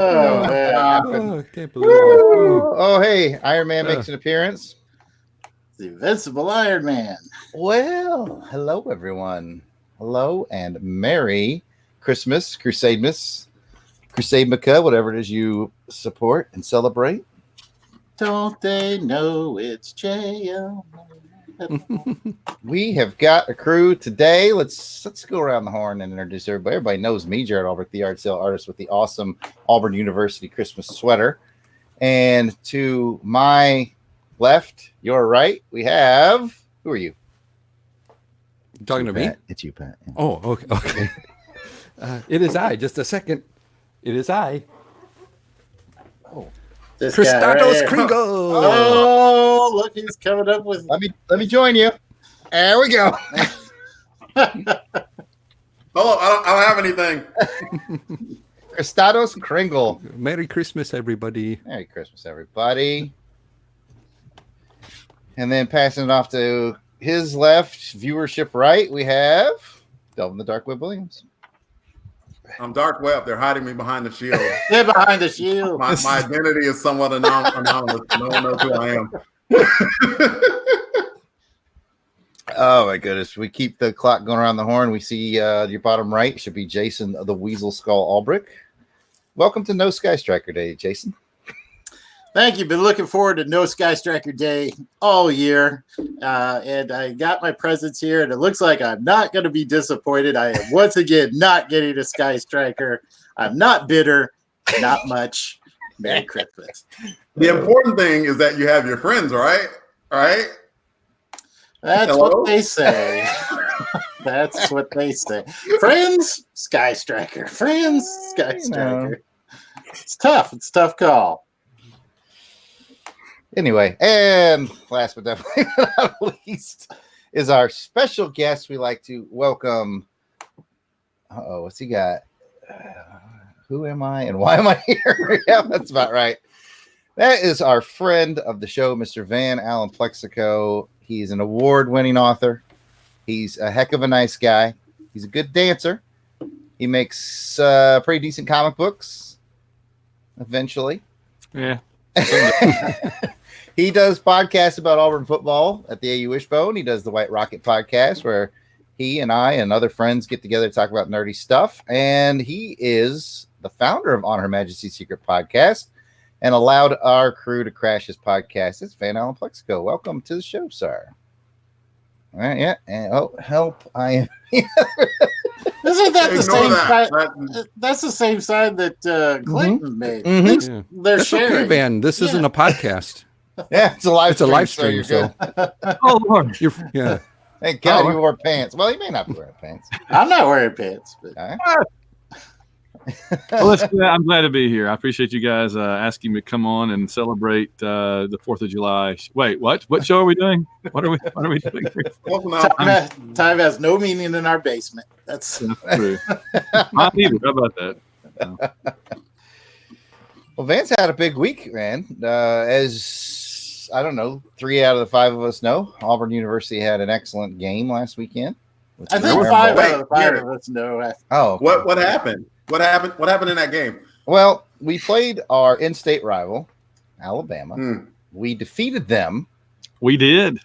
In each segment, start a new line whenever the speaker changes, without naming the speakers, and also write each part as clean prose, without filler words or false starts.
I can't believe it.
Oh, hey, Iron Man makes an appearance.
The Invincible Iron Man.
Well, hello, everyone. Hello, and Merry Christmas, Crusade Mecca, whatever it is you support and celebrate.
Don't they know it's J.O.?
We have got a crew today. Let's go around the horn and introduce everybody. Everybody knows me, Jared Albrecht, the yard sale artist with the awesome Auburn University Christmas sweater. And to my left, your right, we have, who are you?
You talking to
Pat.
me?
It's you, Pat. Yeah.
Oh, okay. It is I. Just a second. It is I.
Oh,
Christados
right
Kringle.
Oh, look, he's coming up with.
Let me join you. There we go.
Oh, I don't have anything.
Christados Kringle.
Merry Christmas, everybody.
Merry Christmas, everybody. And then passing it off to his left, viewership right, we have Delvin the Dark Web Williams.
I'm Dark Web. They're hiding me behind the shield.
They're behind the shield.
My identity is somewhat anonymous. No one knows who I am.
Oh, my goodness. We keep the clock going around the horn. We see your bottom right should be Jason the Weasel Skull Albrecht. Welcome to No Sky Striker Day, Jason.
Thank you. Been looking forward to No Sky Striker Day all year. And I got my presents here, and it looks like I'm not going to be disappointed. I am once again not getting a Sky Striker. I'm not bitter. Not much. Merry Christmas.
The important thing is that you have your friends, right? All right?
That's
Hello?
what they say. That's what they say. Friends, Sky Striker. Friends, Sky Striker. It's tough. It's a tough call.
Anyway, and last but definitely not least is our special guest. We like to welcome. What's he got? Who am I and why am I here? Yeah, that's about right. That is our friend of the show, Mr. Van Allen Plexico. He's an award-winning author. He's a heck of a nice guy. He's a good dancer. He makes pretty decent comic books. Eventually,
Yeah.
He does podcasts about Auburn football at the AU Wishbone. He does the White Rocket podcast where he and I and other friends get together to talk about nerdy stuff. And he is the founder of On Her Majesty's Secret Podcast and allowed our crew to crash his podcast. It's Van Allen Plexico. Welcome to the show, sir. All right, yeah. And, help. I am.
Isn't that the
Ignore
same
that.
sign? That's the same sign that Clayton made.
Mhm.
Yeah.
They're
That's
sharing.
okay, Van. This isn't a podcast.
Yeah, it's a live
It's a live stream,
you're good.
Oh, Lord. Yeah.
Thank God you wore pants. Well, you may not be wearing pants.
I'm not wearing pants. But
All right.
Well, I'm glad to be here. I appreciate you guys asking me to come on and celebrate the 4th of July. Wait, what? What show are we doing? What are we doing here?
Welcome out.
time has no meaning in our basement. That's
That's true. Mine either. How about that?
Well, Vance had a big week, man. As I don't know, 3 out of the 5 of us know, Auburn University had an excellent game last weekend.
I think
Wait,
5 out of the 5
here.
of us know.
Oh, okay.
What happened? What happened in that game?
Well, we played our in-state rival, Alabama. We defeated them
We did.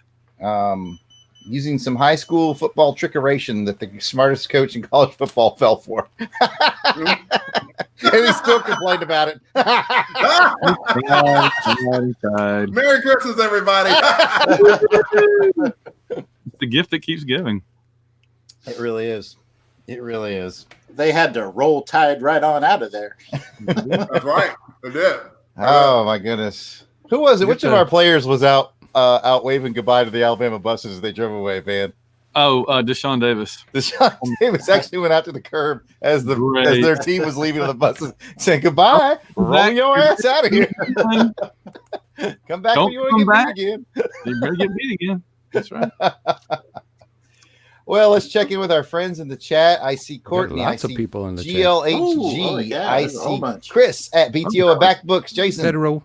using some high school football trickeration that the smartest coach in college football fell for. And he still complained about it.
Merry Christmas, everybody.
It's the gift that keeps giving.
It really is. It really is.
They had to roll Tide right on out of there.
That's right. They did.
Oh my goodness. Who was it? Which of our players was out waving goodbye to the Alabama buses as they drove away, Van?
Oh, Deshaun Davis.
Deshaun Davis actually went out to the curb as
Great.
their team was leaving on the buses, saying goodbye. Roll your ass out of here. Come back
Don't
when you want
come
to get
back.
beat again.
You better get beat again. That's right.
Well, let's check in with our friends in the chat. I see Courtney.
Lots
I
of
see
people in the chat.
GLHG.
Oh, yeah,
I
there's a whole
see
bunch.
Chris at BTO at Backbooks. Jason.
Federal.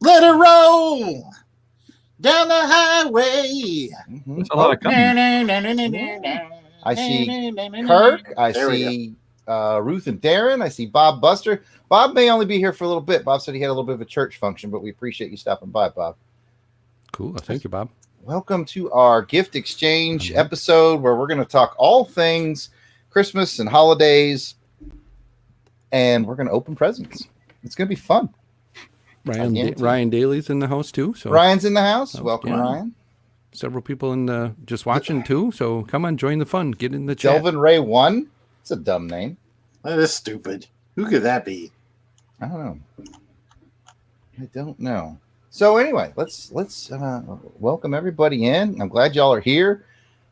Let it roll down the highway.
Mhm.
That's a lot of company.
I see Kirk. I
There we
see Ruth and Darren. I see Bob Buster. Bob may only be here for a little bit. Bob said he had a little bit of a church function, but we appreciate you stopping by, Bob.
Cool. Thank you, Bob.
Welcome to our gift exchange episode where we're going to talk all things Christmas and holidays, and we're going to open presents. It's going to be fun.
Ryan Daly's in the house too. So
Ryan's in the house. Welcome,
yeah.
Ryan.
Several people in the just watching too. So come on, join the fun. Get in the chat.
Delvin Ray 1. It's a dumb name.
That is stupid. Who could that be?
I don't know. So anyway, let's welcome everybody in. I'm glad y'all are here.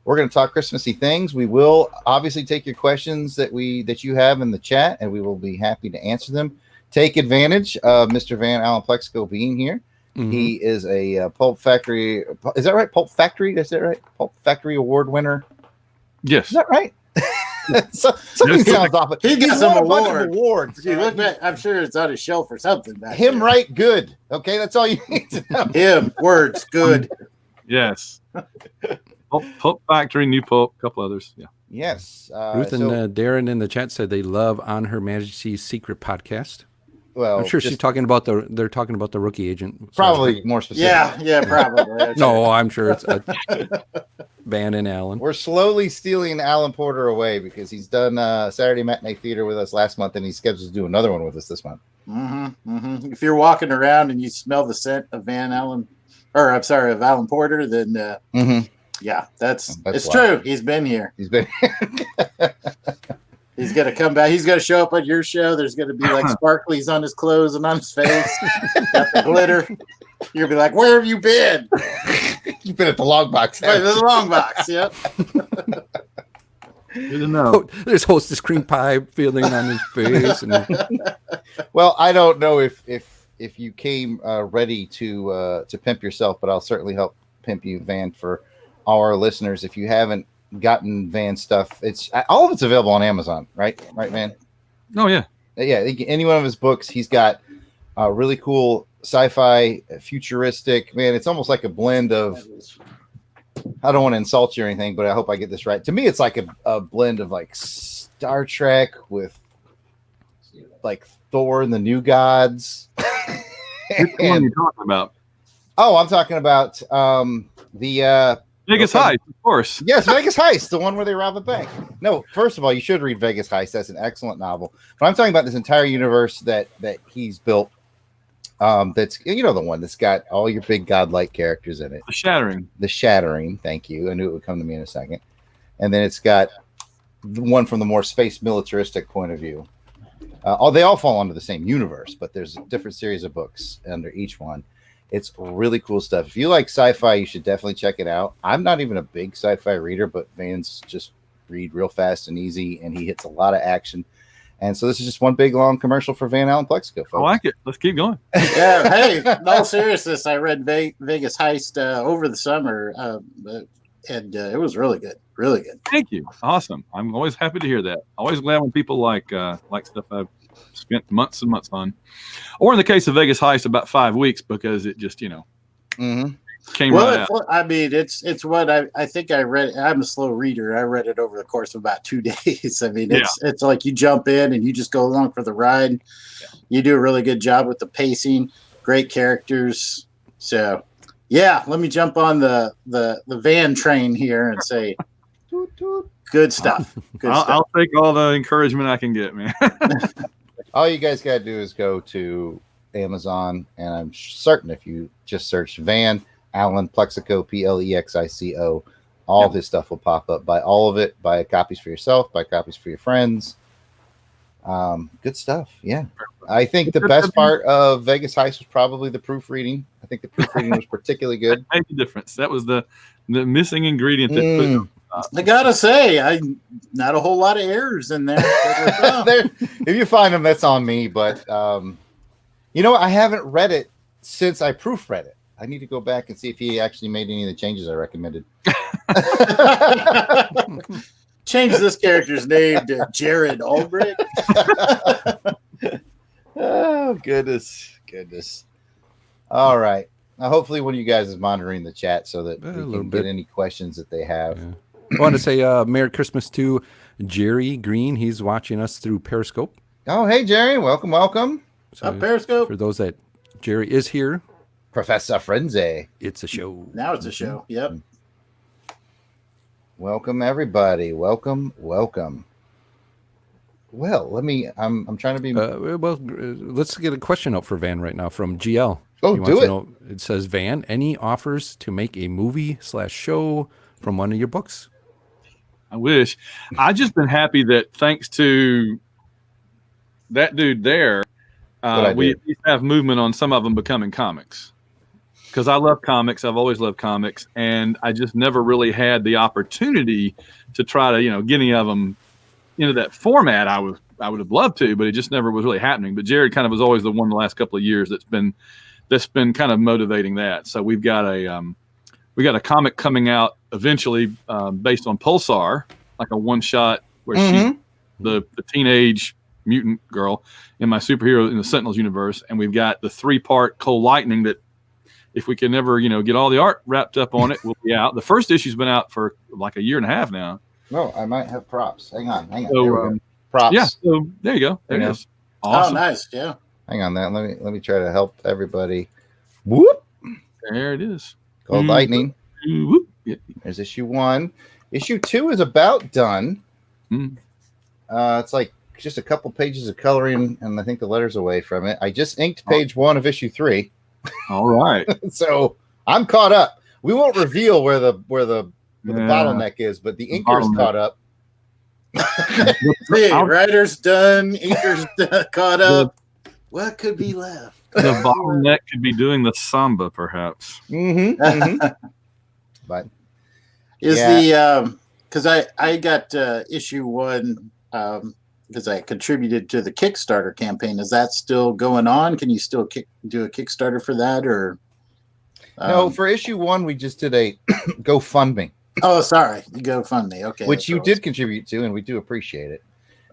We're going to talk Christmassy things. We will obviously take your questions that you have in the chat, and we will be happy to answer them. Take advantage of Mr. Van Allen Plexico being here. Mm-hmm. He is a Pulp Factory. Is that right? Pulp Factory? Is that right? Pulp Factory Award winner.
Yes.
Is that right? Something sounds off.
He gets some
awards.
You look back, I'm sure it's on his shelf or something.
Him there. Right good. Okay, that's all you need to know.
Him words good.
Yes. Pulp Factory, New Pulp, a couple others. Yeah.
Yes.
Ruth and Darren in the chat said they love On Her Majesty's Secret podcast.
Well,
I'm sure she's talking about they're talking about the Rookie Agent.
Probably more specific.
Yeah, probably.
No, I'm sure it's Van and Allen.
We're slowly stealing Alan Porter away because he's done Saturday Matinee Theater with us last month, and he's scheduled to do another one with us this month.
Mm-hmm, mm-hmm. If you're walking around and you smell the scent of Alan Porter, then yeah, that's it's true. He's been here.
He's been.
He's going to come back. He's going to show up on your show. There's going to be like sparklies on his clothes and on his face. Got the glitter. You're going to be like, where have you been?
You've been at the long box.
Right, the long box, yep.
Good to know.
Oh, there's Hostess cream pie feeling on his face.
Well, I don't know if you came ready to pimp yourself, but I'll certainly help pimp you, Van, for our listeners. If you haven't gotten Van stuff, it's all of it's available on Amazon, right, Van?
Oh yeah,
any one of his books. He's got really cool sci-fi, futuristic. Man, it's almost like a blend of. I don't want to insult you or anything, but I hope I get this right. To me, it's like a blend of like Star Trek with like Thor and the New Gods.
Which one are you talking about?
Oh, I'm talking about the
Vegas Heist, of course.
Yes, Vegas Heist, the one where they rob a bank. No, first of all, you should read Vegas Heist. That's an excellent novel. But I'm talking about this entire universe that he's built. That's the one that's got all your big godlike characters in it. The Shattering. Thank you. I knew it would come to me in a second. And then it's got the one from the more space militaristic point of view. They all fall under the same universe, but there's a different series of books under each one. It's really cool stuff. If you like sci-fi, you should definitely check it out. I'm not even a big sci-fi reader, but Van's just read real fast and easy, and he hits a lot of action. And so this is just one big, long commercial for Van Allen Plexico, folks.
I like it. Let's keep going.
Yeah, hey, in all seriousness, I read Vegas Heist over the summer, and it was really good. Really good.
Thank you. Awesome. I'm always happy to hear that. Always glad when people like stuff I've spent months and months on. Or in the case of Vegas Heist, about 5 weeks, because it just, came right out.
I mean, it's what I think I read. I'm a slow reader. I read it over the course of about 2 days. I mean, it's like you jump in and you just go along for the ride. Yeah. You do a really good job with the pacing, great characters. So, yeah, let me jump on the Van train here and say, good stuff.
I'll take all the encouragement I can get, man.
All you guys got to do is go to Amazon, and I'm certain if you just search Van Allen Plexico, Plexico, all his stuff will pop up. Buy all of it. Buy copies for yourself. Buy copies for your friends. Good stuff. Yeah. I think the best part of Vegas Heist was probably the proofreading. I think the proofreading was particularly good.
That made a difference. That was the missing ingredient that
I gotta say, not a whole lot of errors in there.
If you find them, that's on me. But I haven't read it since I proofread it. I need to go back and see if he actually made any of the changes I recommended.
Change this character's name to Jared Albrecht.
Oh, goodness. All right. Now, hopefully one of you guys is monitoring the chat so that we can get any questions that they have.
Yeah. I want to say Merry Christmas to Jerry Green. He's watching us through Periscope.
Oh, hey, Jerry. Welcome.
So
Up Periscope.
for those that Jerry is here,
Professor Frenzy.
it's a show.
Now it's a show. Yep.
Welcome, everybody. Welcome. Well, I'm trying to be.
Let's get a question out for Van right now from GL.
Oh,
He wants
do
to
it.
know- it says, Van, any offers to make a movie/show from one of your books?
I wish. I've just been happy that thanks to that dude there, we at least have movement on some of them becoming comics. Because I love comics. I've always loved comics. And I just never really had the opportunity to try to, get any of them into that format. I would have loved to, but it just never was really happening. But Jared kind of was always the one the last couple of years that's been kind of motivating that. So we've got a comic coming out eventually based on Pulsar, like a one shot where she's the teenage mutant girl in my superhero in the Sentinels universe, and we've got the 3-part Cole Lightning that if we can never get all the art wrapped up on it, will be out. The first issue's been out for like a year and a half now.
No, I might have props. Hang on.
So,
There we go. Props.
Yeah, so there you go. There it is. Awesome.
Oh, nice. Yeah.
Hang on. Let me try to help everybody. Whoop.
There it is.
Cold Lightning.
Whoop. Yeah.
There's issue 1. Issue 2 is about done.
Mm.
It's like just a couple pages of coloring, and I think the letters away from it. I just inked page 1 of issue 3,
All right.
so I'm caught up. We won't reveal where the bottleneck is, but the inker's
bottleneck.
caught up.
See, writer's done, inker's done, caught up. What could be left?
The bottleneck could be doing the samba, perhaps.
But
Is
Yeah.
the because I got issue 1 because I contributed to the Kickstarter campaign. Is that still going on? Can you still do a Kickstarter for that, or
no, for issue 1 we just did a GoFundMe,
Oh, sorry, you GoFundMe. Okay,
which
that's
you
what it was.
did contribute to, and we do appreciate it.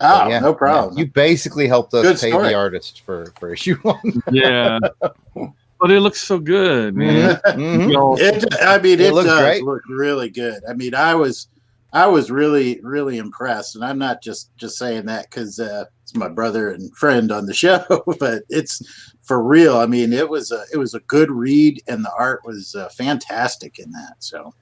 Oh,
But yeah,
no problem.
You basically helped us
Good
pay
story.
the artist for issue 1.
Yeah. But it looks so good, man.
Mhm.
You know,
It
looks
does
great.
look really good. I mean, I was really, really impressed, and I'm not just saying that because it's my brother and friend on the show, but it's for real. I mean, it was a good read, and the art was fantastic in that. So,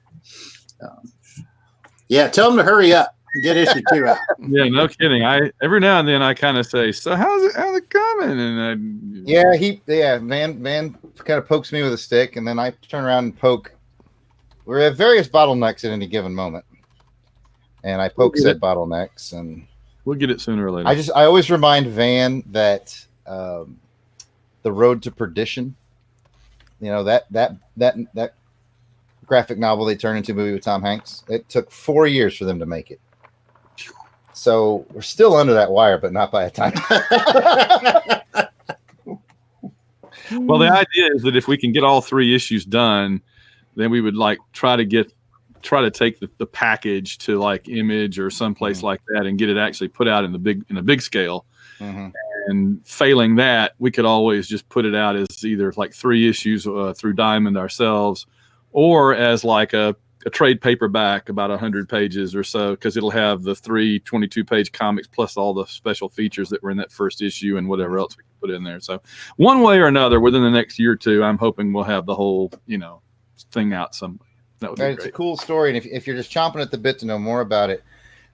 yeah, tell them to hurry up and get issue 2 out.
yeah, no kidding. Every now and then I kind of say, "So how's it coming?" And
Van kind of pokes me with a stick, and then I turn around and poke. We're at various bottlenecks at any given moment, and I poke said bottlenecks, and
we'll get it sooner or later.
I always remind Van that the road to perdition, that graphic novel they turned into a movie with Tom Hanks, it took 4 years for them to make it. So we're still under that wire, but not by a time.
Well, the idea is that if we can get all 3 issues done, then we would try to take the package to like Image or someplace like that and get it actually put out in a big scale.
Mhm.
And failing that, we could always just put it out as either like 3 issues through Diamond ourselves, or as like a trade paperback about 100 pages or so, because it'll have the 3 22-page comics plus all the special features that were in that first issue and whatever else we can put in there. So one way or another, within the next year or 2, I'm hoping we'll have the whole thing out some way. That would be
It's a
great.
cool story, and if you're just chomping at the bit to know more about it,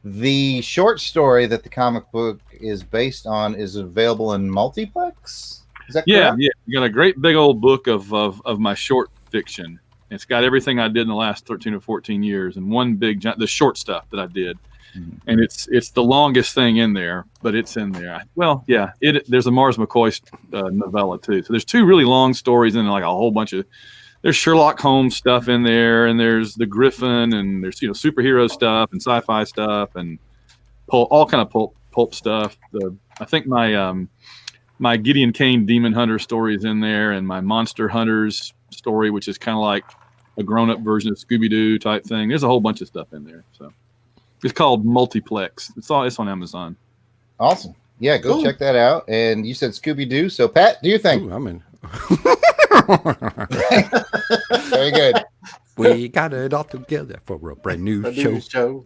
the short story that the comic book is based on is available in multiplex. Is that correct?
Yeah. We got a great big old book of my short fiction. It's got everything I did in the last 13 or 14 years, and one big the short stuff that I did.
Mhm.
And it's the longest thing in there, but it's in there. There's a Mars McCoy novella too. So there's 2 really long stories and like a whole bunch of. There's Sherlock Holmes stuff in there, and there's the Griffin, and there's superhero stuff and sci-fi stuff and all kind of pulp stuff. I think my Gideon Kane Demon Hunter story is in there, and my Monster Hunters story, which is kind of like a grown-up version of Scooby-Doo type thing. There's a whole bunch of stuff in there. So it's called Multiplex. It's on Amazon.
Awesome. Yeah, go
Cool.
check that out. And you said Scooby-Doo. So, Pat, do you think?
Ooh, I'm in.
Very good.
We got it all together for a brand new show.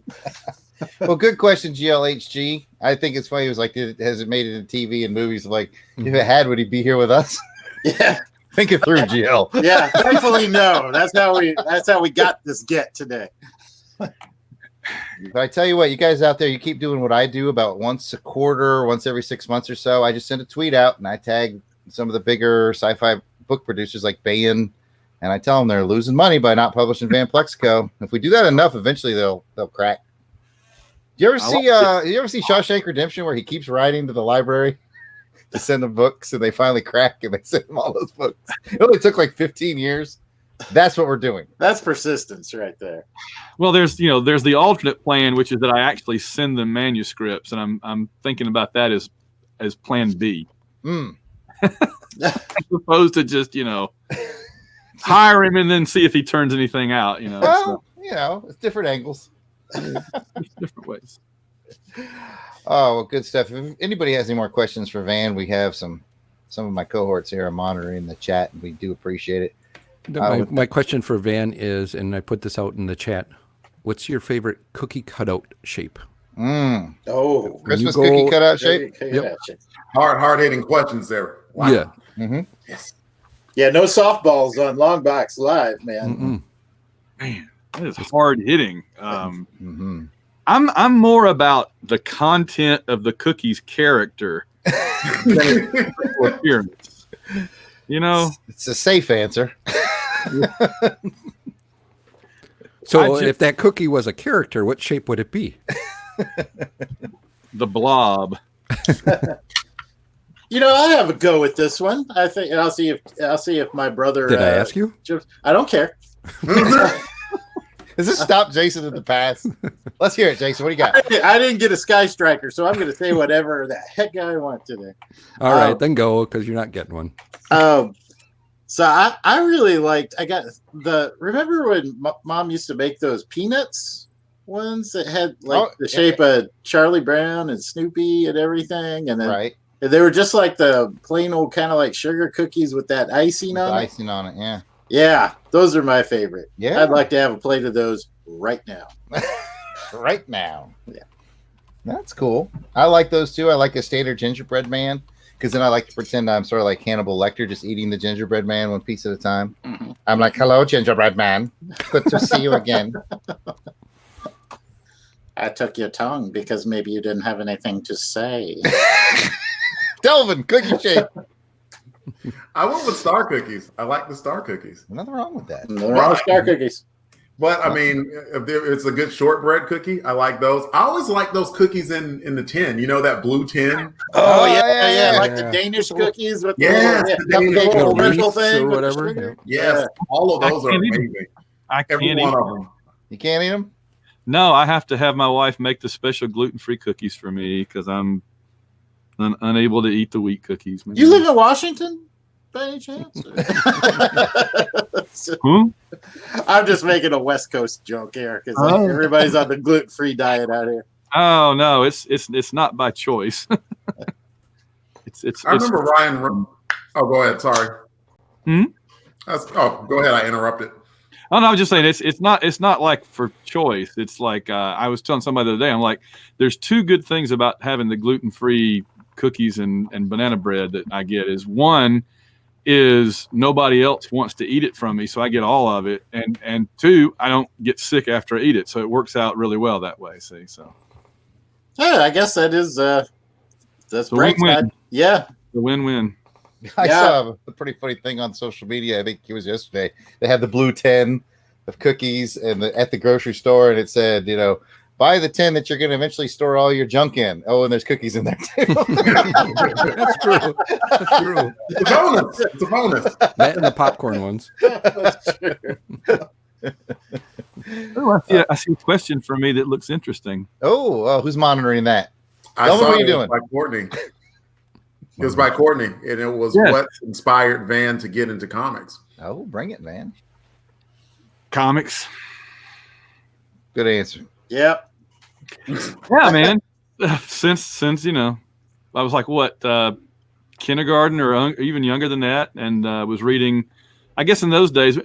Well, good question, GLHG. I think it's funny. It was like, has it made it in TV and movies? Like, if it had, would he be here with us?
Yeah.
Think it through, GL.
Yeah. Thankfully, no. That's how we got this get today.
But I tell you what, you guys out there, you keep doing what I do about once a quarter, once every 6 months or so. I just send a tweet out and I tag some of the bigger sci-fi book producers like Bayan, and I tell them they're losing money by not publishing Van Plexico. If we do that enough, eventually they'll crack. Do you ever see Shawshank Redemption, where he keeps writing to the library to send them books, and they finally crack and they send him all those books? It only took like 15 years. That's what we're doing.
That's persistence right there.
Well, there's the alternate plan, which is that I actually send them manuscripts, and I'm thinking about that as plan B. As opposed to just hire him and then see if he turns anything out.
Well, it's different angles.
Different ways.
Oh, well, good stuff. If anybody has any more questions for Van, we have some of my cohorts here are monitoring the chat, and we do appreciate it.
My question for Van is, and I put this out in the chat, what's your favorite cookie cutout shape?
Oh,
Christmas cookie cutout shape?
Yep.
Hard hitting questions there. Wow.
Yeah.
Mm-hmm.
Yes.
Yeah, no softballs on Long Box Live, man.
Mm-mm.
Man, that is hard hitting.
Mm-hmm.
I'm more about the content of the cookie's character than appearance.
It's a safe answer.
So if that cookie was a character, what shape would it be?
The blob.
I have a go with this one. I think I'll see if my brother.
Did I ask you?
I don't care.
Does this stop Jason in the past? Let's hear it, Jason. What do you got?
I didn't get a Sky Striker, so I'm going to say whatever the heck I want today.
All right, then go, because you're not getting one.
So I really liked. Remember when Mom used to make those peanuts ones that had the shape of Charlie Brown and Snoopy and everything, and then they were just like the plain old kind of like sugar cookies with that icing on it.
Icing on it, yeah.
Yeah, those are my favorite.
Yeah,
I'd like to have a plate of those right now.
Right now.
Yeah,
that's cool. I like those too. I like a standard gingerbread man, because then I like to pretend I'm sort of like Hannibal Lecter, just eating the gingerbread man one piece at a time. Mm-hmm. I'm like, hello, gingerbread man. Good to see you again.
I took your tongue because maybe you didn't have anything to say.
Delvin, cookie shape.
I went with star cookies. I like the star cookies.
Nothing wrong with that.
Nothing wrong with star cookies.
But I mean, if it's a good shortbread cookie, I like those. I always like those cookies in the tin. That blue tin.
Oh yeah. Like the Danish cookies with the little commercial thing
or whatever.
Yes, all of those are amazing. Every one of them.
You can't eat them?
No, I have to have my wife make the special gluten-free cookies for me because I'm unable to eat the wheat cookies.
You live in Washington, by any chance? I'm just making a West Coast joke here because everybody's on the gluten-free diet out here.
Oh no, it's not by choice.
I remember Ryan. Oh, go ahead. Sorry. Go ahead. I interrupted.
Oh no, I was just saying it's not like for choice. It's like I was telling somebody the other day. I'm like, there's two good things about having the gluten-free cookies and banana bread that I get. Is one is nobody else wants to eat it from me, so I get all of it, and two, I don't get sick after I eat it, so it works out really well that way. See, so
yeah, I guess that's bright side. Yeah,
the win-win.
I saw a pretty funny thing on social media. I think it was yesterday. They had the blue tin of cookies at the grocery store, and it said, buy the tin that you're going to eventually store all your junk in. Oh, and there's cookies in there too.
That's true. That's true.
It's a bonus.
That and the popcorn ones.
I see a question for me that looks interesting.
Oh, who's monitoring that?
I
Tell me
saw
what you're
it
doing.
by Courtney. It was by Courtney, and it was what inspired Van to get into comics.
Oh, bring it, man.
Comics.
Good answer.
Yep.
Yeah, man. Since I was like kindergarten or even younger than that, and was reading. I guess in those days,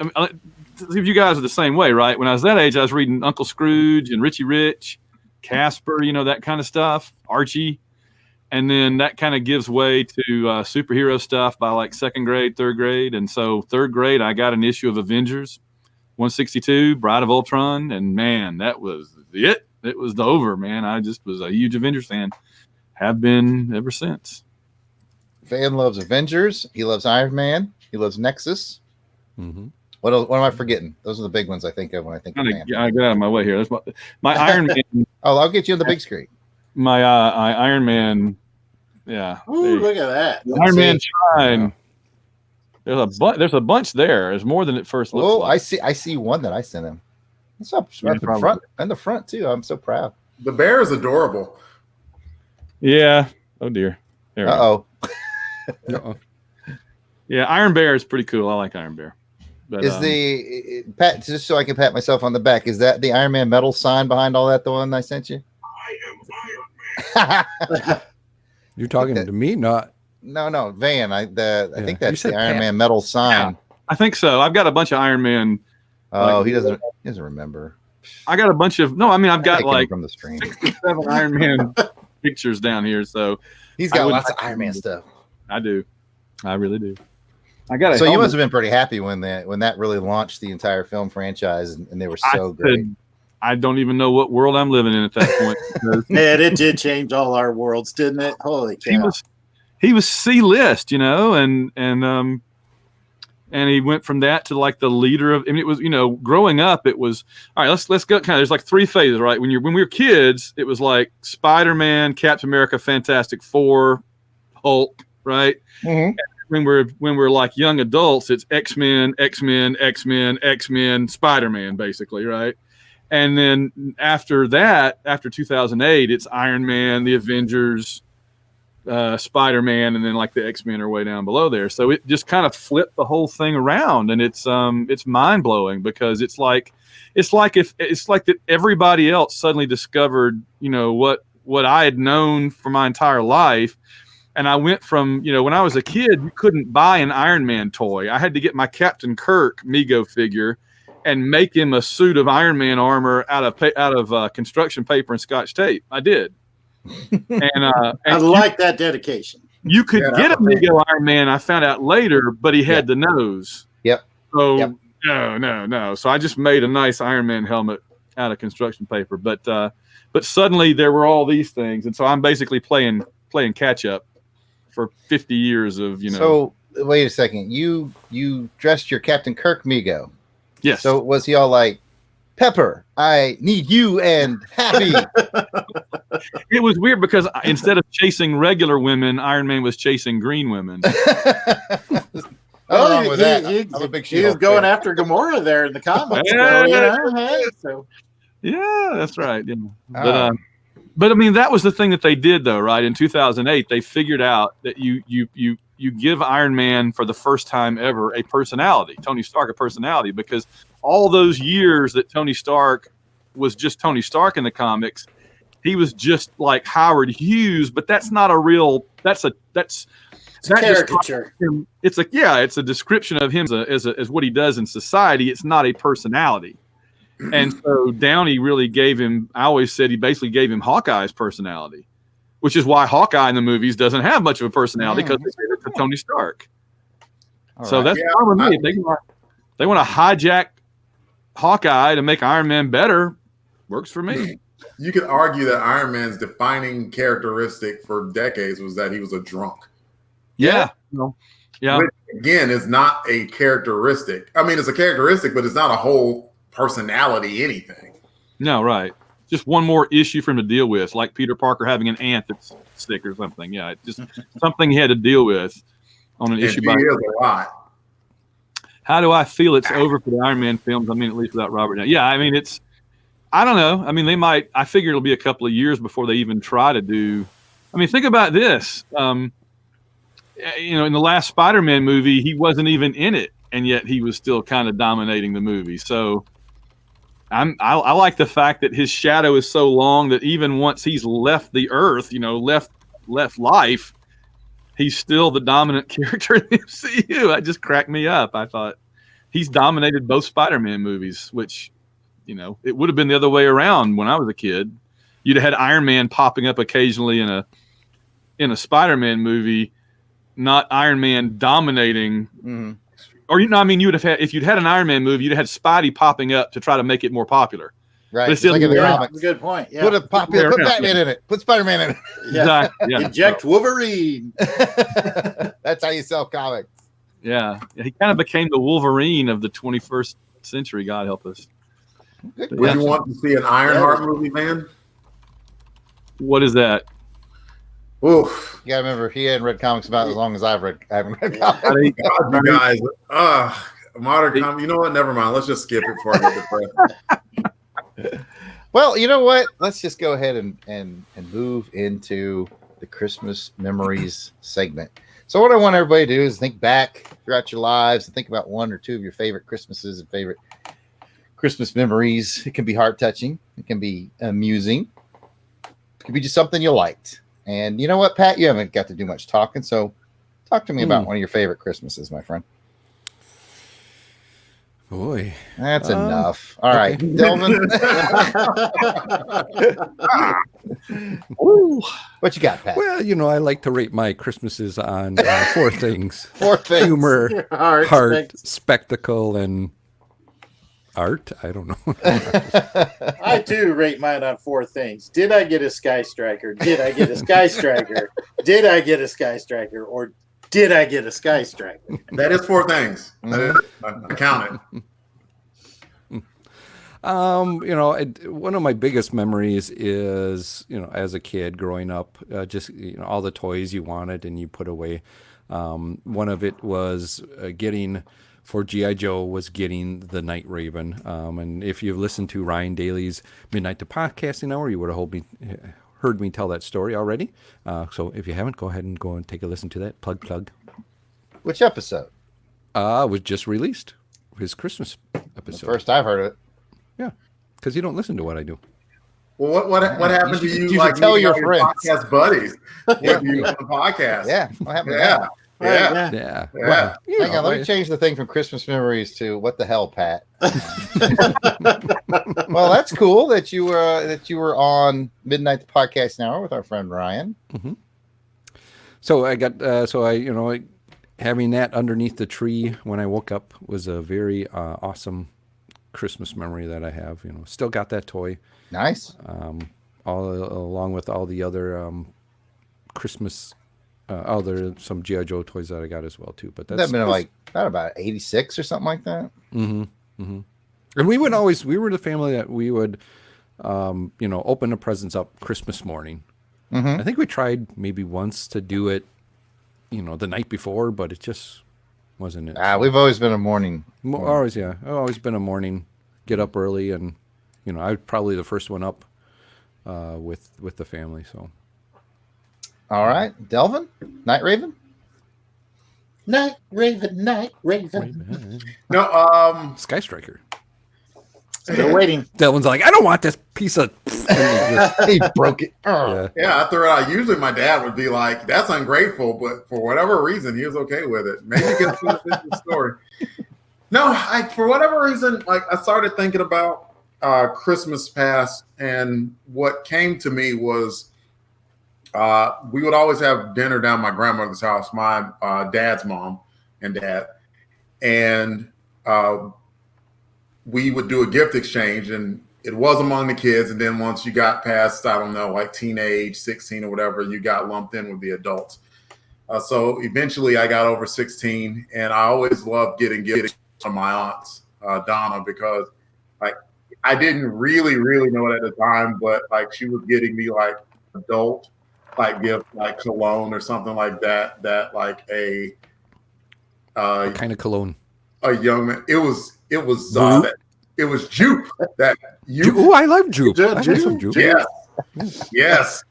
if you guys are the same way, right? When I was that age, I was reading Uncle Scrooge and Richie Rich, Casper, that kind of stuff, Archie. And then that kind of gives way to superhero stuff by like second grade, third grade. And so third grade, I got an issue of Avengers 162, Bride of Ultron. And man, that was it. It was over, man. I just was a huge Avengers fan. Have been ever since.
Van loves Avengers. He loves Iron Man. He loves Nexus.
Mm-hmm.
What else, what am I forgetting? Those are the big ones I think of when I think of Van.
I get out of my way here. That's my Iron Man.
Oh, I'll get you on the big screen.
My Iron Man. Yeah.
Ooh, look at that.
Iron Man Shrine. There's a bunch there. There's more than it first looks
Oh,
like.
I see one that I sent him. It's up
Yeah,
in
probably.
front and the front too. I'm so proud.
The bear is adorable.
Yeah. Oh dear. There we go.
Uh-oh.
Yeah, Iron Bear is pretty cool. I like Iron Bear. But,
Is the pat just so I can pat myself on the back? Is that the Iron Man metal sign behind all that? The one I sent you?
You're talking to me, not.
No, Van. I think
You
that's
said
the Iron
Pat.
Man metal sign.
I think so. I've got a bunch of Iron Man.
Oh,
Like-
he doesn't remember.
I got a bunch of I've got
Take him
like
from the stream.
7 Iron Man pictures down here. So
He's
I
got
would-
lots of Iron Man stuff.
I do. I really do. I got a
So you
helmet.
must have been pretty happy when that really launched the entire film franchise, and they were so
I
great.
said, I don't even know what world I'm living in at that point. Because
Man, it did change all our worlds, didn't it? Holy cow.
he was C-list, and he went from that to like the leader of. I mean, it was growing up. It was all right. Let's go. Kind of. There's like 3 phases, right? When we were kids, it was like Spider-Man, Captain America, Fantastic Four, Hulk, right?
Mhm.
When we're like young adults, it's X-Men, Spider-Man, basically, right? And then after that, after 2008, it's Iron Man, the Avengers, Spider-Man, and then like the X-Men are way down below there. So it just kind of flipped the whole thing around, and it's mind-blowing because it's like that everybody else suddenly discovered what I had known for my entire life. And I went from, when I was a kid, you couldn't buy an Iron Man toy. I had to get my Captain Kirk Mego figure and make him a suit of Iron Man armor out of construction paper and Scotch tape. I did.
I
And
like that dedication.
you could
Yeah,
get a Mego Iron Man, I found out later, but he had the nose.
Yep.
So
Yep.
no. So I just made a nice Iron Man helmet out of construction paper. But suddenly there were all these things. And so I'm basically playing catch up for 50 years of,
So wait a second. You dressed your Captain Kirk Mego.
Yes.
So was he all like, Pepper, I need you and Happy?
It was weird because instead of chasing regular women, Iron Man was chasing green women.
Nothing wrong with that. I'm a big
He was
She-Hulk
going
fan.
after Gamora there in the comics.
Yeah.
So.
Yeah, that's right. Yeah. But I mean, that was the thing that they did, though, right? In 2008, they figured out that you give Iron Man for the first time ever a personality, Tony Stark a personality, because all those years that Tony Stark was just Tony Stark in the comics, he was just like Howard Hughes. But that's not a real. That's
Caricature.
It's a description of him as what he does in society. It's not a personality. And so Downey really gave him, I always said he basically gave him Hawkeye's personality, which is why Hawkeye in the movies doesn't have much of a personality because they gave it to Tony Stark.
All
So
right.
that's fine with me. If they want to hijack Hawkeye to make Iron Man better, works for me.
You could argue that Iron Man's defining characteristic for decades was that he was a drunk.
Yeah. Yeah.
Which, again, is not a characteristic. I mean, it's a characteristic, but it's not a whole personality anything.
No, right. Just one more issue for him to deal with, like Peter Parker having an aunt that's sick or something. Yeah, it's just something he had to deal with on an
And
issue
he
by.
is a lot.
How do I feel it's over for the Iron Man films? I mean, at least without Robert. Yeah, I mean, I don't know. I mean, I figure it'll be a couple of years before they even try to do. I mean, think about this. In the last Spider-Man movie, he wasn't even in it, and yet he was still kind of dominating the movie. So I like the fact that his shadow is so long that even once he's left the Earth, left life, he's still the dominant character in the MCU. That just cracked me up. I thought he's dominated both Spider-Man movies, which, you know, it would have been the other way around when I was a kid. You'd have had Iron Man popping up occasionally in a Spider-Man movie, not Iron Man dominating.
Mm-hmm.
Or, you know, I mean, you would have had, if you'd had an Iron Man movie, you'd have had Spidey popping up to try to make it more popular.
Right.
But
It's like in the
Yeah,
comics.
that's a good point. Yeah.
Put Batman in it. Put Spider-Man in it.
Yeah.
Exactly. Yeah.
Inject Wolverine.
That's how you sell comics.
Yeah. He kind of became the Wolverine of the 21st century. God help us.
Good
But
Would
question.
you want to see an Ironheart movie, man?
What is that?
Oof.
You gotta remember, he hadn't read comics about as long as I haven't read
Yeah.
comics.
God, you guys. Modern comedy. You know what? Never mind. Let's just skip it before I get depressed.
Well, you know what? Let's just go ahead and move into the Christmas memories segment. So what I want everybody to do is think back throughout your lives and think about one or two of your favorite Christmases and favorite Christmas memories. It can be heart-touching. It can be amusing. It can be just something you liked. And you know what, Pat? You haven't got to do much talking, so talk to me about one of your favorite Christmases, my friend.
Boy.
That's enough. All
okay.
right, Delvin.
Ooh.
What you got, Pat?
Well, you know, I like to rate my Christmases on four things:
Four things.
humor,
Heart,
heart,
thanks.
spectacle, and art. I don't know.
I too rate mine on four things. Did I get a Sky Striker? Did I get a Sky Striker? Did I get a Sky Striker? Or did I get a Sky Striker?
That is 4 things. That is, I count it.
You know, one of my biggest memories is, you know, as a kid growing up, just, you know, all the toys you wanted and you put away. One of it was getting for G.I. Joe was getting the Night Raven. And if you've listened to Ryan Daly's Midnight to Podcasting Hour, you would have heard me tell that story already. So if you haven't, go ahead and go and take a listen to that. Plug.
Which episode?
It was just released. His Christmas
The
episode.
first I've heard of it.
Yeah. Because you don't listen to what I do.
Well, what happened
You
to
should-
you?
you should
Like
tell
meeting
your
all
friends.
podcast buddies
Yeah.
with you on the podcast.
Yeah. What happened to
Yeah.
that?
Yeah.
Right,
Yeah.
Yeah.
Well, you
Hang
know,
on, let
I-
me change the thing from Christmas memories to what the hell, Pat. Well, that's cool that you were on Midnight the Podcast Hour with our friend Ryan.
So I got, you know, having that underneath the tree when I woke up was a very awesome Christmas memory that I have. You know, still got that toy,
Nice.
all along with all the other Christmas, some G.I. Joe toys that I got as well too. But
That'd been like about 86 or something like that.
And we were the family that we would, you know, open the presents up Christmas morning. I think we tried maybe once to do it, you know, the night before, but it just wasn't it.
We've always been a morning.
I've always been a morning, get up early, and you know, I'm probably the first one up with the family. So
All right, Delvin, Night Raven.
Night Raven, Night Raven.
No,
Sky Striker.
Still waiting.
Delvin's like, I don't want this piece of.
He broke it.
Yeah.
yeah, I threw it out. Usually my dad would be like, that's ungrateful, but for whatever reason, he was okay with it. Maybe you can finish the story. No, for whatever reason, like I started thinking about Christmas past, and what came to me was we would always have dinner down my grandmother's house, my dad's mom and dad, and we would do a gift exchange, and it was among the kids. And then once you got past, I don't know, like teenage, 16 or whatever, you got lumped in with the adults. So eventually I got over 16, and I always loved getting gifts from my aunts, Donna, because like I didn't really know it at the time, but like she was getting me like adult like gift, like cologne or something like that, like a
Kind of cologne.
a young man. It was
Jupe?
it was Jupe that you.
Oh, I love Jupe.
Jupe,
I have some Jupe.
Yes.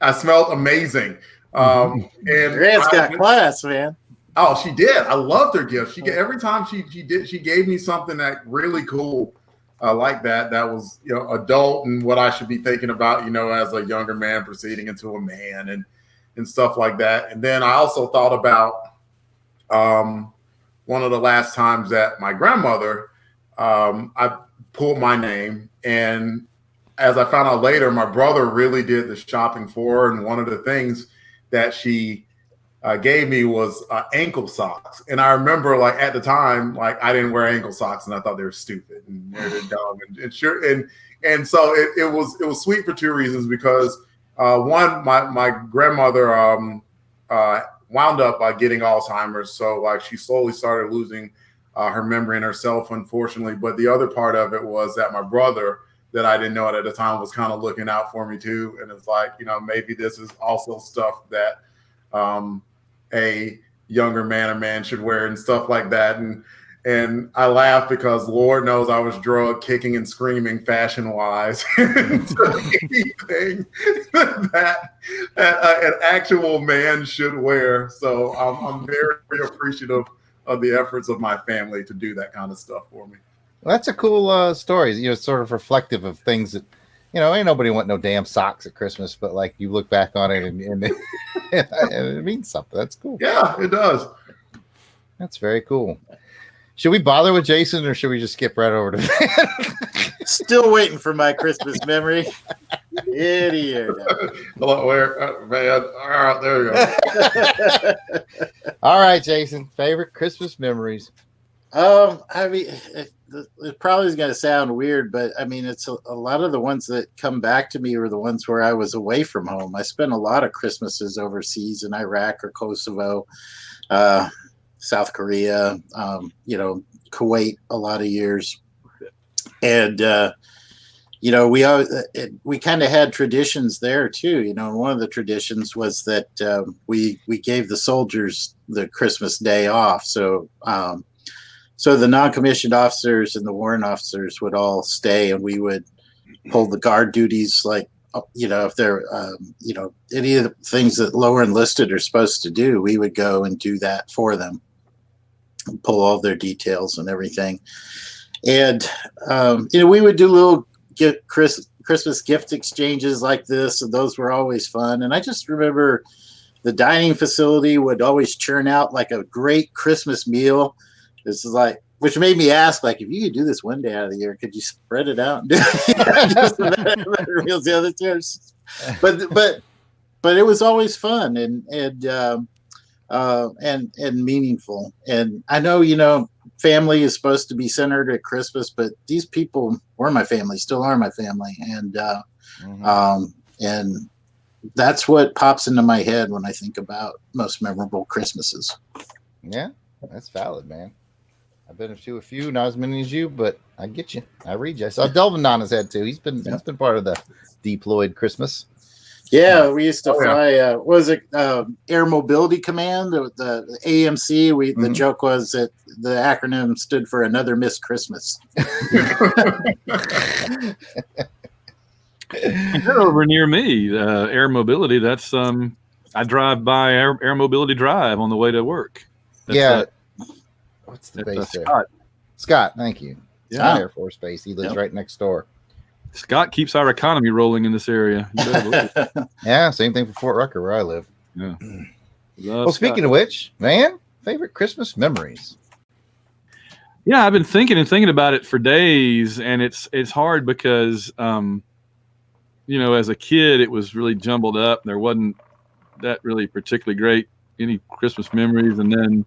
I smelled amazing. And
Grant's got class, man.
oh, she did. I loved her gift. Every time she gave me something that really cool like that was, you know, adult and what I should be thinking about, you know, as a younger man proceeding into a man and stuff like that. And then I also thought about one of the last times that my grandmother, I pulled my name, and as I found out later, my brother really did the shopping for her, and one of the things that she gave me was ankle socks. And I remember, like, at the time, like, I didn't wear ankle socks, and I thought they were stupid and they're dumb, and so it was sweet for two reasons. Because one, my grandmother wound up by getting Alzheimer's, so like she slowly started losing her memory and herself, unfortunately. But the other part of it was that my brother, that I didn't know it at the time, was kind of looking out for me too. And it's like, maybe this is also stuff that a younger man or man should wear and stuff like that. And I laugh because Lord knows I was drug kicking and screaming fashion wise to anything that an actual man should wear. So I'm very appreciative of the efforts of my family to do that kind of stuff for me.
Well, that's a cool story. Sort of reflective of things that, ain't nobody want no damn socks at Christmas, but like you look back on it and it means something. That's cool.
Yeah, it does.
That's very cool. Should we bother with Jason, or should we just skip right over to Van?
Still waiting for my Christmas memory. Idiot.
Hello, man. All right, there you go.
All right, Jason. Favorite Christmas memories?
I mean, it probably is going to sound weird, but I mean, it's a lot of the ones that come back to me are the ones where I was away from home. I spent a lot of Christmases overseas in Iraq or Kosovo, South Korea, Kuwait, a lot of years. And, we kind of had traditions there too. One of the traditions was that we gave the soldiers the Christmas day off. So the non-commissioned officers and the warrant officers would all stay, and we would hold the guard duties, like, if they're, any of the things that lower enlisted are supposed to do, we would go and do that for them, and pull all their details and everything. And, we would do little Christmas gift exchanges like this, and those were always fun. And I just remember the dining facility would always churn out like a great Christmas meal. This is like, which made me ask, like, if you could do this one day out of the year, could you spread it out and do just better meals the other years? But it was always fun and meaningful. And I know, family is supposed to be centered at Christmas, but these people were my family, still are my family, and that's what pops into my head when I think about most memorable Christmases.
Yeah, that's valid, man. I've been to a few, not as many as you, but I get you. I read you. I saw Delvin on his head too. He's been part of the deployed Christmas.
Yeah, we used to fly. Was it Air Mobility Command? The AMC. The joke was that the acronym stood for Another Missed Christmas.
Over near me, Air Mobility. That's I drive by Air Mobility Drive on the way to work. That's,
what's the base there?
Scott,
thank you.
Yeah.
Scott Air Force Base. He lives right next door.
Scott keeps our economy rolling in this area.
Yeah, same thing for Fort Rucker where I live.
Yeah.
Well, speaking of which, Van, favorite Christmas memories?
Yeah, I've been thinking about it for days, and it's hard because as a kid it was really jumbled up. There wasn't that really particularly great any Christmas memories, and then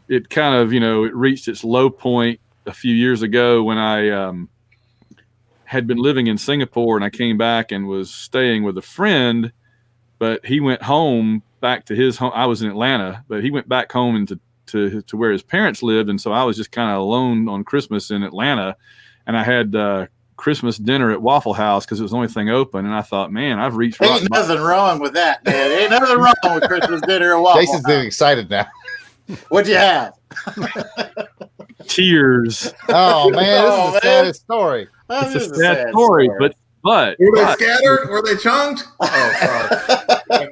it kind of it reached its low point a few years ago when I had been living in Singapore, and I came back and was staying with a friend, but he went home back to his home. I was in Atlanta, but he went back home into to where his parents lived, and so I was just kind of alone on Christmas in Atlanta, and I had Christmas dinner at Waffle House because it was the only thing open, and I thought, man, I've reached.
Ain't nothing wrong with that, man. Ain't nothing wrong with Christmas dinner at Waffle
Jason's
House.
getting excited now.
What'd you have?
Tears.
Oh man, this is the saddest story.
It's a sad story, but
were they scattered? Were they chunked? Oh, sorry.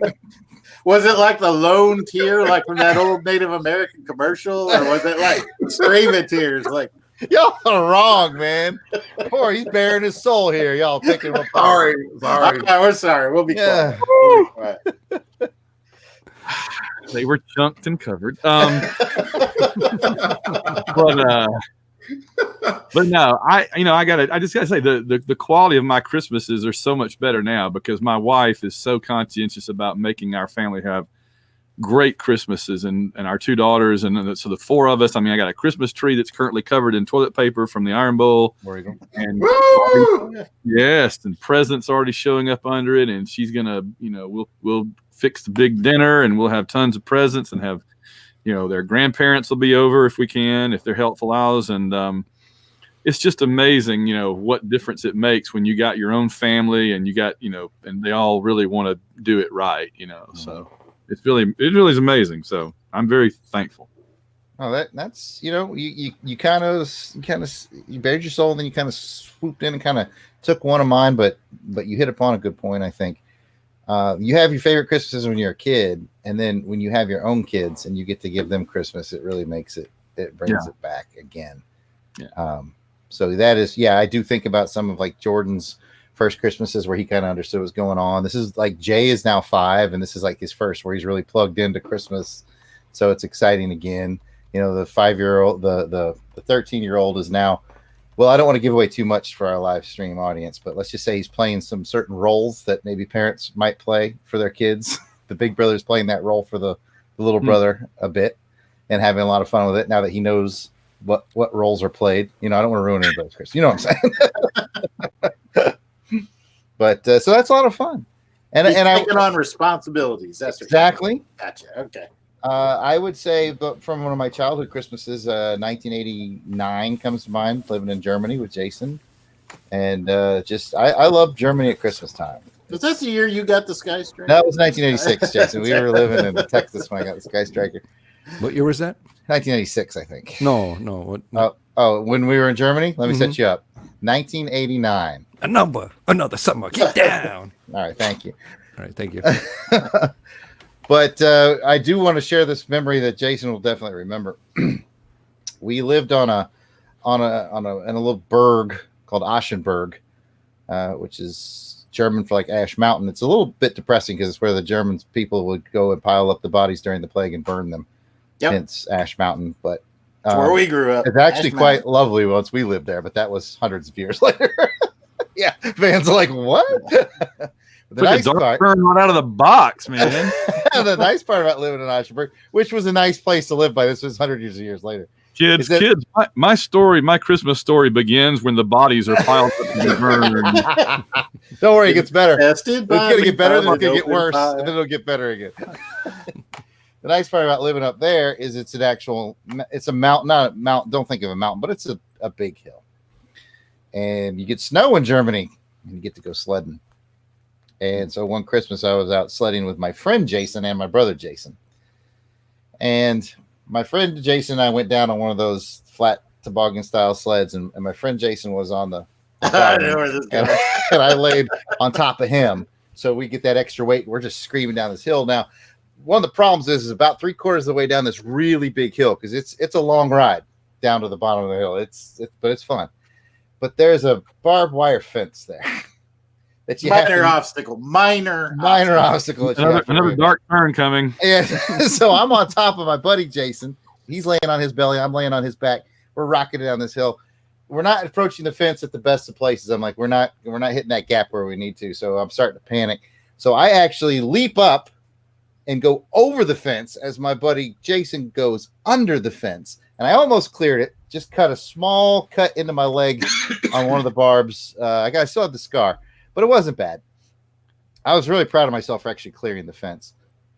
Was it like the lone tear, like from that old Native American commercial, or was it like screaming tears? Like,
y'all are wrong, man. Poor, he's bearing his soul here. Y'all picking him apart.
Sorry.
Okay, we're sorry. We'll be quiet.
They were chunked and covered. But no, I just gotta say the quality of my Christmases are so much better now because my wife is so conscientious about making our family have great Christmases and our two daughters. And so the four of us, I mean, I got a Christmas tree that's currently covered in toilet paper from the Iron Bowl.
Where you go?
And
Woo!
yes, and presents already showing up under it. And she's gonna, we'll fix the big dinner and we'll have tons of presents and have, their grandparents will be over if we can, if their health allows. And it's just amazing, what difference it makes when you got your own family and you got, and they all really want to do it right, so it really is amazing. So I'm very thankful.
Oh, that's you kind of you bared your soul, and then you kind of swooped in and kind of took one of mine, but you hit upon a good point. I think you have your favorite Christmases when you're a kid, and then when you have your own kids and you get to give them Christmas, it really makes it brings it back again.
Yeah.
So that is, I do think about some of like Jordan's first Christmases where he kind of understood what's going on. This is like Jay is now 5, and this is like his first where he's really plugged into Christmas. So it's exciting again. The 5-year-old, the 13-year-old is now, well, I don't want to give away too much for our live stream audience, but let's just say he's playing some certain roles that maybe parents might play for their kids. The big brother's playing that role for the little brother a bit and having a lot of fun with it now that he knows what roles are played. I don't want to ruin anybody's Christmas. You know what I'm saying? But so that's a lot of fun. And
taking on responsibilities. That's
exactly.
Gotcha. Okay.
I would say, but from one of my childhood Christmases, 1989 comes to mind. Living in Germany with Jason, and I love Germany at Christmas time.
Was that the year you got the Sky Striker?
That was 1986, Jason. We were living in Texas when I got the Sky Striker.
What year was that?
1986, I think.
No. What?
Oh, when we were in Germany? Let me set you up. 1989.
Another summer. Get down.
All right, thank you.
All right, thank you.
But I do want to share this memory that Jason will definitely remember. We lived in a little burg called Aschenberg, which is German for like Ash Mountain. It's a little bit depressing because it's where the German people would go and pile up the bodies during the plague and burn them.
Yep.
Hence Ash Mountain, but
That's where we grew up.
it's actually quite lovely once we lived there, but that was hundreds of years later. Yeah, fans are like, what? The
Took
nice
a dark
part,
turn right out of the box, man.
the nice part about living in Aschenberg, which was a nice place to live by, this was hundreds of years later.
Kids, my Christmas story begins when the bodies are piled up and burned.
Don't worry, it gets better.
Tested
It's going to get better, then it's going to get
open
worse,
fire.
and then it'll get better again. The nice part about living up there is it's a mountain, not a mountain, don't think of a mountain, but it's a big hill. And you get snow in Germany, and you get to go sledding. And so one Christmas I was out sledding with my friend Jason and my brother Jason. And my friend Jason and I went down on one of those flat toboggan style sleds, and my friend Jason was on the
I know where this goes.
and I laid on top of him. So we get that extra weight. We're just screaming down this hill. Now, one of the problems is about 3/4 of the way down this really big hill, because it's a long ride down to the bottom of the hill. But it's fun. But there's a barbed wire fence there. That you
Minor obstacle. Minor
obstacle.
Another dark turn coming.
And so I'm on top of my buddy Jason. He's laying on his belly. I'm laying on his back. We're rocking down this hill. We're not approaching the fence at the best of places. I'm like, we're not hitting that gap where we need to. So I'm starting to panic. So I actually leap up and go over the fence as my buddy Jason goes under the fence. And I almost cleared it. Just cut a small cut into my leg on one of the barbs. I still have the scar, but it wasn't bad. I was really proud of myself for actually clearing the fence.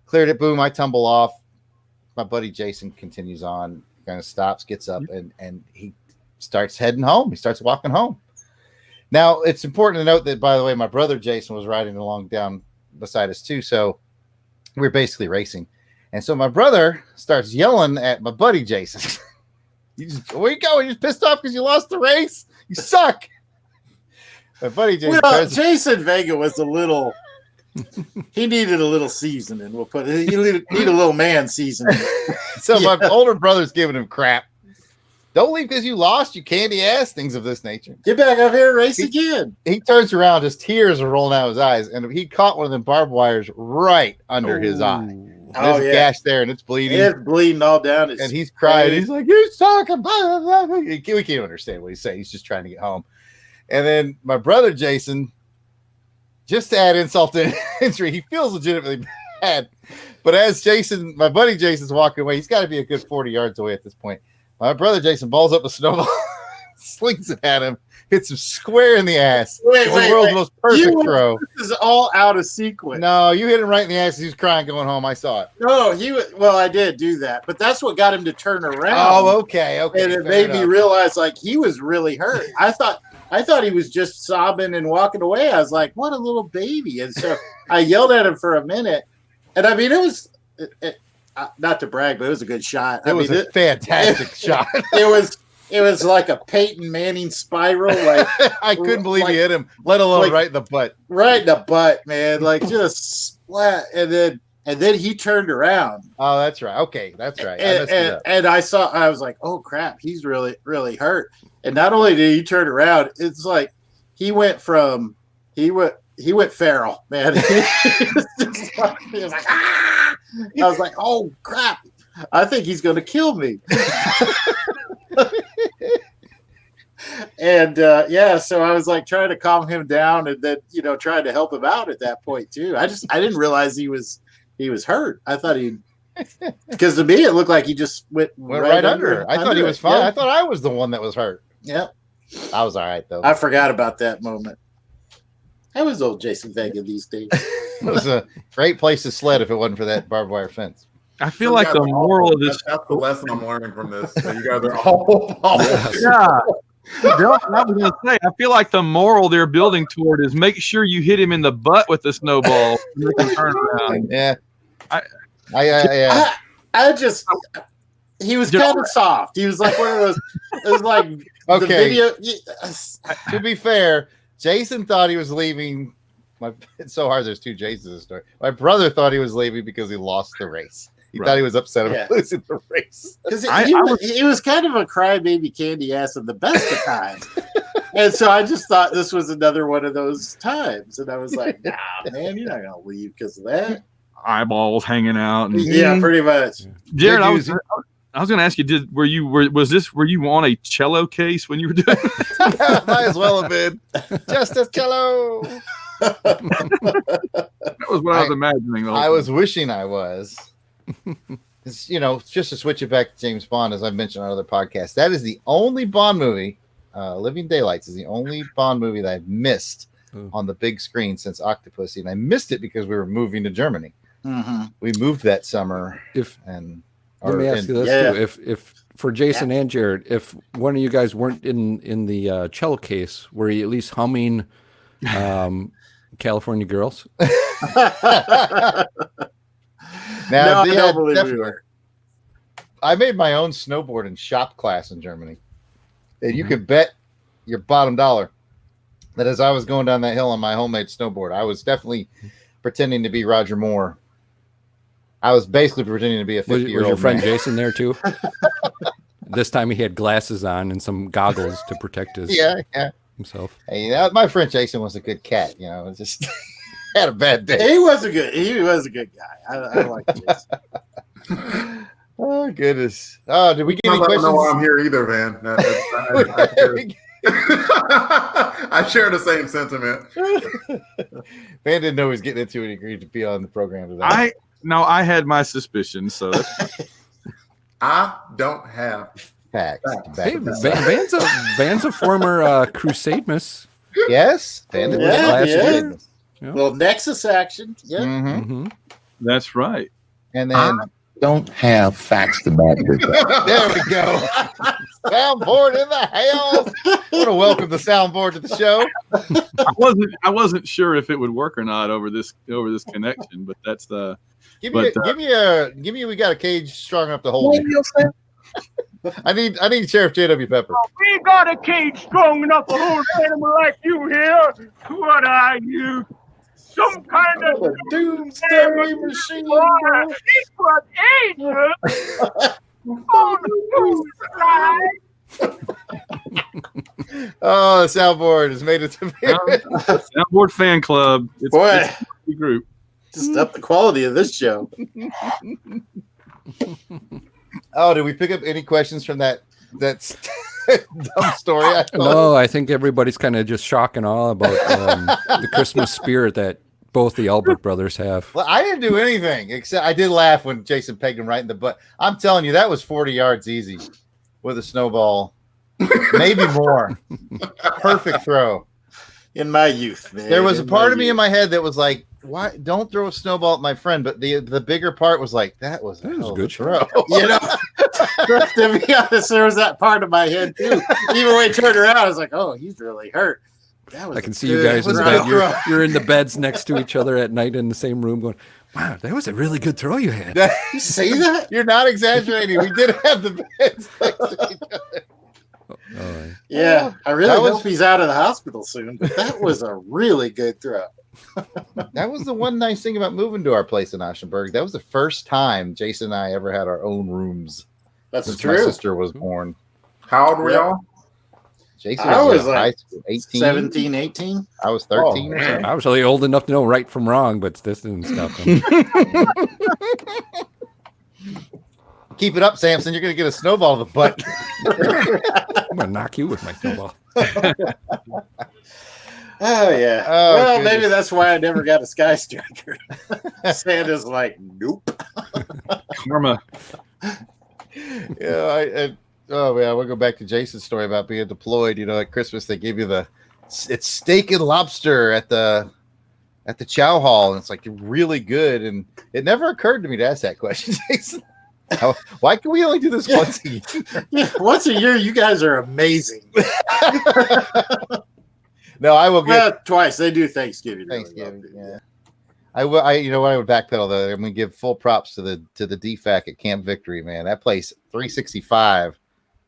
Cleared it, boom, I tumble off. My buddy Jason continues on, kind of stops, gets up, and he starts heading home. He starts walking home. Now, it's important to note that, by the way, my brother Jason was riding along down beside us too, so we were basically racing. And so my brother starts yelling at my buddy Jason. Where you going? You're just pissed off because you lost the race? You suck. My buddy Jason.
Jason Vega was a little. He needed a little seasoning. We'll put it. He need a little man seasoning.
So my older brother's giving him crap. Don't leave because you lost, you candy ass, things of this nature.
Get back up here and race again.
He turns around, his tears are rolling out of his eyes, and he caught one of them barbed wires right under his eye. There's a gash there, and it's bleeding.
It's bleeding all down his
and he's crying.
face.
He's like, "You talking?" Blah, blah, blah. We can't understand what he's saying. He's just trying to get home. And then my brother Jason, just to add insult to injury, he feels legitimately bad. But as my buddy Jason's walking away, he's got to be a good 40 yards away at this point. My brother Jason balls up a snowball, slings it at him, hits him square in the ass. It's the world's most perfect throw.
This is all out of sequence.
No, you hit him right in the ass. He was crying going home. I saw it.
No, I did do that, but that's what got him to turn around.
Oh, okay.
And it made me realize like he was really hurt. I thought he was just sobbing and walking away. I was like, what a little baby. And so I yelled at him for a minute. And I mean, it was not to brag, but it was a good shot.
It was a fantastic shot.
It was like a Peyton Manning spiral. Like
I couldn't believe he hit him, let alone right in the butt.
Right in the butt, man. Like just splat. And then he turned around.
Oh, that's right. Okay, that's right.
And I was like, oh crap, he's really, really hurt. And not only did he turn around, it's like he went feral, man. He was like, ah! I was like, oh crap, I think he's gonna kill me. And so I was like trying to calm him down, and then trying to help him out at that point too. I didn't realize he was hurt. I thought because to me it looked like he just went right under.
I thought he was fine. Yeah. I thought I was the one that was hurt.
Yeah,
I was all right though.
I forgot about that moment. I was old Jason Vega these days.
It was a great place to sled if it wasn't for that barbed wire fence.
I feel like the moral of this.
That's the lesson I'm learning from this. So you guys are all.
Yeah. I was going to say, I feel like the moral they're building toward is make sure you hit him in the butt with the snowball. And make him turn around.
Yeah.
He was kind of soft. He was like one of those. It was like
okay.
The video.
To be fair, Jason thought he was leaving. It's so hard. There's two Jasons in the story. My brother thought he was leaving because he lost the race. He thought he was upset about losing the race.
Because he was kind of a crybaby candy ass in the best of times. And so I just thought this was another one of those times. And I was like, nah, man, you're not going to leave because of that.
Eyeballs hanging out. And,
yeah, pretty much.
Jared, I was going to ask you, were you on a cello case when you were doing it?
Might as well have been. Just a cello.
That was what I was imagining.
I was wishing I was. It's, just to switch it back to James Bond, as I've mentioned on other podcasts, that is the only Bond movie. Living Daylights is the only Bond movie that I've missed on the big screen since Octopussy, and I missed it because we were moving to Germany.
Mm-hmm.
We moved that summer.
Let me ask you this too: if for Jason and Jared, if one of you guys weren't in the cello case, were you at least humming California Girls?
Now,
no, I don't believe we were.
I made my own snowboard in shop class in Germany. And you could bet your bottom dollar that as I was going down that hill on my homemade snowboard, I was definitely pretending to be Roger Moore. I was basically pretending to be a 50-year-old
Was your friend
man.
Jason there too? This time he had glasses on and some goggles to protect himself.
Hey, my friend Jason was a good cat. It was just had a bad day.
He was a good guy. I like Jason.
Oh goodness! Oh, did we get any questions?
I don't know why I'm here either, man. I share the same sentiment.
Van didn't know he was getting into it. He agreed to be on the program today.
I had my suspicions, so
I don't have
facts.
Hey, Van's a former Crusade miss.
Yes, Van did last year.
Yeah. Well, Nexus action. Yeah,
mm-hmm.
That's right.
And then
don't have facts to back this up.
There we go. Soundboard in the house. I want to welcome the soundboard to the show.
I wasn't sure if it would work or not over this connection, but that's the.
Give me. We got a cage strong enough to hold you. I need Sheriff J.W. Pepper.
We got a cage strong enough to hold an animal like you here. What are you? Some kind of
doomsday machine.
Secret agent on the news side.
Oh, the soundboard has made it to me.
Soundboard fan club. It's a group.
Just up the quality of this show.
Oh, did we pick up any questions from that dumb story? I told?
No, I think everybody's kind of just shock and awe about the Christmas spirit that both the Albert brothers have.
Well, I didn't do anything except I did laugh when Jason pegged him right in the butt. I'm telling you, that was 40 yards easy with a snowball, maybe more. Perfect throw.
In my youth, man.
There was a part of me in my head that was like, "Why? Don't throw a snowball at my friend." But the bigger part was like, "That was a good throw."
You know, to be honest, there was that part of my head too. Even when he turned around, I was like, "Oh, he's really hurt." That was
I can see you guys in
was a
bed.
good
You're in the beds next to each other at night in the same room going, wow, that was a really good throw you had.
You say that?
You're not exaggerating. We did have the beds next to each other.
Oh,
Yeah, I really
That was-
hope he's out of the hospital soon. But that was a really good throw.
That was the one nice thing about moving to our place in Ashenberg. That was the first time Jason and I ever had our own rooms
That's
since
true.
my sister was born.
How old were
Yep.
y'all?
Jason
I
was
was
in high
like
school, 18.
17, 18.
I was 13
Oh,
or
man.
something.
I was really old enough to know right from wrong, but this didn't stop them.
Keep it up, Samson. You're going to get a snowball to the butt.
I'm going to knock you with my snowball.
Oh yeah.
Oh,
well,
goodness.
maybe that's why I never got a Sky Striker. Santa's like, nope.
Karma.
Yeah, oh man, we'll go back to Jason's story about being deployed. You know, at Christmas they give you it's steak and lobster at the chow hall, and it's like really good. And it never occurred to me to ask that question, Jason. Why can we only do this once a year?
Yeah, once a year, you guys are amazing.
No, I will get
Well, twice. They do Thanksgiving. really
Thanksgiving.
well, too.
Yeah, I will. You know what? I would backpedal though. I'm gonna give full props to the DFAC at Camp Victory. Man, that place 365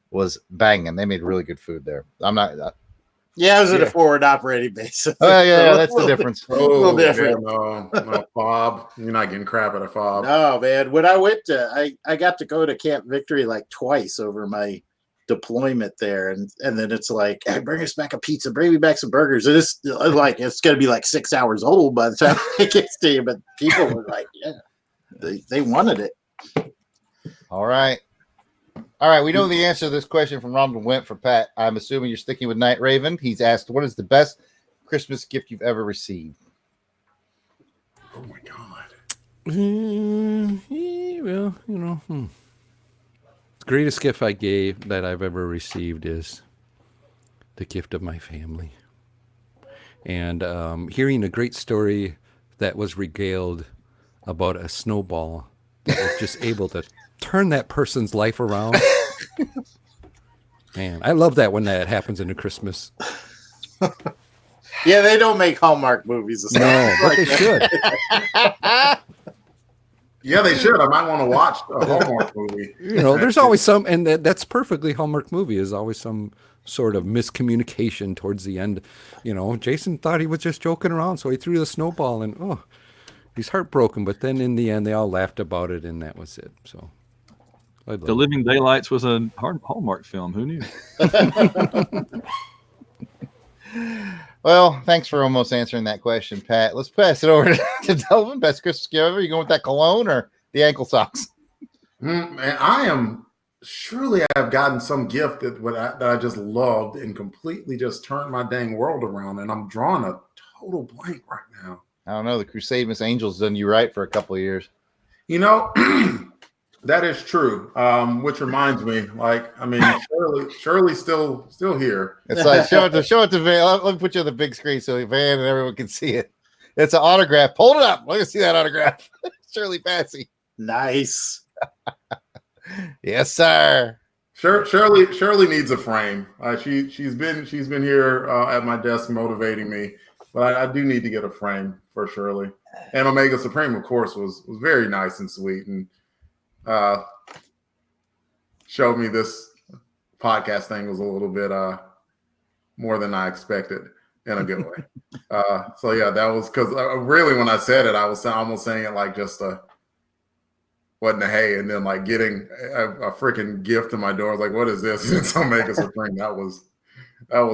was banging. They made really good food there. I'm not.
Yeah, I was at
Yeah.
a forward operating base.
Oh yeah, that's the difference.
little different.
No, fob. You're not getting crap at a fob.
No, man. When I went to, I got to go to Camp Victory like twice over my deployment there, and then it's like, hey, bring us back a pizza, bring me back some burgers. And it's like it's gonna be like 6 hours old by the time it gets to you. But people were like, yeah, they wanted it.
All right. We know the answer to this question from Ronald Went for Pat. I'm assuming you're sticking with Night Raven. He's asked, what is the best Christmas gift you've ever received?
Oh my god.
Well, you know, the greatest gift that I've ever received is the gift of my family. And hearing a great story that was regaled about a snowball that was just able to turn that person's life around. Man, I love that when that happens in a Christmas.
Yeah, they don't make Hallmark movies.
No, but they should.
Yeah, they should. I might want to watch a Hallmark movie.
You know, there's always some, and that's perfectly Hallmark movie. Is always some sort of miscommunication towards the end. You know, Jason thought he was just joking around, so he threw the snowball, and he's heartbroken. But then in the end, they all laughed about it, and that was it. So,
The Living Daylights was a Hallmark film. Who knew?
Well, thanks for almost answering that question, Pat. Let's pass it over to Delvin. Best Christmas gift ever. You going with that cologne or the ankle socks?
Man, I am surely I've gotten some gift that I just loved and completely just turned my dang world around, and I'm drawing a total blank right now.
I don't know. The Crusade Miss Angel's done you right for a couple of years.
You know, that is true. Which reminds me, Shirley's still here.
It's like show it to Van. Let me put you on the big screen so Van and everyone can see it. It's an autograph. Hold it up. Let me see that autograph. Shirley Patsy.
Nice.
Yes, sir.
Shirley needs a frame. She's been here at my desk motivating me, but I do need to get a frame for Shirley. And Omega Supreme, of course, was very nice and sweet, and showed me this podcast thing was a little bit more than I expected in a good way. So yeah, that was because really when I said it, I was almost saying it like just wasn't a hey, and then like getting a freaking gift in my door. I was like, what is this? It's Omega Supreme. That was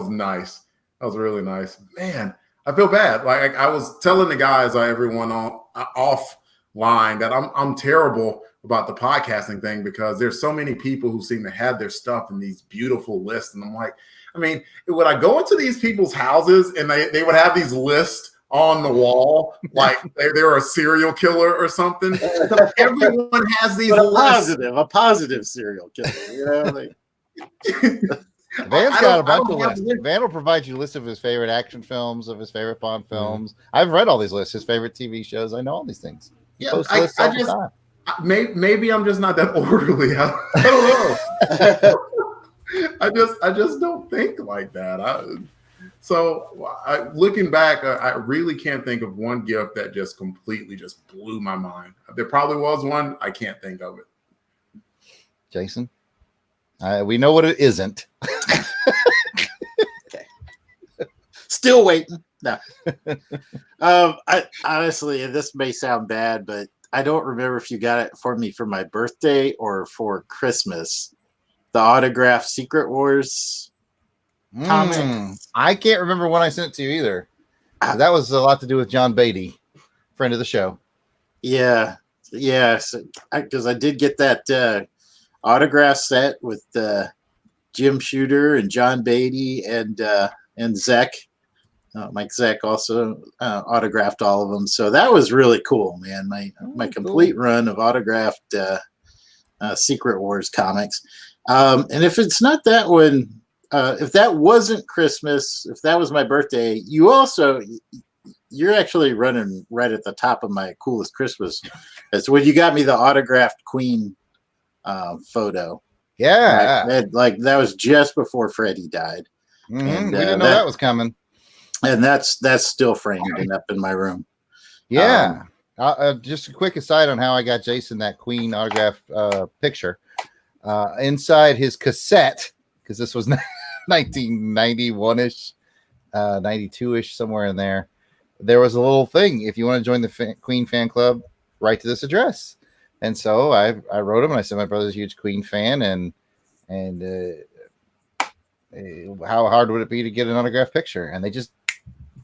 nice. That was really nice. Man, I feel bad. Like I was telling the guys, everyone on offline, that I'm terrible about the podcasting thing because there's so many people who seem to have their stuff in these beautiful lists, and I'm like, I mean, would I go into these people's houses and they would have these lists on the wall like they're a serial killer or something? Everyone has these lists.
A positive serial killer. You know, like.
Van's got a bunch of lists. Van will provide you a list of his favorite action films, of his favorite Bond films. I've read all these lists, his favorite TV shows. I know all these things.
Yeah, maybe I'm just not that orderly. I don't know. I just don't think like that. Looking back, I really can't think of one gift that just completely just blew my mind. There probably was one. I can't think of it.
Jason? We know what it isn't.
Okay. Still waiting. No. I honestly, this may sound bad, but I don't remember if you got it for me for my birthday or for Christmas. The autographed Secret Wars comic.
I can't remember when I sent it to you either. That was a lot to do with John Beatty, friend of the show.
Yeah. Because I did get that autograph set with Jim Shooter and John Beatty and Zek. Mike Zek also autographed all of them. So that was really cool, man. My complete run of autographed Secret Wars comics. And if it's not that one, if that wasn't Christmas, if that was my birthday, you're actually running right at the top of my coolest Christmas. That's when you got me the autographed Queen photo.
Yeah,
like that was just before Freddie died.
And we didn't know that was coming.
And that's still framed and up in my room.
Yeah. Just a quick aside on how I got Jason that Queen autograph picture. Inside his cassette, because this was 1991-ish, 92-ish, somewhere in there. There was a little thing. If you want to join the Queen fan club, write to this address. And so I wrote him, and I said my brother's a huge Queen fan, and how hard would it be to get an autograph picture? And they just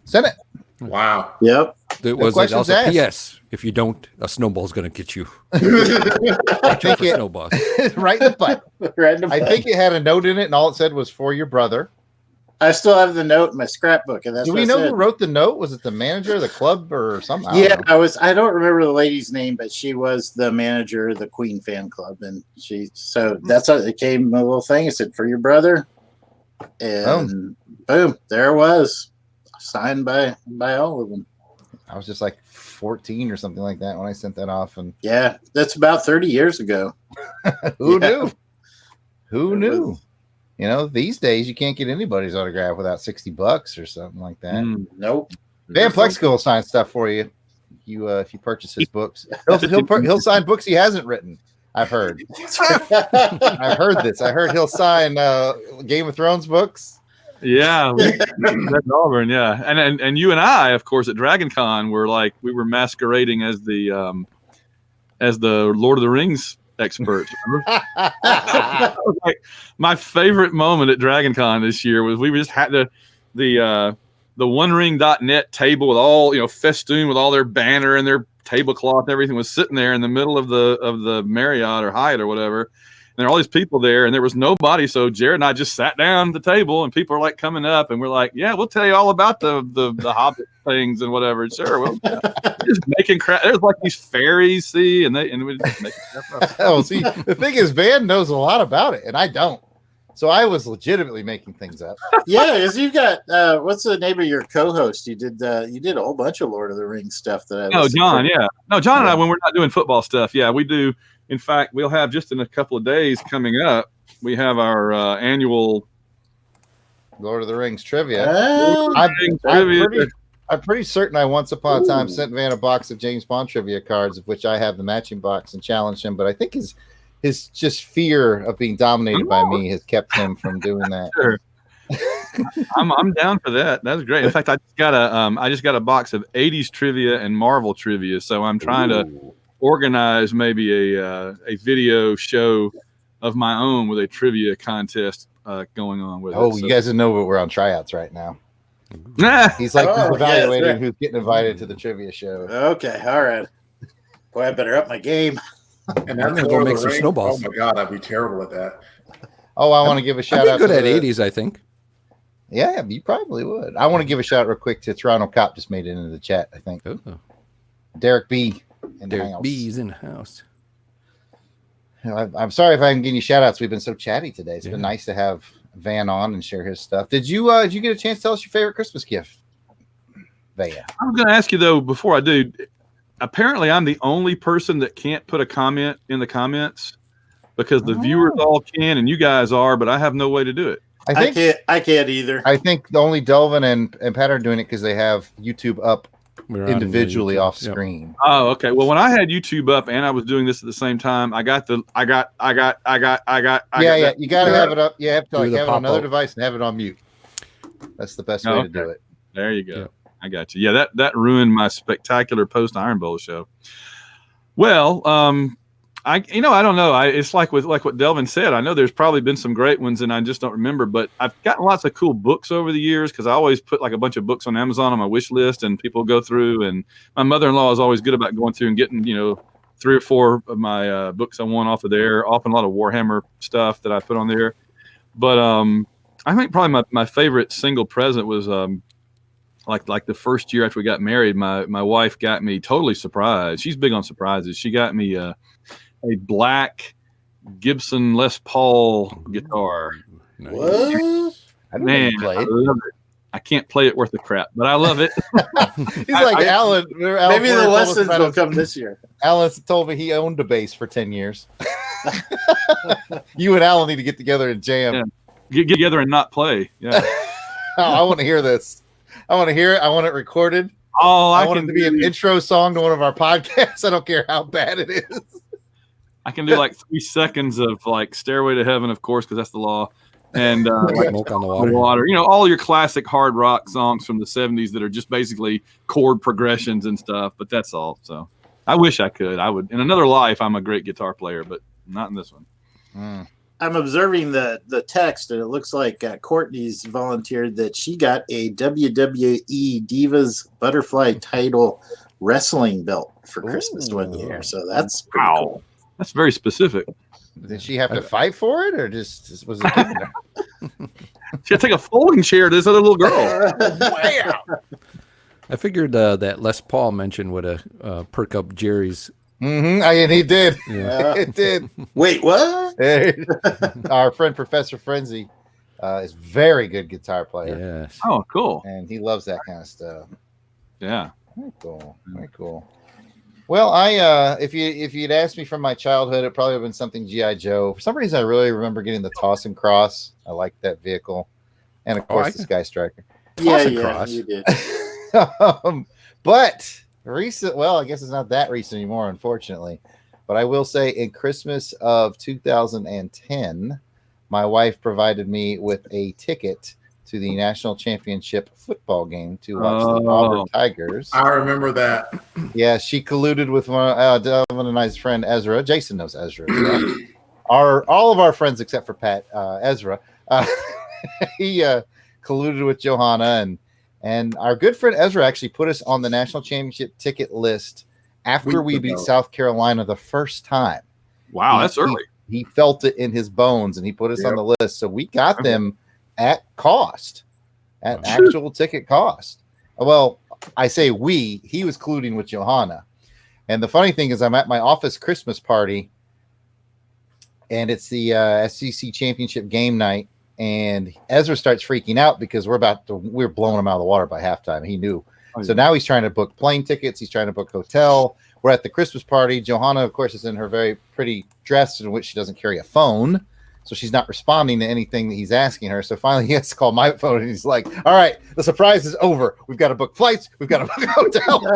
sent it.
Wow.
Yep.
It was also asked. P.S. If you don't, a snowball's going to get you.
I think
snowball.
Right in the butt.
Right in the butt.
I think it had a note in it, and all it said was for your brother.
I still have the note in my scrapbook, and that's.
Do we know who wrote the note? Was it the manager of the club or something?
I don't remember the lady's name, but she was the manager of the Queen fan club, and that's how it came. A little thing. It said for your brother, and boom, there it was, signed by all of them.
I was just like 14 or something like that when I sent that off, and
yeah, that's about 30 years ago.
Who knew? Who knew? You know, these days you can't get anybody's autograph without $60 or something like that.
Nope.
Van Plexico will sign stuff for you. If you purchase his books, he'll sign books he hasn't written. I've heard. I've heard this. I heard he'll sign Game of Thrones books.
Yeah, at Auburn. Yeah, and you and I, of course, at Dragon Con, we were masquerading as the Lord of the Rings experts. Like, my favorite moment at Dragon Con this year was we just had the OneRing.net table with all festooned with all their banner and their tablecloth and everything was sitting there in the middle of the Marriott or Hyatt or whatever. And there are all these people there, and there was nobody. So Jared and I just sat down at the table, and people are like coming up, and we're like, "Yeah, we'll tell you all about the Hobbit things and whatever." Sure, well, just making crap. There's like these fairies, and we just making stuff up.
Oh, see, the thing is, Van knows a lot about it, and I don't. So I was legitimately making things up.
Yeah, because you've got what's the name of your co-host? You did a whole bunch of Lord of the Rings stuff that I.
Oh, John, yeah, no, John and I, when we're not doing football stuff, yeah, we do. In fact, we'll have just in a couple of days coming up, we have our annual
Lord of the Rings trivia. I'm pretty certain I once upon a time sent Van a box of James Bond trivia cards, of which I have the matching box, and challenged him. But I think his just fear of being dominated by me has kept him from doing that.
Sure. I'm down for that. That's great. In fact, I just got a box of 80s trivia and Marvel trivia, so I'm trying to organize maybe a video show of my own with a trivia contest going on with it.
You guys know we're on tryouts right now. He's like
Oh,
he's
yeah,
evaluating
that's right.
who's getting invited to the trivia show.
Okay, all right. Boy, I better up my game.
And
I'm
that's
gonna go
Lord of
make
the
some
Rings.
snowballs.
Oh my God, I'd be terrible at that.
Oh, I want to give a
I'd
shout
be
out
good
to
at
the,
80s, I think.
Yeah, you probably would. I want to give a shout out real quick to Toronto Cop. Just made it into the chat, I think.
Oh,
Derek B. in the
Derek
house.
B's in the house.
I'm sorry if I'm giving you shout outs. We've been so chatty today. It's
Yeah.
been nice to have Van on and share his stuff. Did you get a chance to tell us your favorite Christmas gift, Van?
I'm going to ask you though before I do. Apparently, I'm the only person that can't put a comment in the comments because the viewers all can and you guys are, but I have no way to do it.
I think
I can't either.
I think only Delvin and Pat are doing it because they have YouTube up
We're on
individually
YouTube.
off
Yep.
screen.
Oh, okay. Well, when I had YouTube up and I was doing this at the same time, I got.
Yeah. You got to have it up. You have to
Do
like
the
have it on another
pop-up.
device and have it on mute. That's the best way to do it.
There you go.
Yep.
I got you. Yeah, that ruined my spectacular post Iron Bowl show. Well, I don't know. It's like what Delvin said. I know there's probably been some great ones, and I just don't remember. But I've gotten lots of cool books over the years because I always put like a bunch of books on Amazon on my wish list, and people go through. And my mother-in-law is always good about going through and getting 3 or 4 of my books I want off of there. Often a lot of Warhammer stuff that I put on there. But I think probably my favorite single present was like the first year after we got married, my wife got me totally surprised. She's big on surprises. She got me a black Gibson Les Paul guitar.
Nice.
What?
I didn't know
Man,
you played.
I love it. I can't play it worth a crap, but I love it.
He's like Alan.
Maybe the lessons will come this year.
Alan told me he owned a bass for 10 years. You and Alan need to get together and jam.
Yeah. Get together and not play. Yeah.
I want to hear this. I want to hear it. I want it recorded.
Oh,
I want it to be an intro song to one of our podcasts. I don't care how bad it is.
I can do like 3 seconds of like Stairway to Heaven, of course, because that's the law. And
Smoke on the water.
all your classic hard rock songs from the 70s that are just basically chord progressions and stuff. But that's all. So I wish I could. I would. In another life, I'm a great guitar player, but not in this one.
I'm observing the text, and it looks like Courtney's volunteered that she got a WWE Divas Butterfly title wrestling belt for Christmas one year. So that's pretty cool.
That's very specific.
Did she have to fight for it, or just was it given to her?
She had to take a folding chair to this other little girl.
I figured that Les Paul mention would perk up Jerry's.
And he did.
Yeah.
It did.
Wait, what?
Our friend Professor Frenzy is very good guitar player,
Yes.
Oh, cool.
and he loves that kind of stuff.
Yeah.
Very cool. Very cool. Well, if you'd asked me from my childhood, it probably would have been something G.I. Joe. For some reason, I really remember getting the Toss and Cross. I liked that vehicle, and of course the Sky Striker.
Yeah, you did.
But recent, well, I guess it's not that recent anymore, unfortunately. But I will say, in Christmas of 2010, my wife provided me with a ticket to the national championship football game to watch the Auburn Tigers.
I remember that.
Yeah, she colluded with one and I's friend Ezra. Jason knows Ezra. All of our friends except for Pat, Ezra. He colluded with Johanna, and our good friend Ezra actually put us on the national championship ticket list after we beat South Carolina the first time.
Wow, that's early.
He felt it in his bones, and he put us on the list. So we got them at cost, at actual ticket cost. Well, I say we. He was colluding with Johanna. And the funny thing is, I'm at my office Christmas party, and it's the SEC championship game night. And Ezra starts freaking out because we're blowing him out of the water by halftime. He knew. So now he's trying to book plane tickets. He's trying to book hotel. We're at the Christmas party. Johanna, of course, is in her very pretty dress in which she doesn't carry a phone. So she's not responding to anything that he's asking her. So finally he has to call my phone, and he's like, all right, the surprise is over. We've got to book flights. We've got to book a hotel.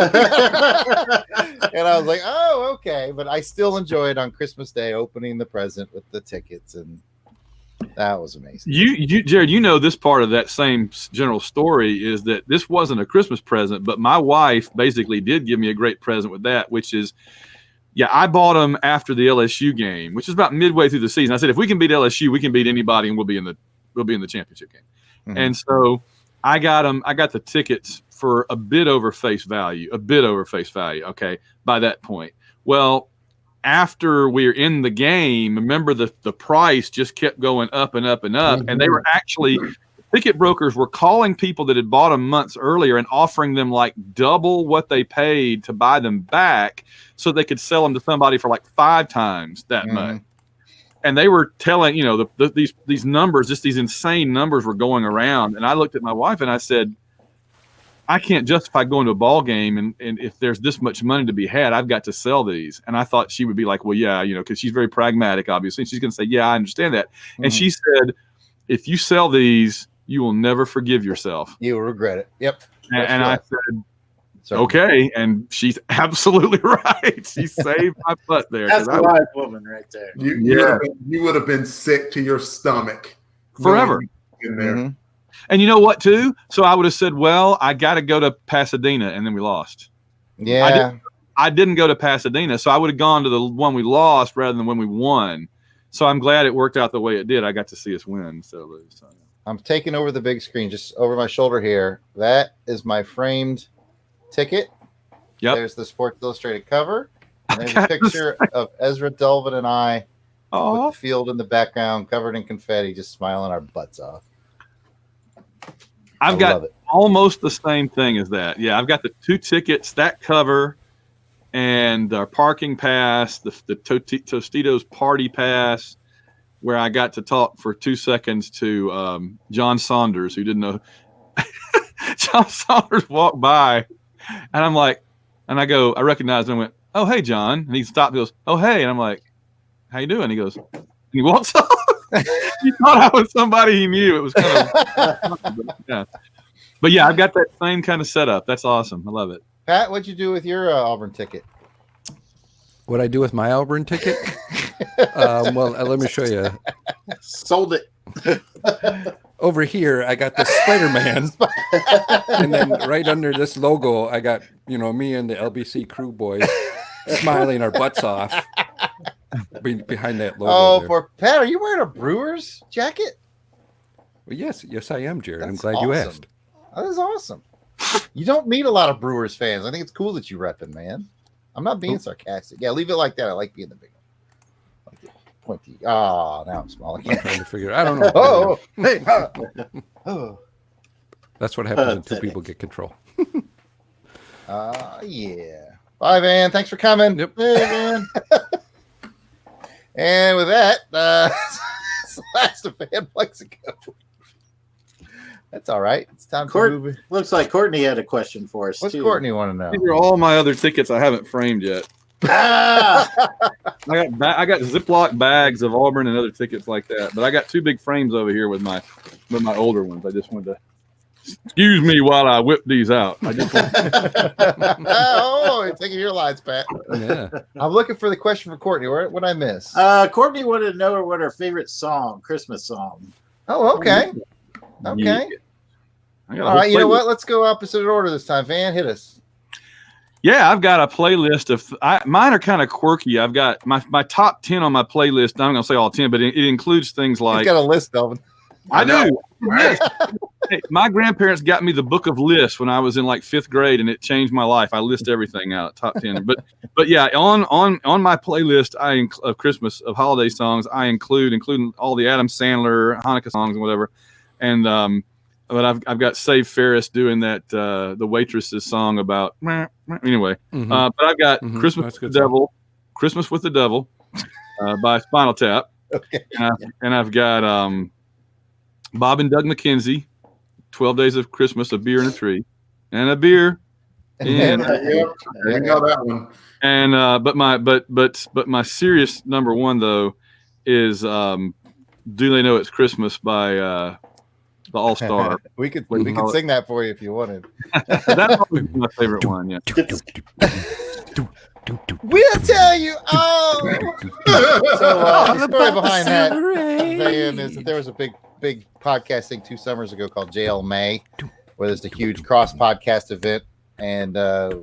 And I was like, oh, okay. But I still enjoyed on Christmas Day opening the present with the tickets, and that was amazing.
You Jared, this part of that same general story is that this wasn't a Christmas present, but my wife basically did give me a great present with that, which is, I bought them after the LSU game, which is about midway through the season. I said, if we can beat LSU, we can beat anybody, and we'll be in the championship game. Mm-hmm. And so I got the tickets for a bit over face value. Okay, by that point. Well, after we're in the game, remember the price just kept going up and up and up, and they were actually ticket brokers were calling people that had bought them months earlier and offering them like double what they paid to buy them back, so they could sell them to somebody for like 5 times that much. And they were telling, these numbers, just these insane numbers were going around. And I looked at my wife and I said, I can't justify going to a ball game, and if there's this much money to be had, I've got to sell these. And I thought she would be like, well, yeah, because she's very pragmatic, obviously. And she's going to say, yeah, I understand that. And she said, if you sell these, you will never forgive yourself.
You will regret it. Yep.
And I said, okay. And she's absolutely right. She saved my butt there.
That's a wise woman right there.
You would have been sick to your stomach
forever.
In there.
And you know what, too? So I would have said, well, I got to go to Pasadena, and then we lost.
Yeah.
I didn't go to Pasadena, so I would have gone to the one we lost rather than when we won. So I'm glad it worked out the way it did. I got to see us win instead of lose. So.
I'm taking over the big screen, just over my shoulder here. That is my framed ticket.
Yep.
There's the Sports Illustrated cover. And there's a picture of Ezra Delvin and I with the field in the background, covered in confetti, just smiling our butts off.
I've got almost the same thing as that. Yeah, I've got the 2 tickets, that cover, and our parking pass, the Tostitos party pass, where I got to talk for 2 seconds to John Saunders, who didn't know. John Saunders walked by, and I'm like, and I recognized him and went, oh, hey, John. And he stopped and goes, oh, hey. And I'm like, how you doing? He goes, and he walks off. He thought I was somebody he knew. It was kind of, yeah. But yeah, I've got that same kind of setup. That's awesome. I love it.
Pat, what'd you do with your Auburn ticket?
What I do with my Auburn ticket? Well, let me show you.
Sold it.
Over here, I got the Spider-Man, and then right under this logo, I got me and the LBC crew boys smiling our butts off behind that logo.
Oh,
there.
for Pat, are you wearing a Brewers jacket?
Well, yes, I am, Jared.
That's
I'm glad
awesome.
you asked.
That is awesome. You don't meet a lot of Brewers fans. I think it's cool that you repping, man. I'm not being sarcastic. Yeah, leave it like that. I like being the big one. Like pointy. Oh, now I'm small again.
I'm trying to figure. I don't know.
Oh, hey. Oh.
That's what happens when 2 people get control.
Yeah. Bye, Van. Thanks for coming.
Yep.
Hey, Van. And with that, it's the last of Van Plexico. That's all right. It's time to move it.
Looks like Courtney had a question for us.
What's
too.
Courtney want to know?
These are all my other tickets I haven't framed yet.
Ah!
I got Ziploc bags of Auburn and other tickets like that, but I got 2 big frames over here with my older ones. I just wanted to excuse me while I whip these out. I just
Oh, you're taking your lines, Pat.
Yeah.
I'm looking for the question for Courtney. What I miss?
Courtney wanted to know what her favorite Christmas song.
Oh, okay. Okay.
Yeah.
All right. You know what? Let's go opposite order this time. Van, hit us.
Yeah, I've got a playlist of mine are kind of quirky. I've got my top 10 on my playlist. I'm going to say all 10, but it includes things like.
You've got a list, Delvin.
I do. Yes. Hey, my grandparents got me the book of lists when I was in like 5th grade, and it changed my life. I list everything out, top 10. But yeah, on my playlist, of Christmas, of holiday songs, I including all the Adam Sandler Hanukkah songs and whatever. And but I've got Save Ferris doing that the Waitress's song about anyway.
Mm-hmm.
But I've got
Mm-hmm.
Christmas with the Devil, Christmas with the Devil by Spinal Tap.
Okay.
And I've got Bob and Doug McKenzie, 12 Days of Christmas, a beer and a tree, and a beer.
Yep, I know that one.
And but my serious number one though is Do They Know It's Christmas by the All Star.
we could sing that for you if you wanted.
That's probably my favorite one. Yeah.
We'll tell you all. So the story behind that, Van, is that there was a big podcast thing 2 summers ago called JL May, where there's a huge cross podcast event, and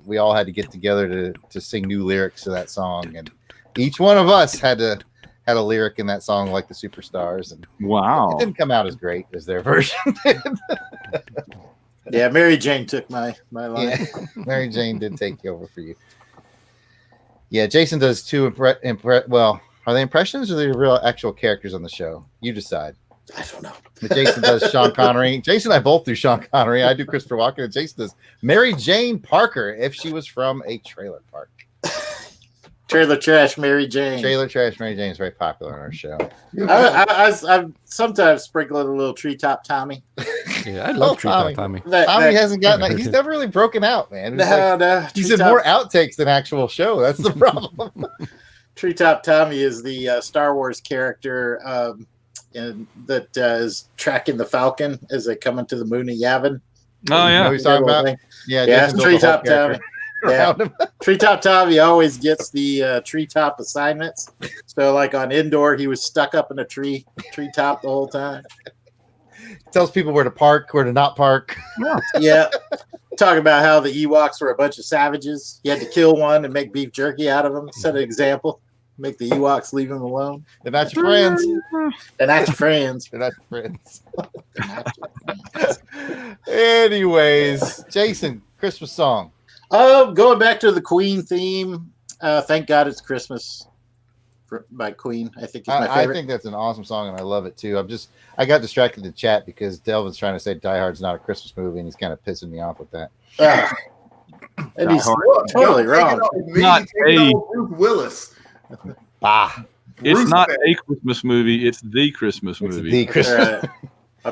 we all had to get together to sing new lyrics to that song, and each one of us had a lyric in that song, like the Superstars, and
Wow,
it didn't come out as great as their version did.
Yeah, Mary Jane took my line.
Yeah, Mary Jane did take over for you. Yeah, Jason does two well, are they impressions or are they real actual characters on the show? You decide.
I don't know.
But Jason does Sean Connery. Jason and I both do Sean Connery. I do Christopher Walken, and Jason does Mary Jane Parker if she was from a trailer park.
Trailer Trash Mary Jane.
Trailer Trash Mary Jane is very popular on our show.
I'm sometimes sprinkling a little Treetop Tommy.
Yeah, I love Treetop Tommy.
Tommy hasn't gotten. He's never really broken out, man.
No.
He's in more outtakes than actual show. That's the problem.
Treetop Tommy is the Star Wars character that is tracking the Falcon as they come into the moon of Yavin.
Oh
You know
yeah,
who he's talking about?
Yeah, Treetop Tommy. Yeah.
around him.
Treetop Tommy always gets the treetop assignments. So, like on Indoor, he was stuck up in a treetop the whole time.
Tells people where to park, where to not park.
Yeah. Talking about how the Ewoks were a bunch of savages. You had to kill one and make beef jerky out of them. Set an example. Make the Ewoks leave them alone.
They're not your friends.
They're not your friends.
They're not your friends. Anyways, Jason, Christmas song.
Going back to the Queen theme. Thank God It's Christmas by Queen. I think is my
I
favorite.
think that's an awesome song, and I love it too. I got distracted in chat because Delvin's trying to say Die Hard's not a Christmas movie, and he's kind of pissing me off with that.
And he's totally wrong.
Not a-
Bruce Willis.
Bah.
It's
Bruce
not
Willis.
a Christmas movie. It's the Christmas
It's
movie.
the Christmas.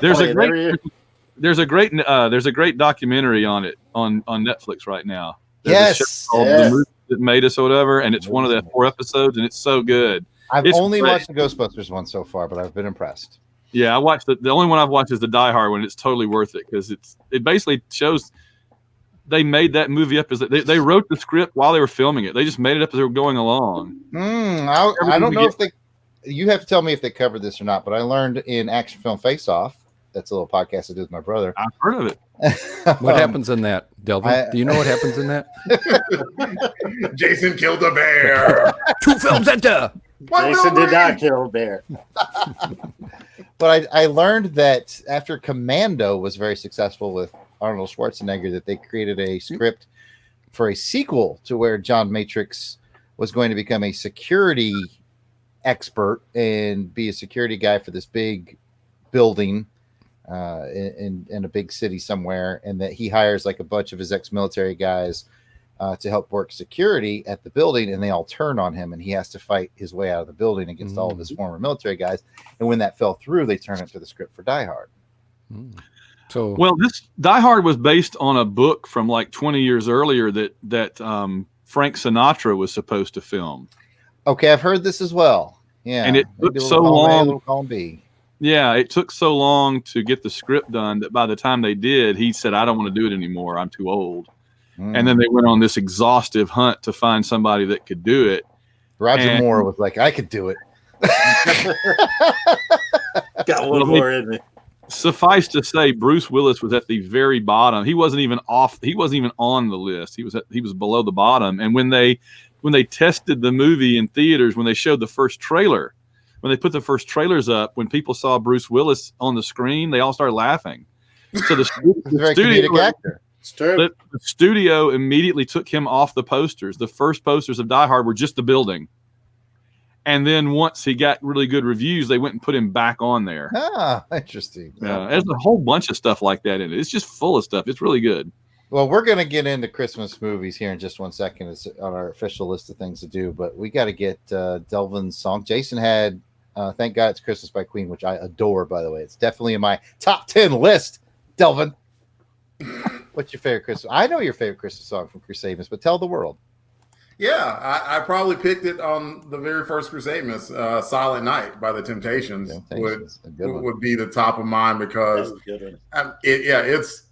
There's a great documentary on it on Netflix right now. There's a show
Yes.
called
Yes.
The Movie That Made Us or whatever, and it's one of the 4 episodes, and it's so good.
I've
It's
only
great.
watched the Ghostbusters one so far, but I've been impressed.
Yeah, I watched the only one I've watched is the Die Hard one. It's totally worth it because it basically shows they made that movie up as they wrote the script while they were filming it. They just made it up as they were going along.
I don't know if they. You have to tell me if they covered this or not. But I learned in Action Film Face Off. That's a little podcast I do with my brother.
I've heard of it.
What happens in that, Delvin? Do you know what happens in that?
Jason killed a bear.
Two films enter.
Jason did not kill a bear.
But I learned that after Commando was very successful with Arnold Schwarzenegger, that they created a script for a sequel to where John Matrix was going to become a security expert and be a security guy for this big building in a big city somewhere, and that he hires like a bunch of his ex-military guys to help work security at the building, and they all turn on him, and he has to fight his way out of the building against all of his former military guys. And when that fell through, they turned it to the script for Die Hard.
So
Well, this Die Hard was based on a book from like 20 years earlier that Frank Sinatra was supposed to film.
Okay, I've heard this as well. Yeah,
And it took
maybe a
so
little column A, a
long.
little column B.
Yeah, it took so long to get the script done that by the time they did, he said, "I don't want to do it anymore. I'm too old." And then they went on this exhaustive hunt to find somebody that could do it.
Roger Moore was like, "I could do it."
Got a little more in me.
Suffice to say, Bruce Willis was at the very bottom. He wasn't even on the list. He was below the bottom. And when they tested the movie in theaters, when they showed the first trailer, when they put the first trailers up, when people saw Bruce Willis on the screen, they all started laughing. So
He's a very comedic actor.
It's true.
the studio immediately took him off the posters. The first posters of Die Hard were just the building. And then once he got really good reviews, they went and put him back on there.
Ah, interesting.
There's a whole bunch of stuff like that in it. It's just full of stuff. It's really good.
Well, we're going to get into Christmas movies here in just 1 second. It's on our official list of things to do, but we got to get Delvin's song. Jason had Thank God It's Christmas by Queen, which I adore, by the way. It's definitely in my top 10 list. Delvin, what's your favorite Christmas? I know your favorite Christmas song from Crusademus, but tell the world.
Yeah, I probably picked it on the very first Crusademus. Silent Night by the Temptations would be the top of mine because it's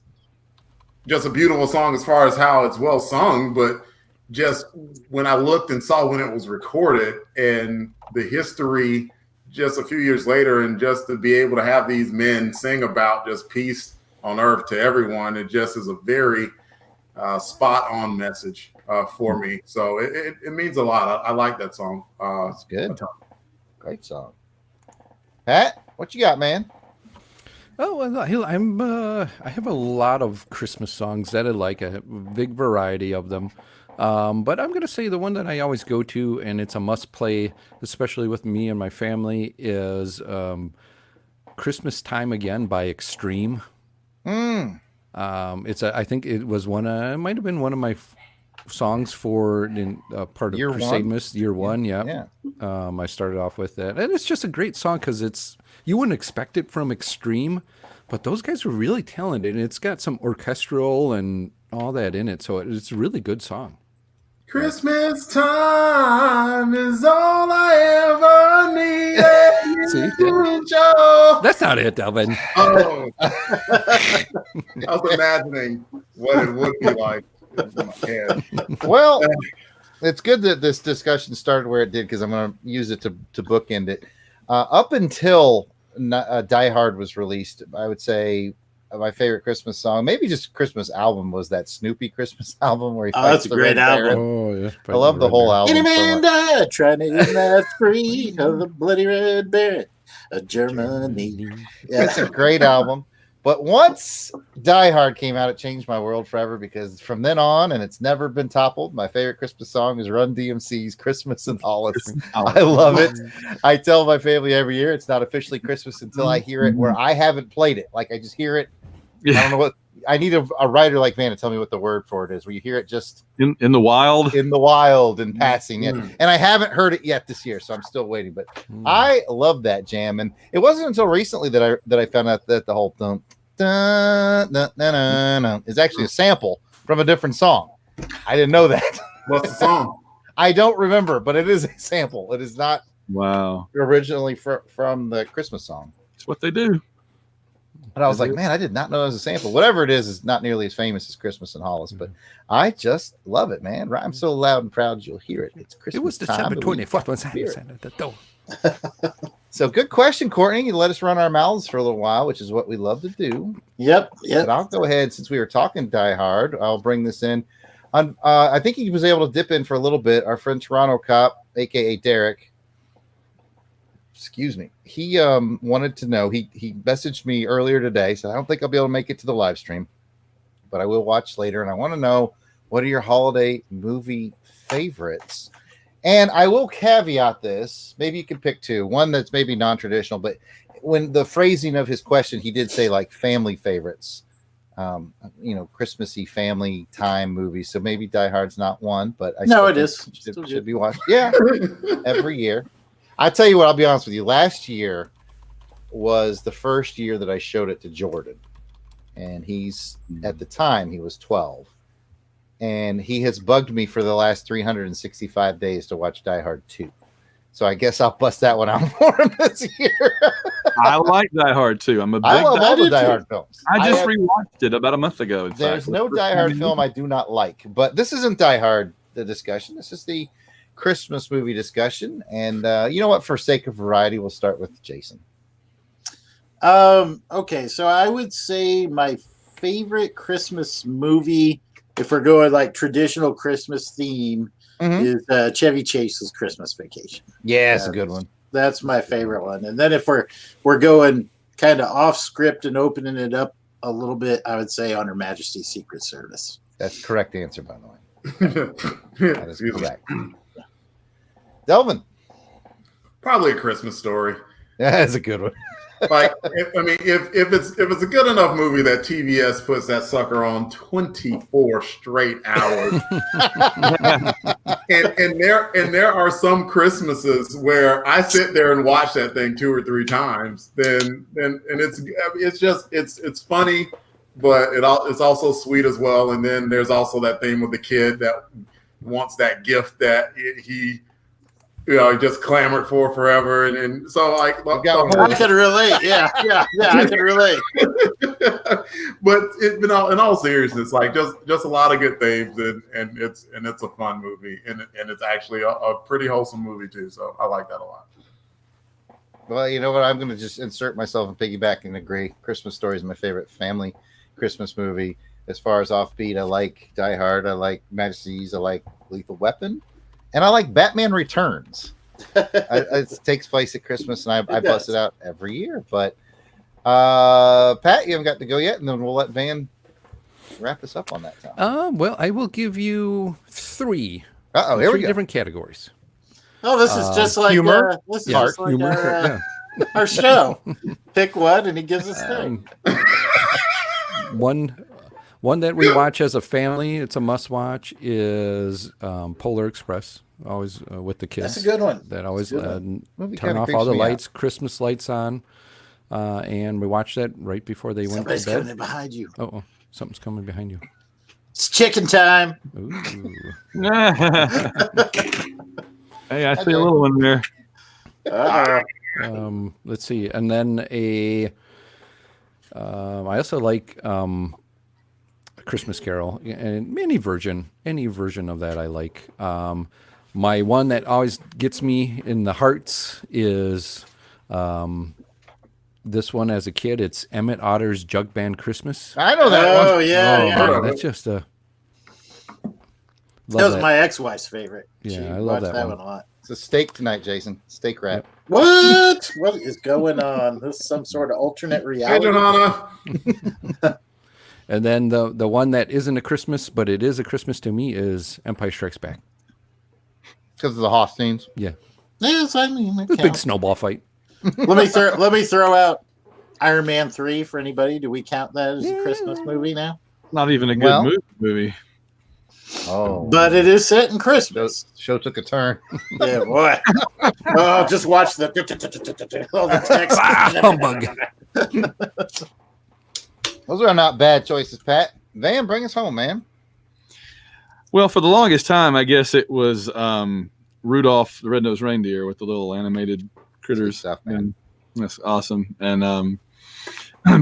just a beautiful song as far as how it's well sung, but just when I looked and saw when it was recorded and the history just a few years later, and just to be able to have these men sing about just peace on earth to everyone, it just is a very spot on message for me. So it means a lot. I like that song.
That's good. Great song. Pat, what you got, man?
Oh, well, I have a lot of Christmas songs that I like, a big variety of them. But I'm gonna say the one that I always go to, and it's a must play, especially with me and my family, is "Christmas Time Again" by Extreme.
Mm,
I think it was it might have been one of my songs for part of
Year
Crusade
one?
Mist, year one. Yeah.
yeah.
I started off with that, and it's just a great song because you wouldn't expect it from Extreme, but those guys are really talented, and it's got some orchestral and all that in it, so it's a really good song.
Christmas time is all I ever needed.
See,
Joe.
that's not it, Delvin.
Oh, I was imagining what it would be like in my head.
Well, it's good that this discussion started where it did because I'm going to use it to bookend it. Up until Die Hard was released, I would say my favorite Christmas song, maybe just Christmas album, was that Snoopy Christmas album where he fights
that's a
the
great
Red
album.
Baron.
Oh yeah,
I love the whole album.
Any
so
man
much.
died trying to get that free of the bloody red baron of Germany. Yeah.
It's a great album. But once Die Hard came out, it changed my world forever because from then on, and it's never been toppled, my favorite Christmas song is Run DMC's Christmas in Hollis. I love it. I tell my family every year it's not officially Christmas until I hear it where I haven't played it. Like I just hear it. I don't know what I need a writer like Van to tell me what the word for it is, where you hear it just
in the wild.
in the wild and passing it. And I haven't heard it yet this year, so I'm still waiting. But I love that jam. And it wasn't until recently that I found out that the whole dun, dun, dun, dun, dun, dun, is actually a sample from a different song. I didn't know that.
What's the song?
I don't remember, but it is a sample. It is not originally from the Christmas song.
It's what they do.
And I was like, man, I did not know it was a sample. Whatever it is not nearly as famous as Christmas in Hollis, but I just love it, man. I'm so loud and proud you'll hear it. It's Christmas.
It was December 24th when Santa sent at the door.
So good question, Courtney. You let us run our mouths for a little while, which is what we love to do.
Yep.
But I'll go ahead, since we were talking Die Hard, I'll bring this in. I think he was able to dip in for a little bit. Our friend Toronto Cop, aka Derek. Excuse me. He wanted to know. He messaged me earlier today, so I don't think I'll be able to make it to the live stream, but I will watch later. And I want to know, what are your holiday movie favorites? And I will caveat this. Maybe you can pick two. One that's maybe non-traditional, but when the phrasing of his question, he did say like family favorites. Christmassy family time movies. So maybe Die Hard's not one, but should be watched. Yeah, every year. I tell you what, I'll be honest with you. Last year was the first year that I showed it to Jordan, and at the time he was 12, and he has bugged me for the last 365 days to watch Die Hard 2. So I guess I'll bust that one out for him this year.
I like Die Hard too. I'm a big
I love all the Die Hard films.
I just rewatched it about a month ago.
There's no Die Hard film I do not like, but this isn't Die Hard, the discussion. This is the Christmas movie discussion. And you know what? For sake of variety, we'll start with Jason.
Okay, so I would say my favorite Christmas movie, if we're going like traditional Christmas theme, is Chevy Chase's Christmas Vacation.
Yeah, it's a good one.
That's my favorite one. And then if we're going kind of off script and opening it up a little bit, I would say On Her Majesty's Secret Service.
That's the correct answer, by the way. That is correct. Delvin.
Probably A Christmas Story.
That's a good one.
Like, if it's a good enough movie that TBS puts that sucker on 24 straight hours, and there are some Christmases where I sit there and watch that thing 2 or 3 times, then it's funny, but it's also sweet as well. And then there's also that thing with the kid that wants that gift that he just clamored for forever, and so like
I can relate. Yeah, I can relate.
But in all seriousness, like just a lot of good themes, and it's a fun movie, and it's actually a pretty wholesome movie too. So I like that a lot.
Well, you know what? I'm going to just insert myself and piggyback and agree. Christmas Story is my favorite family Christmas movie. As far as offbeat, I like Die Hard. I like Majesty's. I like Lethal Weapon. And I like Batman Returns. It takes place at Christmas, and I bust it out every year. But Pat, you haven't got to go yet, and then we'll let Van wrap us up on that time.
Well, I will give you three.
Here we
Three
go.
different categories.
Oh, this is just like
humor,
this is
Yeah,
just like
humor.
our show. Pick one, and he gives us three.
One that we watch as a family, it's a must watch, is Polar Express. Always with the kids.
That's a good one.
That always
Movie
turn
kinda
off
creeps
all the
me out.
lights, Christmas lights on, and we watch that right before they went
Somebody's
to bed.
coming behind you.
Oh, something's coming behind you.
It's chicken time.
Ooh.
Hey, I see a little one there.
Let's see, and then I also like A Christmas Carol, and any version of that I like. My one that always gets me in the hearts is this one as a kid. It's Emmett Otter's Jug Band Christmas.
I know that
Oh
one.
yeah.
Man, that's just a.
That was my ex-wife's favorite.
Yeah,
She
I love
watched
that
one
one.
a lot.
It's a steak tonight, Jason. Steak wrap.
What? What is going on? This is some sort of alternate
Hey,
reality.
Johanna.
And then the one that isn't a Christmas, but it is a Christmas to me, is Empire Strikes Back.
Because of the Hoth scenes.
Yeah,
Yes, I mean, it
the big
counts.
snowball fight.
Let me throw out Iron Man 3 for anybody. Do we count that as a Christmas movie now?
Not even a good
Well-
movie.
Oh.
But it is set in Christmas.
Show took a turn.
Yeah, boy. Oh, just watch the all the text.
Humbug.
Those are not bad choices, Pat. Van, bring us home, man.
Well, for the longest time, I guess it was Rudolph the Red-Nosed Reindeer with the little animated critters.
Stuff, man.
And that's awesome. And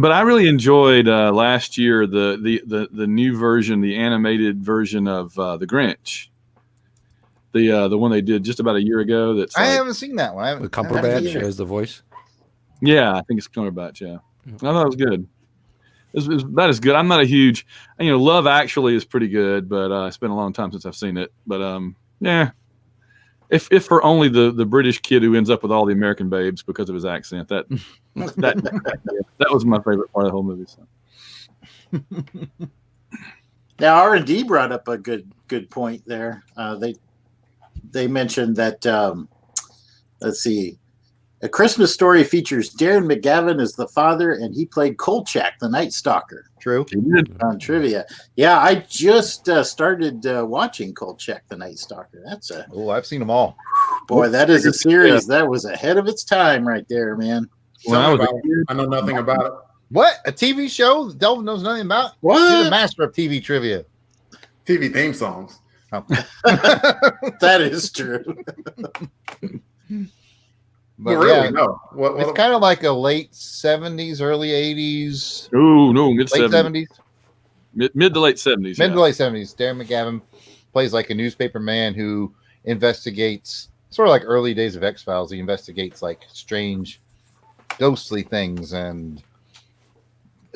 but I really enjoyed last year the new version, the animated version of the Grinch. The one they did just about a year ago. That's
I
like,
haven't seen that one. I
With
haven't
Cumberbatch
seen it.
as the voice.
yeah, I think it's Cumberbatch. Yeah, I thought it was good. It's about as good. I'm not a huge, Love Actually is pretty good, but it's been a long time since I've seen it. But yeah, if for only the British kid who ends up with all the American babes because of his accent, that was my favorite part of the whole movie. So.
Now R&D brought up a good point there. They mentioned that let's see, A Christmas Story features Darren McGavin as the father, and he played Kolchak, the Night Stalker,
True.
on trivia. Yeah, I just started watching Kolchak, the Night Stalker. That's a
Oh, I've seen them all.
boy. That is a series that was ahead of its time, right there, man.
When I
Tell me
was
about it. I know nothing about it.
What? A TV show that Delvin knows nothing about? You're the
What?
master of TV trivia.
TV theme songs.
Oh.
That is true.
But
really?
yeah,
No.
it's kind of like a late 70s, early 80s,
Oh no, mid
late
70s,
70s,
mid to late 70s.
mid to late 70s. Darren McGavin plays like a newspaper man who investigates, sort of like early days of X-Files. He investigates like strange, ghostly things and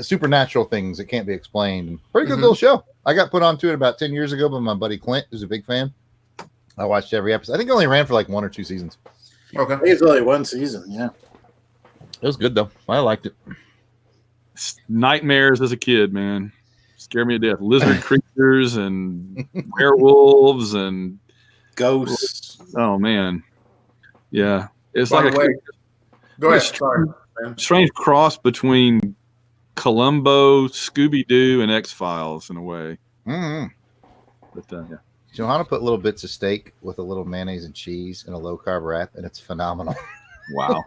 supernatural things that can't be explained. Pretty good little show. I got put onto it about 10 years ago by my buddy Clint, who's a big fan. I watched every episode. I think it only ran for like 1 or 2 seasons.
Okay.
I think it's only one season. Yeah.
It was good though. I liked it.
Nightmares as a kid, man, scared me to death. Lizard creatures and werewolves and
Ghosts.
oh man, yeah, it's
By
like
the way, go ahead.
It's-
Sorry, man.
strange cross between Columbo, Scooby Doo, and X Files in a way.
Mm-hmm.
But yeah,
Johanna put little bits of steak with a little mayonnaise and cheese in a low carb wrap, and it's phenomenal.
wow.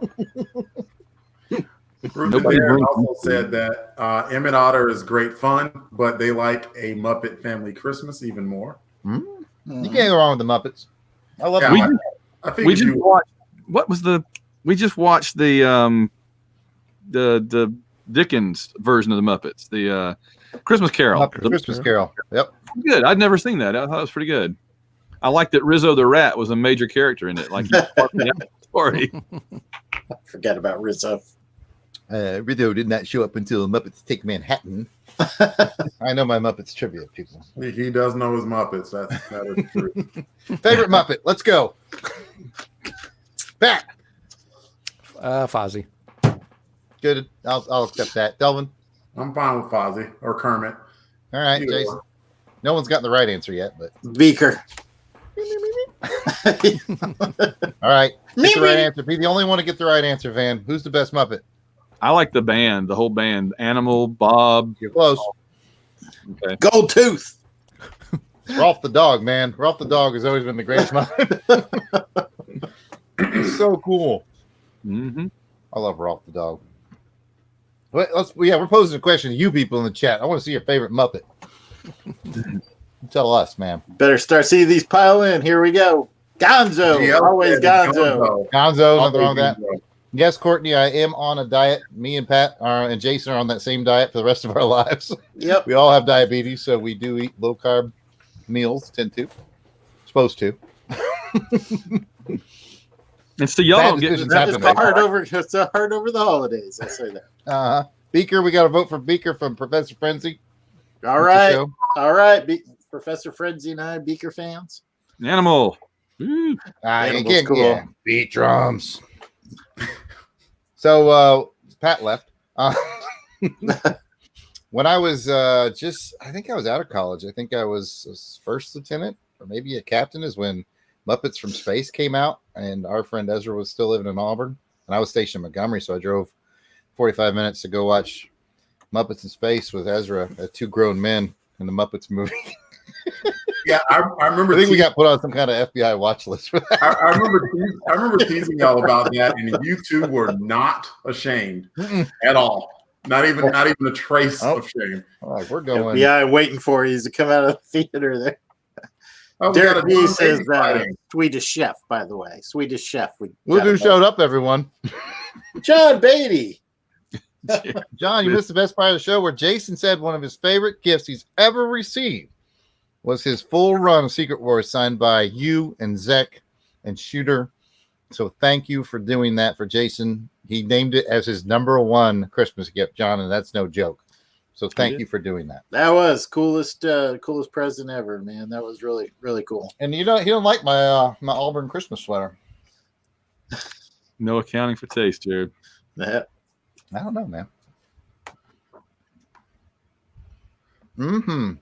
Ruth
Nobody
Adair
brings
also
me
said that Emmett Otter is great fun, but they like a Muppet Family Christmas even more.
You can't go wrong with the Muppets. I love
Yeah,
them.
We-
I think
we
if
just
you
watched. What was the? We just watched the Dickens version of the Muppets, the Christmas Carol.
Muppet Christmas Carol. Yep.
Good. I'd never seen that. I thought it was pretty good. I liked that Rizzo the Rat was a major character in it. Like he was part of the story.
Forget about Rizzo.
Rizzo did not show up until Muppets Take Manhattan. I know my Muppets trivia, people.
he does know his Muppets. That is true.
Favorite Muppet? Let's go. Pat.
Fozzie.
Good. I'll accept that. Delvin.
I'm fine with Fozzie or Kermit.
All right,
Either
Jason.
or.
No one's gotten the right answer yet, but
Beaker.
all right. Get the right answer. Be the only one to get the right answer, Van. Who's the best Muppet?
I like the band, the whole band. Animal, Bob.
You're close.
Okay.
Gold Tooth.
Rolf the dog, man. Rolf the dog has always been the greatest Muppet. He's so cool.
Mm-hmm.
I love Rolf the dog. We're posing a question to you people in the chat. I want to see your favorite Muppet. Tell us, man.
Better start seeing these pile in. Here we go. Gonzo.
GL
Always
said
Gonzo.
Gonzo, nothing wrong with that.
Gonzo.
Yes, Courtney, I am on a diet. Me and Pat and Jason are on that same diet for the rest of our lives.
Yep.
We all have diabetes, so we do eat low carb meals. Supposed to.
And so y'all
Bad
don't get
decisions
That
happen,
is
right?
hard over the holidays. I'll say that.
Beaker, we got a vote for Beaker from Professor Frenzy.
All
What's the
right.
show?
All right. Professor Frenzy and I, Beaker fans.
Animal. Ooh.
Animal's
Again,
cool.
yeah, beat drums. So Pat left. When I was I think I was out of college. I think I was first lieutenant or maybe a captain is when Muppets from Space came out, and our friend Ezra was still living in Auburn, and I was stationed in Montgomery, so I drove 45 minutes to go watch Muppets in Space with Ezra, two grown men in the Muppets movie.
Yeah, I remember.
I think we got put on some kind of FBI watch list for that.
I remember teasing y'all about that, and you two were not ashamed at all. Not even a trace of shame.
Like, we're going.
FBI waiting for you to come out of the theater there.
Oh, we got
Derek
a
B
Doin
says
baby fighting.
Swedish chef, by the way. Swedish chef.
Look who showed up, everyone.
John Beatty.
John, you missed the best part of the show where Jason said one of his favorite gifts he's ever received was his full run of Secret Wars signed by you and Zek and Shooter. So thank you for doing that for Jason. He named it as his #1 Christmas gift, John, and that's no joke. So thank you for doing that.
That was coolest present ever, man. That was really, really cool.
And he don't like my my Auburn Christmas sweater.
No accounting for taste, Jared.
That
I don't know, man. Mm-hmm.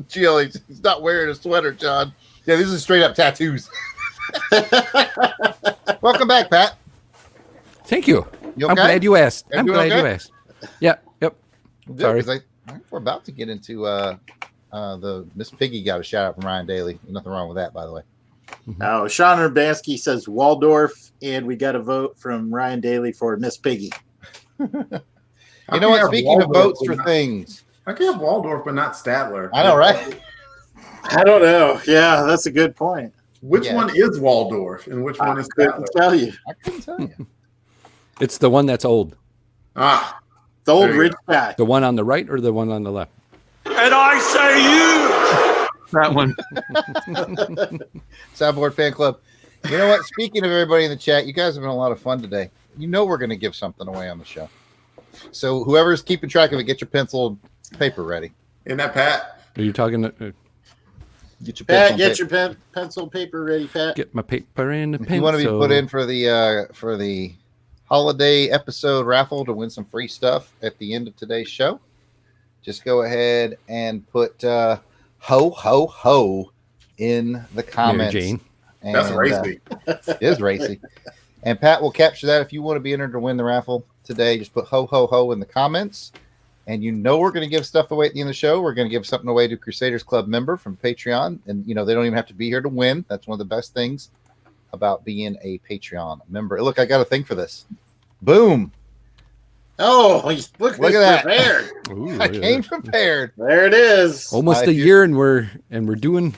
GL, he's not wearing a sweater, John. Yeah, this is straight up tattoos. Welcome back, Pat.
Thank you.
You
I'm
okay?
glad you asked. I'm
Everyone
glad
okay?
you asked. Yeah. Yep.
Good,
Sorry.
'cause I think we're about to get into the Miss Piggy got a shout out from Ryan Daly. Nothing wrong with that, by the way.
Oh, Sean Urbanski says Waldorf, and we got a vote from Ryan Daly for Miss Piggy.
You know what? Speaking of votes for things,
I can have Waldorf, but not Statler.
I know, right?
I don't know. Yeah, that's a good point.
Which
Yeah.
one is Waldorf and which one is
Couldn't
Statler?
tell you.
I couldn't tell you.
It's the one that's old.
Ah,
The old
There you
rich guy.
The one on the right or the one on the left?
And I say you.
That one.
Soundboard Fan Club. You know what? Speaking of everybody in the chat, you guys have been a lot of fun today. You know we're going to give something away on the show. So whoever's keeping track of it, get your pencil and paper ready.
isn't that Pat?
Are you talking?
Get your
Pat,
pencil.
get your pencil paper ready, Pat.
Get my paper and the
If
pencil.
you want to be put in for the holiday episode raffle to win some free stuff at the end of today's show, just go ahead and put ho ho ho in the
Mary
comments.
Jane.
And,
That's racy.
it is racy. And Pat will capture that. If you want to be entered to win the raffle today, just put ho ho ho in the comments. And you know we're going to give stuff away at the end of the show. We're going to give something away to Crusaders Club member from Patreon. And, you know, they don't even have to be here to win. That's one of the best things about being a Patreon member. Look, I got a thing for this. Boom.
Oh, look
Look at that.
prepared.
Ooh,
I came prepared.
There it is.
almost
I
a
do-
year, and we're doing.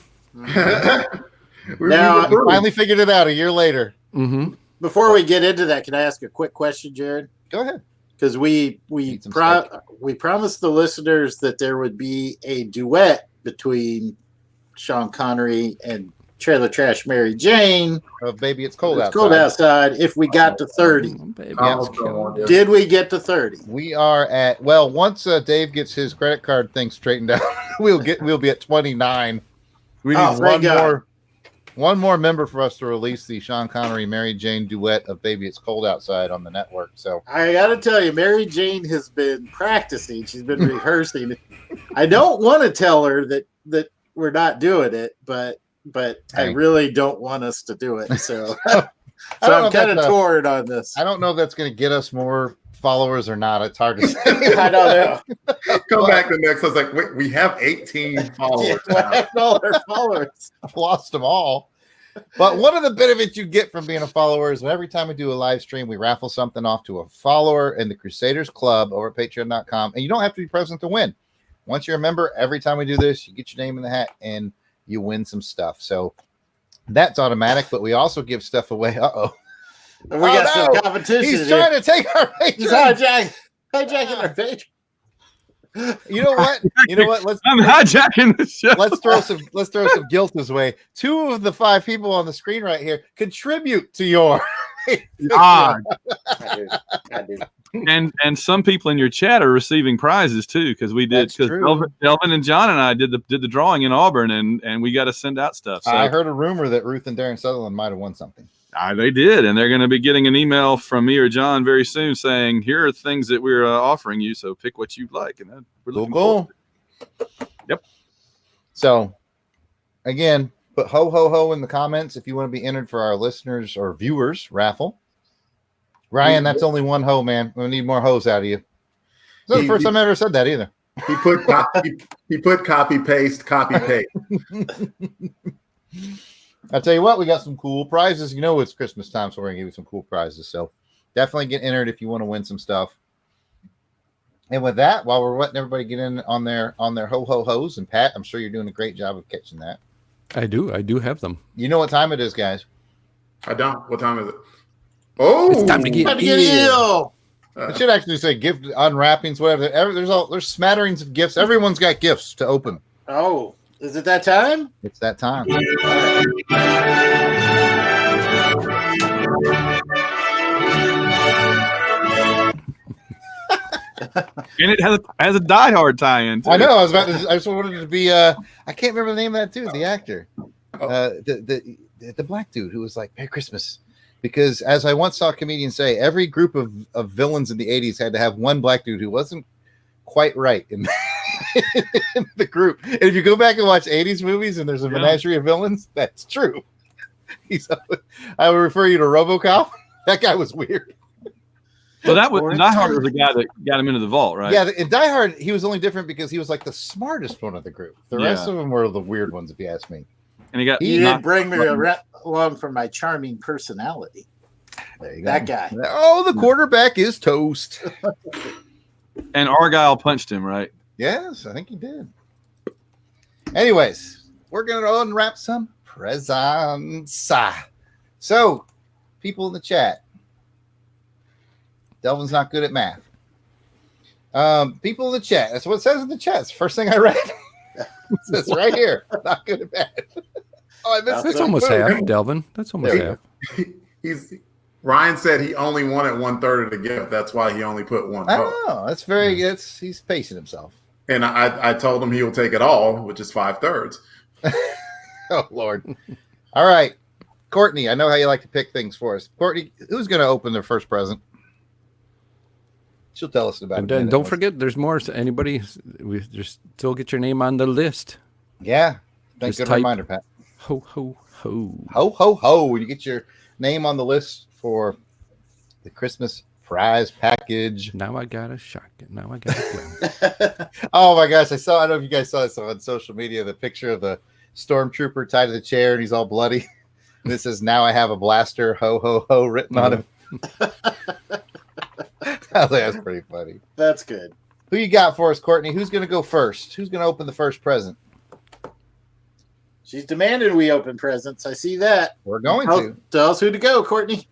Now,
We finally figured it out a year later.
Mm-hmm.
Before we get into that, can I ask a quick question, Jared?
Go ahead.
Because we
Eat some steak.
promised the listeners that there would be a duet between Sean Connery and Trailer Trash Mary Jane.
Baby, it's cold
It's
outside.
cold outside. If we got to 30,
Baby,
Oh,
it's cold.
God.
did we get to 30?
We are at, well, once Dave gets his credit card thing straightened out, we'll be at 29. We need
Oh, thank
one
God.
more. One more member for us to release the Sean Connery Mary Jane duet of Baby It's Cold Outside on the network. So
I got to tell you, Mary Jane has been practicing. She's been rehearsing. I don't want to tell her that we're not doing it, but I really don't want us to do it. So, I'm kind of torn on this.
I don't know if that's going to get us more followers or not. It's hard to say.
I don't know.
Come back the next. I was like, wait, we have 18 followers.
Yeah, all our followers.
I've lost them all. But one of the benefits you get from being a follower is every time we do a live stream, we raffle something off to a follower in the Crusaders Club over at patreon.com. And you don't have to be present to win. Once you're a member, every time we do this, you get your name in the hat and you win some stuff. So that's automatic, but we also give stuff away. Uh-oh.
We got some competition.
He's trying to take our page.
He's hijacking our page.
You know what?
I'm hijacking the show.
Let's throw some guilt his way. 2 of the 5 people on the screen right here contribute to your
I
do.
And some people in your chat are receiving prizes too, because we did, because Delvin and John and I did the drawing in Auburn, and we got to send out stuff. So
I heard a rumor that Ruth and Darren Sutherland might have won something.
They did, and they're going to be getting an email from me or John very soon saying, here are things that we're offering you, so pick what you'd like. And we're looking forward to it. Yep.
So, again, put ho, ho, ho in the comments if you want to be entered for our listeners or viewers raffle. Ryan, that's only one ho, man. We need more hoes out of you. It's not the first time I ever said that either.
He put copy paste.
I'll tell you what, we got some cool prizes. You know it's Christmas time, so we're gonna give you some cool prizes. So definitely get entered if you want to win some stuff. And with that, while we're letting everybody get in on their ho ho hos, and Pat, I'm sure you're doing a great job of catching that.
I do have them.
You know what time it is, guys?
I don't. What time is it? Oh,
it's time to get
ill.
It should actually say gift unwrappings, whatever. There's smatterings of gifts. Everyone's got gifts to open.
Oh, is it that time?
It's that time.
And it has a Die Hard tie-in too.
I know. I just wanted it to be. I can't remember the name of that dude, the actor, the black dude who was like Merry Christmas. Because as I once saw a comedian say, every group of villains in the 80s had to have one black dude who wasn't quite right in the group. And if you go back and watch 80s movies and there's a menagerie of villains, that's true. I would refer you to RoboCop. That guy was weird.
Well, that was Die Hard was the guy that got him into the vault, right?
Yeah, in Die Hard, he was only different because he was like the smartest one of the group. The rest of them were the weird ones, if you ask me.
And he
didn't bring me along for my charming personality.
There you go.
That guy.
Oh, the quarterback is toast.
And Argyle punched him, right?
Yes, I think he did. Anyways, we're going to unwrap some presents. So, people in the chat. Delvin's not good at math. People in the chat. That's what it says in the chat. It's the first thing I read. It says right here. Not good at math. Oh, I missed
That's almost half, Delvin. That's almost half.
Ryan said he only wanted 1/3 of the gift. That's why he only put one.
Oh, that's very. He's pacing himself.
And I told him he will take it all, which is 5/3.
Oh Lord! All right, Courtney. I know how you like to pick things for us. Courtney, who's going to open their first present? She'll tell us about it.
And don't forget, there's more. Anybody, we just still get your name on the list.
Yeah, thanks. Good reminder, Pat.
Ho ho ho
ho ho ho! You get your name on the list for the Christmas prize package.
Now I got a shotgun. Now I got a gun.
Oh my gosh! I don't know if you guys saw this on social media. The picture of the stormtrooper tied to the chair and he's all bloody. And it says, "Now I have a blaster." Ho ho ho! Written on him. I think that's pretty funny.
That's good.
Who you got for us, Courtney? Who's going to go first? Who's going to open the first present?
She's demanding we open presents. I see that.
We're going to.
Tell us who to go, Courtney.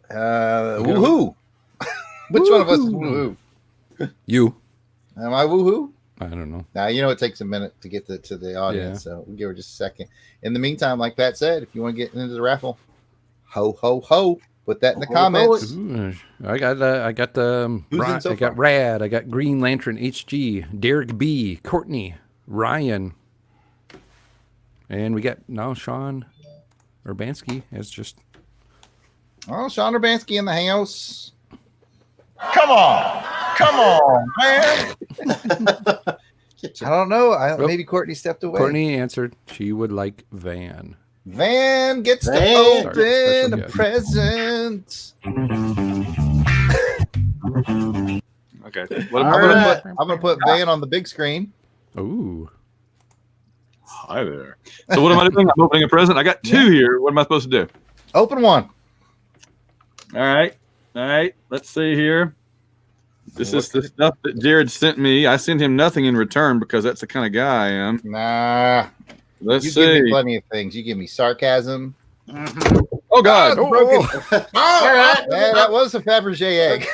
Woohoo. Which one of us is woohoo?
You.
Am I woohoo?
I don't know.
Now, you know it takes a minute to get to the audience, so we'll give her just a second. In the meantime, like Pat said, if you want to get into the raffle, ho, ho, ho. Put that in the comments.
Ooh, I got Rad. I got Green Lantern HG, Derek B, Courtney, Ryan, And we got now Sean Urbanski has just.
Oh, Sean Urbanski in the house.
Come on, man.
I don't know. Maybe Courtney stepped away.
Courtney answered she would like Van.
Van gets
Van.
to open
Special
a
guest.
present.
Okay.
All
I'm
right.
gonna put Van on the big screen.
Ooh.
Hi there. So what am I doing? I'm opening a present. I got two here. What am I supposed to do?
Open one.
All right. Let's see here. This is the stuff that Jared sent me. I sent him nothing in return because that's the kind of guy I am.
Nah.
Let's
You give me
see.
plenty of things. You give me sarcasm.
Oh God.
Ah, broken.
All right.
Yeah, that was a Fabergé egg.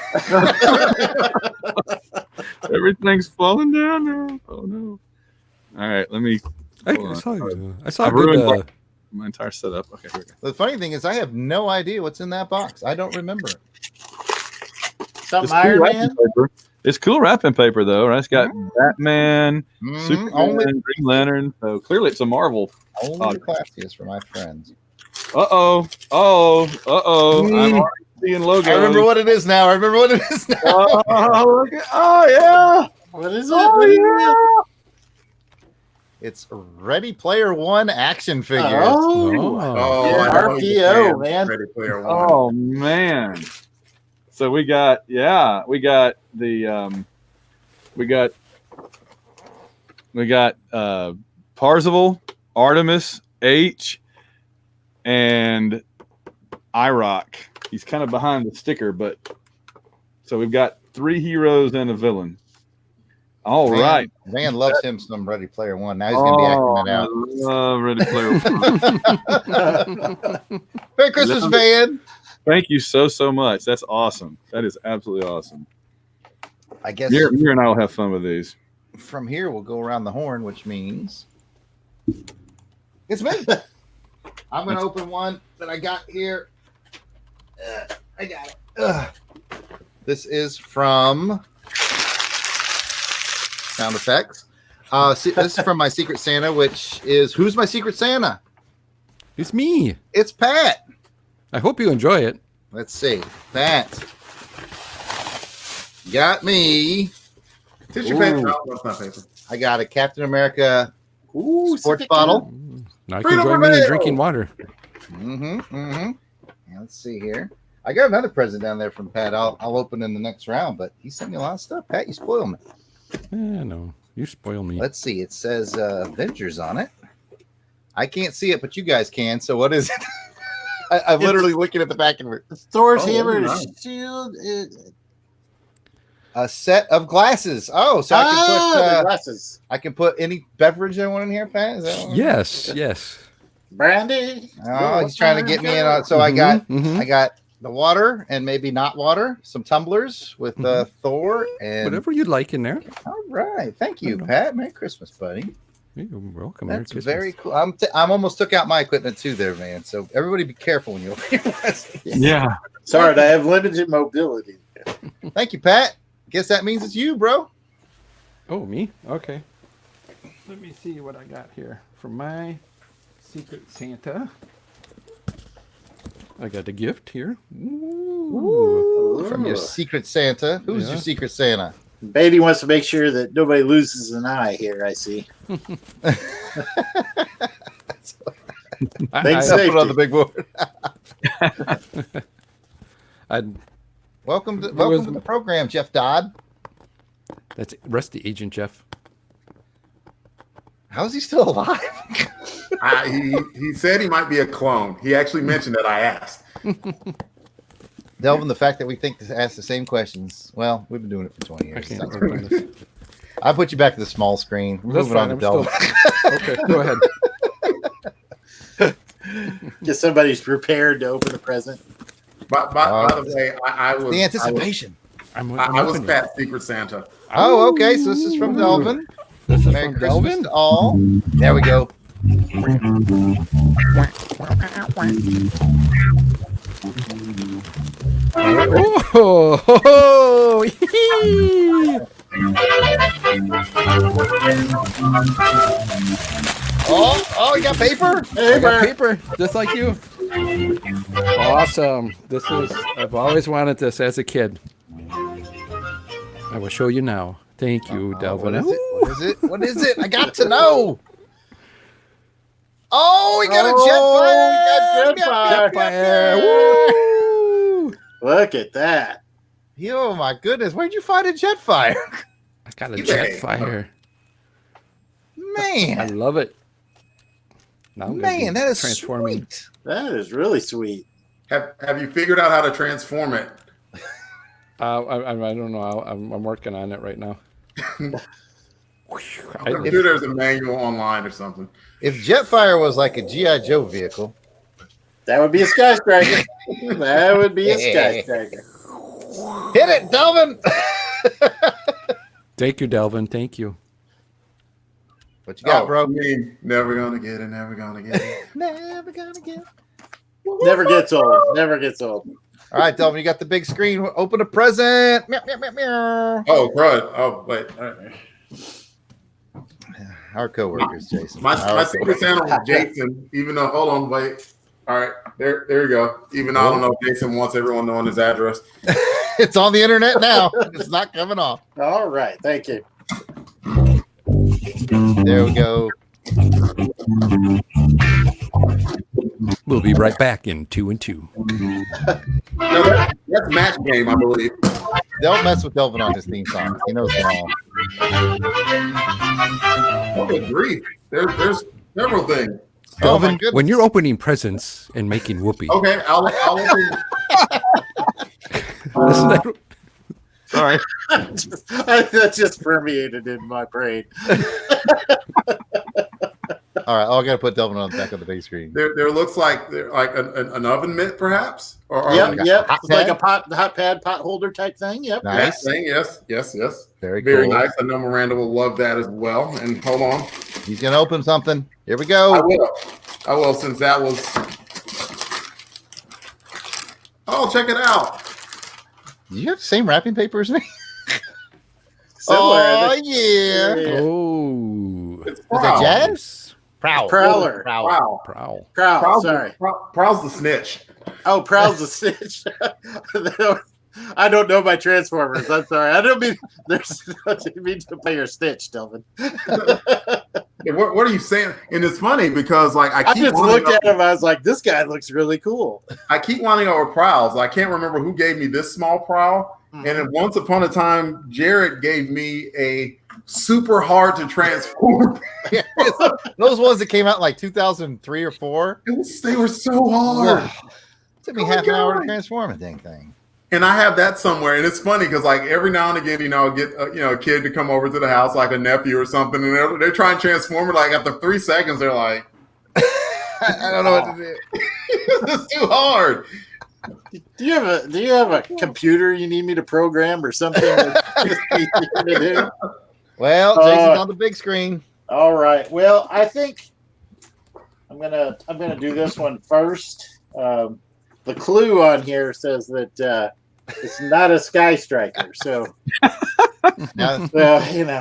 Everything's falling down now. Oh no. All right. Let me.
I
hold on.
saw
I've
a good,
ruined my entire setup. Okay. Here we go.
The funny thing is, I have no idea what's in that box. I don't remember.
Something
It's
Iron
cool
Man.
wrapping paper. It's cool wrapping paper though, right? It's got Batman,
Mhm.
Superman,
Only,
Green Lantern. So clearly it's a Marvel.
only the classiest for my friends.
I'm already seeing logos.
I remember what it is now.
Oh, look at, oh yeah.
What is it?
Oh,
What is it?
yeah.
It's Ready Player One action figures.
Oh,
Oh,
Yeah,
I know what you're
RPO,
saying.
man.
Ready Player One.
Oh man. So we got Parzival, Artemis, H, and IROC. He's kind of behind the sticker, but so we've got 3 heroes and a villain. All right.
Van loves him some Ready Player One. Now he's going to be acting it out.
I love Ready Player One.
Merry Christmas, Van.
Thank you so much. That's awesome. That is absolutely awesome.
I guess
Mir and I will have fun with these.
from here we'll go around the horn, which means it's me. I'm going to open one that I got here. I got it. This is from Sound Effects. This is from my Secret Santa, which is who's my Secret Santa?
It's me.
It's Pat.
I hope you enjoy it.
Let's see. Pat got me.
Tissue paper. No, that's not paper.
I got a Captain America
Ooh,
sports
sick
bottle.
Now you
Freedom
can join me in
Rebel!
drinking water.
Yeah, let's see here. I got another present down there from Pat. I'll open in the next round, but he sent me a lot of stuff. Pat, you spoil me.
No, you spoil me.
Let's see. It says Avengers on it. I can't see it, but you guys can. So what is it? I'm literally looking at the back of it.
Thor's
Oh,
hammer and
nice.
shield.
A set of glasses. Oh, so
the glasses.
I can put any beverage I want in here, Pat. Is that what
Yes.
Brandy.
Oh, he's trying to get me in on. So I got
Mhm.
I got the water and maybe not water, some tumblers with Thor and
Whatever you'd like in there.
All right, thank you,
I know.
Pat. Merry Christmas, buddy.
You're welcome. Merry
That's
Christmas.
very cool. I'm almost took out my equipment too, there, man. So everybody, be careful when you open your presents.
Yeah.
Sorry, I have limited mobility.
Thank you, Pat. Guess that means it's you, bro.
Oh, me? Okay. Let me see what I got here from my Secret Santa. I got a gift here. Ooh.
From your Secret Santa. Who's
Yeah.
your Secret Santa?
Baby wants to make sure that nobody loses an eye here. I see. Thanks,
I'll
safety.
put it on the big board.
I'd,
Welcome to
was-
the program, Jeff Dodd.
that's Rusty Agent Jeff.
How is he still alive?
He said he might be a clone. He actually mentioned that I asked.
Delvin, the fact that we think to ask the same questions. Well, we've been doing it for 20
I
years.
can't
Sounds
open
right.
this.
I'll put you back to the small screen. We're
That's
moving on
fine.
to
I'm
Delvin.
still. Okay, go ahead.
Just somebody's prepared to open the present.
By the way, I was
The anticipation.
I was
opening.
Pat's Secret Santa.
Oh, okay. So this is from Delvin.
This is
Merry
from
Christmas
Delvin.
to all. There we go.
Oh, ho, ho, hee.
Oh, you got paper?
I got paper, just like you. Awesome. I've always wanted this as a kid. I will show you now. Thank you, Delvin.
What is it? What is it? What is it? I got to know. Oh, we got a jet fire.
We got
Jetfire. Woo!
Look at that.
Oh my goodness. Where'd you find a jet fire?
I got a Jetfire. I
Man.
love it. Now I'm gonna be
Man, that is
transforming.
sweet.
That is really sweet.
Have you figured out how to transform it?
I don't know. I'm working on it right now.
I'm sure there's a manual online or something.
If Jetfire was like a G.I. Joe vehicle,
That would be a Sky Striker. That would be a Sky Striker.
hit it, Delvin.
Thank you, Delvin. Thank you.
What you got, bro?
I mean, never gonna get it. Never gonna get it.
Never gonna get.
Never gets old. Never gets old.
All right, Delvin, you got the big screen. Open a present. Meow, meow, meow, meow.
Oh, crud. Oh, wait. All right.
Our coworkers, Jason.
My secret Santa was Jason, even though, hold on, wait. All right, there you go. Even though I don't know if Jason wants everyone knowing his address.
It's on the internet now. It's not coming off.
All right. Thank you.
There we go.
We'll be right back in 2 and 2.
No, that's match game, I believe.
Don't mess with Delvin on his theme song. He knows them all.
Oh, good grief. There's several things.
Oh, my
Delvin,
goodness.
when you're opening presents and making whoopee,
Okay, I'll open.
Sorry. That just permeated in my brain.
All right, I got to put Delvin on the back of the big screen.
There looks like an oven mitt, perhaps. Or
Yep.
hot
It's like
pad?
a hot pad, pot holder type thing. Yep.
Nice.
That thing, yes.
Very
Very
cool.
nice. I know Miranda will love that as well. And hold on,
He's going to open something. Here we
I
go.
will, since that was. Oh, check it out.
Do you have the same wrapping paper as me?
Similar.
Oh, yeah.
oh,
It's
Is that
Prowl.
Jazz? Prowl.
Prowler.
Prowl.
prowl.
Prowl. Sorry.
Prowl's the snitch.
Oh, Prowl's a snitch. I don't know my Transformers. I'm sorry. I don't mean to play your snitch, Delvin.
Yeah, what are you saying? And it's funny because I
I
keep
just
wanting
looked at him. I was like, this guy looks really cool.
I keep wanting over Prowls. I can't remember who gave me this small Prowl. And then once upon a time, Jared gave me a super hard to transform.
Those ones that came out in like 2003 or 4.
They were so hard.
It took me
Oh my
half an hour to
God.
transform a dang thing.
And I have that somewhere. And it's funny because every now and again, I'll get a kid to come over to the house, like a nephew or something, and they're trying to transform it. Like after 3 seconds, they're like,
I don't know what to do.
"This is too hard."
Do you have a computer you need me to program or something? That's easier to do?
Well, Jason's on the big screen.
All right. Well, I think I'm gonna do this one first. The clue on here says that it's not a Sky Striker, so
Now,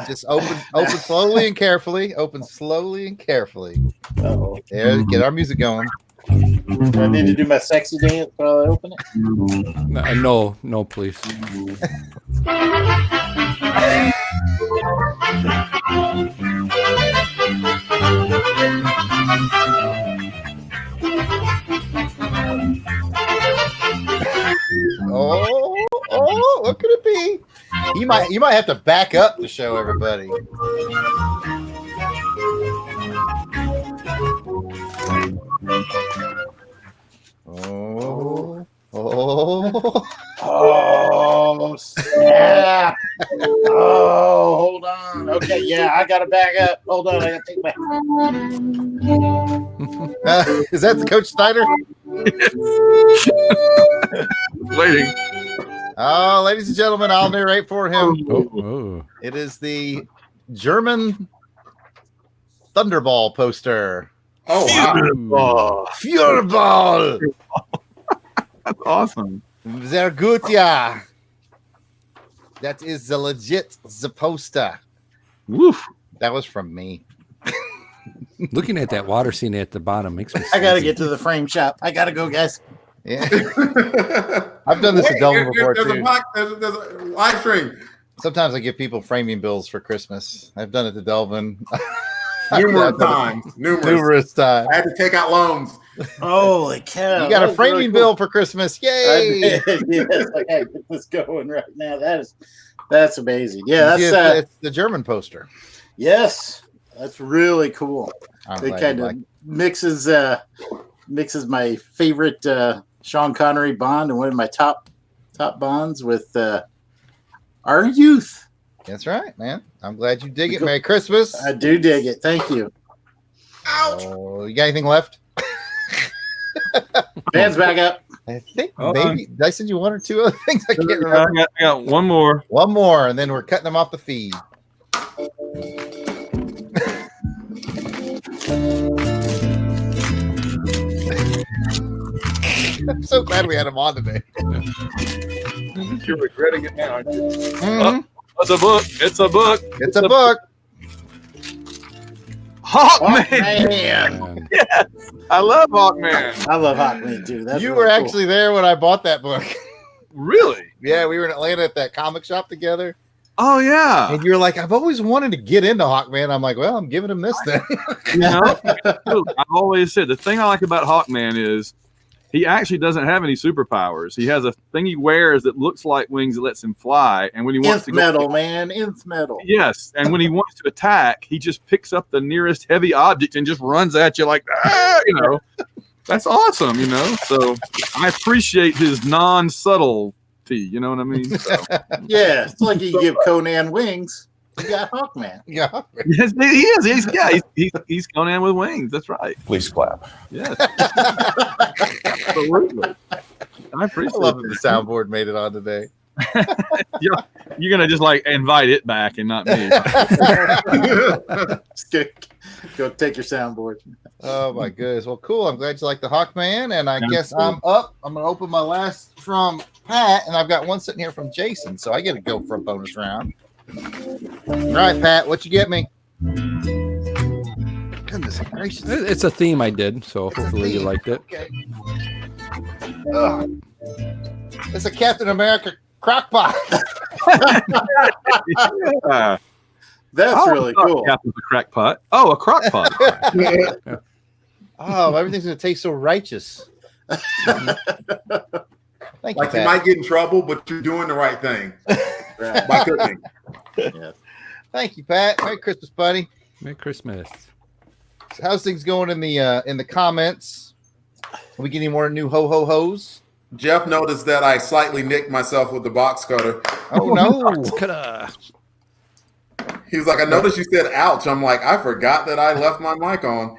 just open slowly and carefully. Open slowly and carefully.
Uh-oh.
There, get our music going.
Do I need to do my sexy dance while I open it?
No, please.
Oh, what could it be? You might have to back up to show everybody. Oh.
Oh, snap. Oh, hold on. Okay, yeah, I got to back up. Hold on, I got to take my...
Is that the Coach Snyder?
Waiting.
Oh, ladies and gentlemen, I'll narrate for him.
Oh.
It is the German Thunderball poster.
Oh wow!
Fuhrball.
That's awesome.
Sehr gut, yeah. That is the legit the poster.
Woof.
That was from me.
Looking at that water scene at the bottom makes me.
I gotta
sleepy.
get to the frame shop. I gotta go, guys.
Yeah. I've done this at Delvin before
there's
too.
There's a live stream.
Sometimes I give people framing bills for Christmas. I've done it to Delvin
Numerous times.
numerous times.
I had to take out loans.
Holy cow!
You got a
that's
framing
really cool.
bill for Christmas. Yay!
I did. Yes, I gotta get this going right now. That's amazing. Yeah, that's
it's the German poster.
yes, that's really cool.
I'm
It
glad
kind
you
of
like
mixes my favorite Sean Connery Bond and one of my top Bonds with our youth.
it. That's right, man. I'm glad you dig it. Merry Christmas.
I do dig it. Thank you.
Oh, you got anything left?
Hands back up.
I think
Hold
maybe did I send you one or two other things. I can't remember.
I got one more.
One more, and then we're cutting them off the feed. I'm so glad we had him on today.
You're regretting it now, aren't you?
Mhm.
It's a book. It's a book.
It's a book.
Hawkman.
Man.
Man.
I love Hawkman.
I love Hawkman too. That's
You
really
were
cool.
actually there when I bought that book.
Really?
Yeah, we were in Atlanta at that comic shop together.
Oh yeah.
And you were like, I've always wanted to get into Hawkman. I'm like, well, I'm giving him this then.
You know, I've always said the thing I like about Hawkman is he actually doesn't have any superpowers. He has a thing he wears that looks like wings that lets him fly. And when he wants
Nth
to
metal, man. Nth metal.
yes, and when he wants to attack, he just picks up the nearest heavy object and just runs at you like, ah, you know. That's awesome, you know. So I appreciate his non-subtlety. You know what I mean? So,
Yeah, it's like you give Conan wings. You got Hawkman.
Yeah.
yes, he is. He's Conan with wings. That's right.
Please clap.
Yes. Absolutely. I
I
appreciate
love that
it.
the soundboard made it on today.
You're gonna just like invite it back and not me.
Just go take your soundboard.
Oh my goodness. Well, cool. I'm glad you like the Hawkman. And I guess I'm up. I'm gonna open my last from Pat, and I've got one sitting here from Jason. So I get to go for a bonus round. All right, Pat, what you get me? Goodness gracious.
It's a theme I did, so hopefully you
theme.
liked it.
Okay. It's a Captain America crockpot.
Yeah.
That's
Oh,
really cool.
Captain's a crackpot. Oh, a crockpot.
Oh, everything's gonna taste so righteous. Thank you,
Like you
Pat.
might get in trouble, but you're doing the right thing
Right.
by cooking.
Yeah.
Thank you, Pat. Merry Christmas, buddy.
Merry Christmas.
How's things going in the comments? Are we getting more new ho ho hos?
Jeff noticed that I slightly nicked myself with the box cutter.
Oh no!
Coulda.
He was like, I noticed you said ouch. I'm like, I forgot that I left my mic on.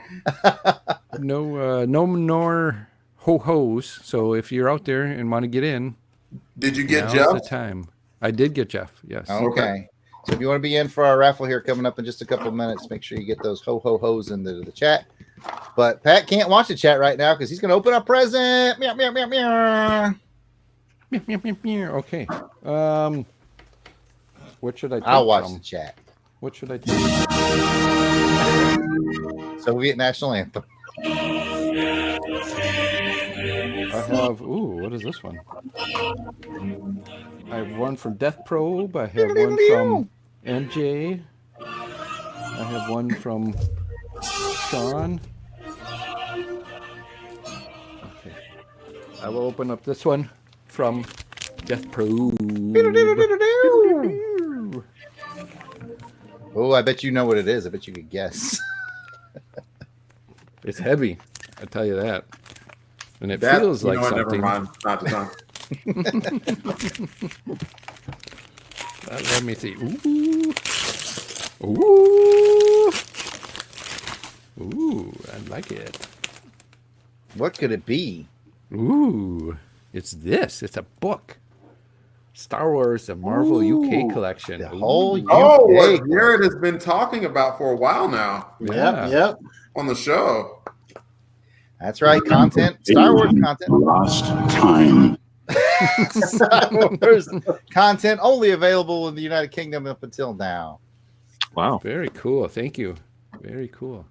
No more ho-hos. So if you're out there and want to get in,
Did you get
now's
Jeff?
the time. I did get Jeff, yes.
Okay. So if you want to be in for our raffle here coming up in just a couple of minutes, make sure you get those ho ho hos into the chat. But Pat can't watch the chat right now because he's going to open a present. Meow, meow, meow, meow.
Meow, meow, meow, meow. Okay. What should I take
I'll watch
from?
the chat.
What should I take?
Soviet national anthem.
I have, what is this one? I have one from Death Probe. I have one from MJ. I have one from Sean. Okay. I will open up this one from Death Probe.
Oh, I bet you know what it is. I bet you could guess.
It's heavy, I tell you that. And it
That,
feels
you
like
know what,
something.
Never mind. Not the time.
Let me see. Ooh. Ooh, I like it.
What could it be?
Ooh, it's this. It's a book. Star Wars, the Marvel UK collection.
The whole
Ooh.
Oh,
UK.
what Jared has been talking about for a while now
Yeah.
Yep.
on the show.
That's right. Content. Star Wars content.
Lost time.
Star Wars content only available in the United Kingdom up until now.
Wow.
Very cool. Thank you. Very cool.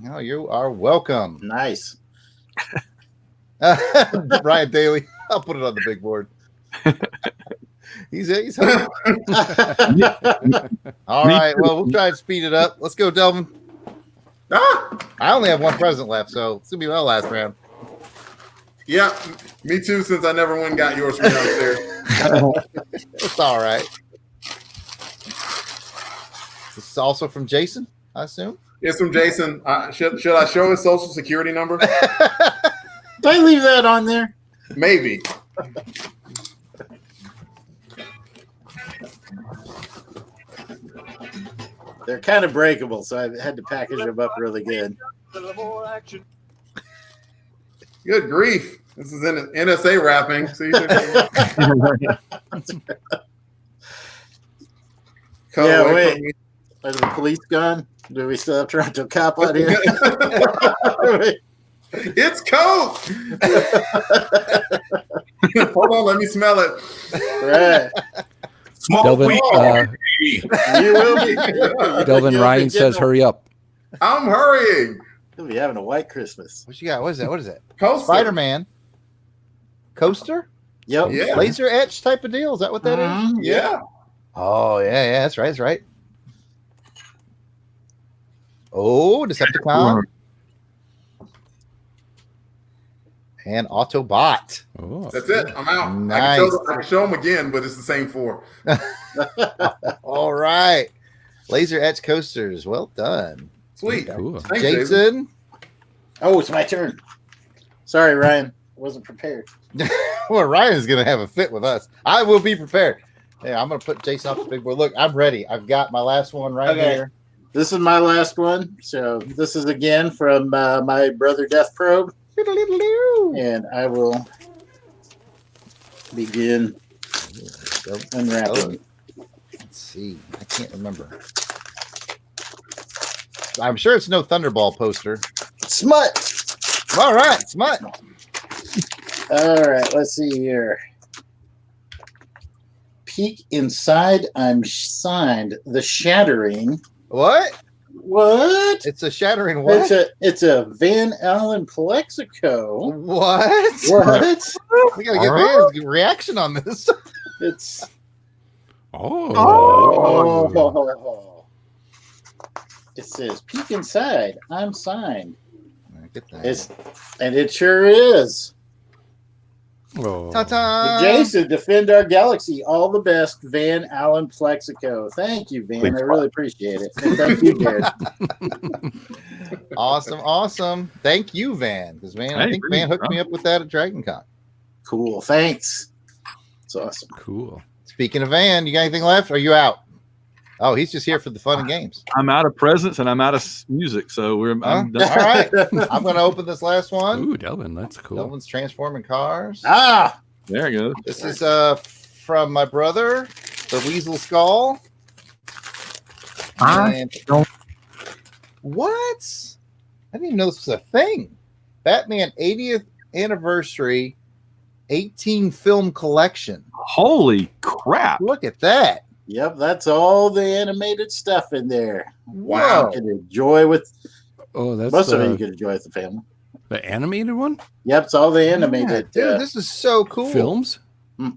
No, you are welcome.
Nice.
Ryan Daly. I'll put it on the big board. He's hungry. All right. Well, we'll try to speed it up. Let's go, Delvin.
Ah,
I only have one present left, so it's gonna be my last round.
yeah, me too. Since I never went and got yours from downstairs.
It's all right. This is also from Jason, I assume.
It's from Jason. Should I show his social security number?
Did I leave that on there?
Maybe.
They're kind of breakable, so I had to package them up really good.
Good grief. This is in NSA wrapping. So you cut
Yeah,
away
wait.
from me.
Is the police gone? Do we still have Toronto Cop out here?
It's Coke. Hold on, let me smell it.
Right.
Smoke
Delvin,
weed.
You will be.
Delvin
You'll
Ryan
be
says,
getting-
"Hurry up."
I'm hurrying.
You'll be having a white Christmas.
What you got? What is that? What is that?
Poster.
Spider-Man coaster,
Yep.
Yeah.
laser etch type of deal. Is that what that is?
Mhm.
Yeah.
Oh yeah, that's right. That's right. Oh, Decepticon and Autobot.
Oh,
That's it. I'm out.
Nice.
I can show them again, but it's the same four.
All right, laser etch coasters. Well done,
Sweet.
cool.
Thanks, Jason.
Jason.
Oh, it's my turn. Sorry, Ryan. Wasn't prepared.
Well, Ryan's gonna have a fit with us. I will be prepared. Yeah, I'm gonna put Jason off the big board. Look, I'm ready. I've got my last one right
Okay.
here.
This is my last one. So this is again from my brother Death Probe. And I will begin unwrapping.
Let's see. I can't remember. I'm sure it's no Thunderball poster.
Smut.
All right, smut.
All right, let's see here. Peek inside. I'm signed. The Shattering.
What?
What?
It's a shattering what?
It's a Van Allen Plexico.
What?
What?
We gotta get Van's reaction on this.
It's
Oh.
It says peek inside. I'm signed.
Get that.
And it sure is.
Oh.
Ta-ta!
Jason, defend our galaxy. All the best, Van Allen Plexico. Thank you, Van. I really appreciate it. And thank you, Jared.
Awesome, awesome. Thank you, Van. Because I
Hey,
think Van hooked me up with that at Dragon Con.
Cool. Thanks. It's awesome.
Cool.
Speaking of Van, you got anything left? Or are you out? Oh, he's just here for the fun and games.
I'm out of presents and I'm out of music, so I'm
All
done.
right. I'm going to open this last one.
Ooh, Delvin, that's cool.
That one's transforming cars.
Ah,
There it goes.
This is from my brother, the Weasel Skull. And what? I didn't even know this was a thing. Batman 80th anniversary 18 film collection.
Holy crap!
Look at that.
yep. That's all the animated stuff in there.
Wow.
You can enjoy with
Oh, that's
most of it. You
the,
can enjoy with the family.
the animated one?
Yep, it's all the
Yeah,
animated.
dude, this is so cool.
Films?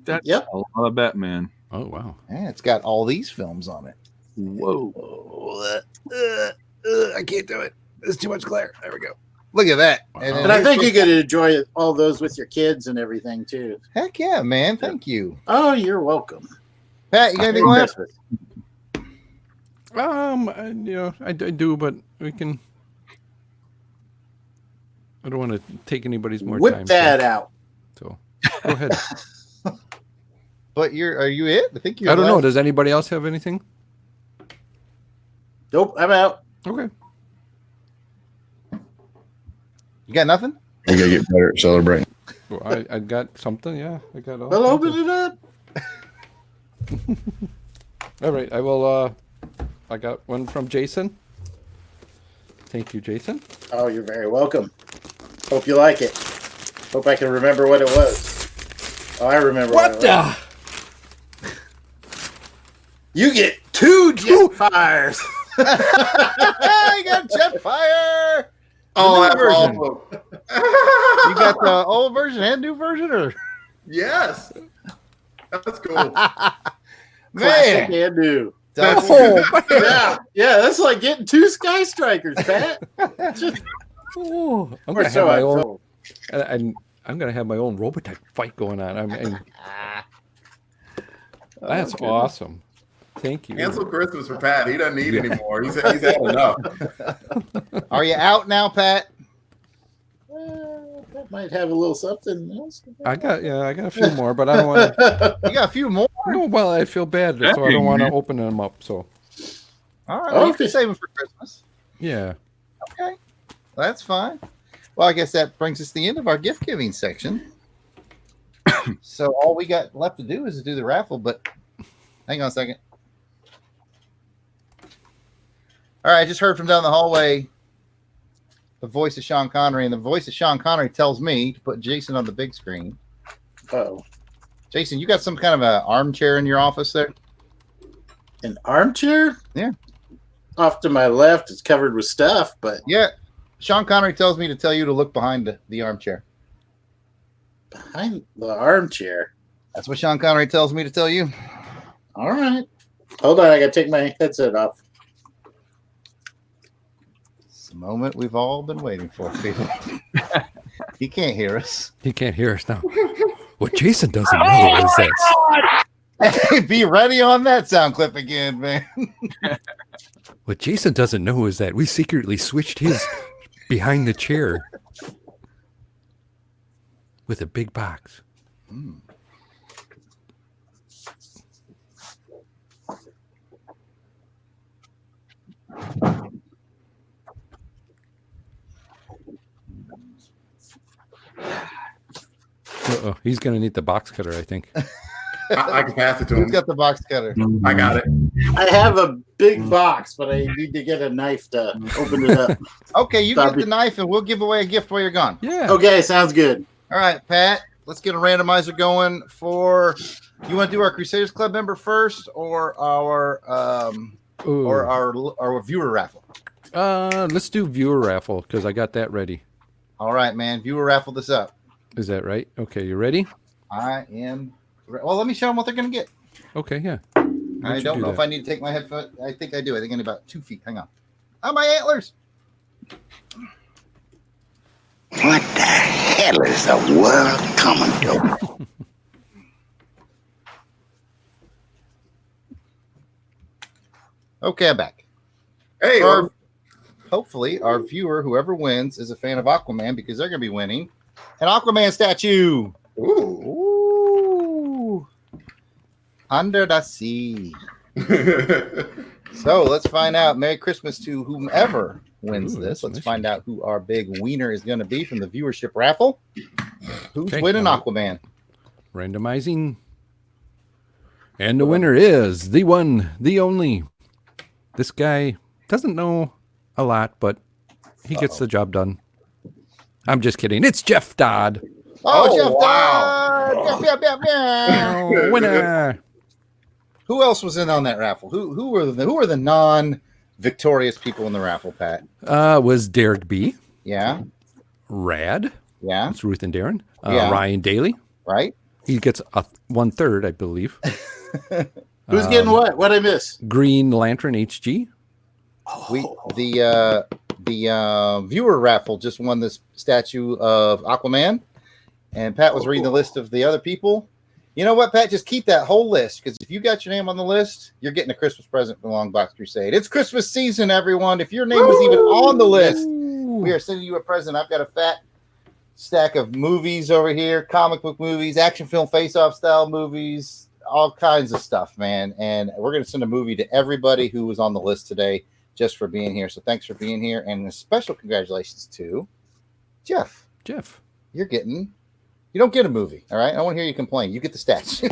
That's
Yep.
a lot of Batman.
Oh, wow.
Yeah, it's got all these films on it.
Whoa!
I can't do it. There's too much glare. There we go. Look at that.
Wow.
And I think you could enjoy all those with your kids and everything too.
Heck yeah, man. Thank you.
Oh, you're welcome.
Pat, you got anything
Merry
left?
Christmas.
I do, but we can. I don't want to take anybody's more
Whip
time.
that out.
So go ahead.
But are you it? I think you're
I don't know.
left.
Does anybody else have anything?
Nope, I'm out.
Okay.
You got nothing?
I gotta get better at celebrating.
Well, I got something. Yeah, I got all.
Well,
kinds
open it up.
All right, I will. I got one from Jason. Thank you, Jason.
Oh, you're very welcome. Hope you like it. Hope I can remember what it was. Oh, I remember what it was. You get 2 jet fires.
I got Jetfire.
Oh,
new
that's
version.
awesome.
You got the old version and new version, or
Yes. That's cool.
Classic
man?
and new.
Double-
Oh,
Yeah, yeah, that's like getting 2 Sky Strikers, Pat. Just,
oh, I'm
or
gonna have
so
my
I'm
own.
told.
I'm gonna have my own Robotech fight going on. I mean, that's
Okay.
awesome. Thank you.
Cancel Christmas for Pat. He doesn't need
Yeah.
anymore. He's had enough.
Are you out now, Pat?
That might have a little something else.
I got a few more, but I don't want to.
You got a few more.
No, well, I feel bad, so I don't want to open them up. So
All right, well, you
Okay.
can save them for Christmas.
yeah,
Okay, that's fine. Well, I guess that brings us to the end of our gift giving section. So all we got left to do is to do the raffle. But hang on a second. All right, I just heard from down the hallway the voice of Sean Connery, and the voice of Sean Connery tells me to put Jason on the big screen.
Oh,
Jason, you got some kind of an armchair in your office there?
an armchair?
Yeah.
Off to my left, it's covered with stuff, but
Yeah. Sean Connery tells me to tell you to look behind the armchair.
behind the armchair.
That's what Sean Connery tells me to tell you.
All right. Hold on, I gotta take my headset off.
It's the moment we've all been waiting for, people. He can't hear us.
he can't hear us now. What Jason doesn't know is that
Hey, be ready on that sound clip again, man.
what Jason doesn't know is that we secretly switched his behind the chair with a big box. Uh-oh, he's gonna need the box cutter, I think.
I can pass it to
Who's
him.
got the box cutter?
I got it.
I have a big box, but I need to get a knife to open it up.
Okay, you get
Bobby.
the knife and we'll give away a gift while you're gone.
Yeah.
Okay, sounds good.
All right, Pat, let's get a randomizer going for. You want to do our Crusaders Club member first, or our
Ooh.
our viewer raffle?
Let's do viewer raffle because I got that ready.
All right, man. Viewer raffle this up.
Is that right? Okay, you ready?
I am. Well, let me show them what they're going to get.
Okay, yeah.
I don't know if I need to take my headphone. I think I do. I think I need about 2 feet. Hang on. Oh, my antlers.
What the hell is the world coming to?
Okay, I'm back.
Hey,
Hopefully, our viewer, whoever wins, is a fan of Aquaman because they're going to be winning an Aquaman statue.
ooh.
Ooh. Under the sea. So let's find out. Merry Christmas to whomever wins
Ooh,
this.
that's
Let's
nice.
find out who our big wiener is going to be from the viewership raffle. Who's
Okay.
winning Aquaman?
Randomizing. And the winner is the one, the only. This guy doesn't know a lot, but he gets the job done. I'm just kidding. It's Jeff Dodd.
Oh,
Oh,
Jeff
wow.
Dodd! Yeah.
Winner.
Who else was in on that raffle? Who were the non-victorious people in the raffle, Pat?
Was Derek B.
Yeah,
Rad.
yeah,
That's Ruth and Darren.
Yeah.
Ryan Daly.
right.
He gets a 1/3, I believe.
Who's getting what? What'd I miss?
Green Lantern HG.
The viewer raffle just won this statue of Aquaman, and Pat was reading the list of the other people. You know what, Pat? Just keep that whole list because if you got your name on the list, you're getting a Christmas present from Long Box Crusade. It's Christmas season, everyone. If your name was even on the list, we are sending you a present. I've got a fat stack of movies over here, comic book movies, action film face-off style movies, all kinds of stuff, man. And we're going to send a movie to everybody who was on the list today just for being here. So thanks for being here. And a special congratulations to Jeff.
Jeff.
You don't get a movie, all right? I don't want to hear you complain. You get the stats.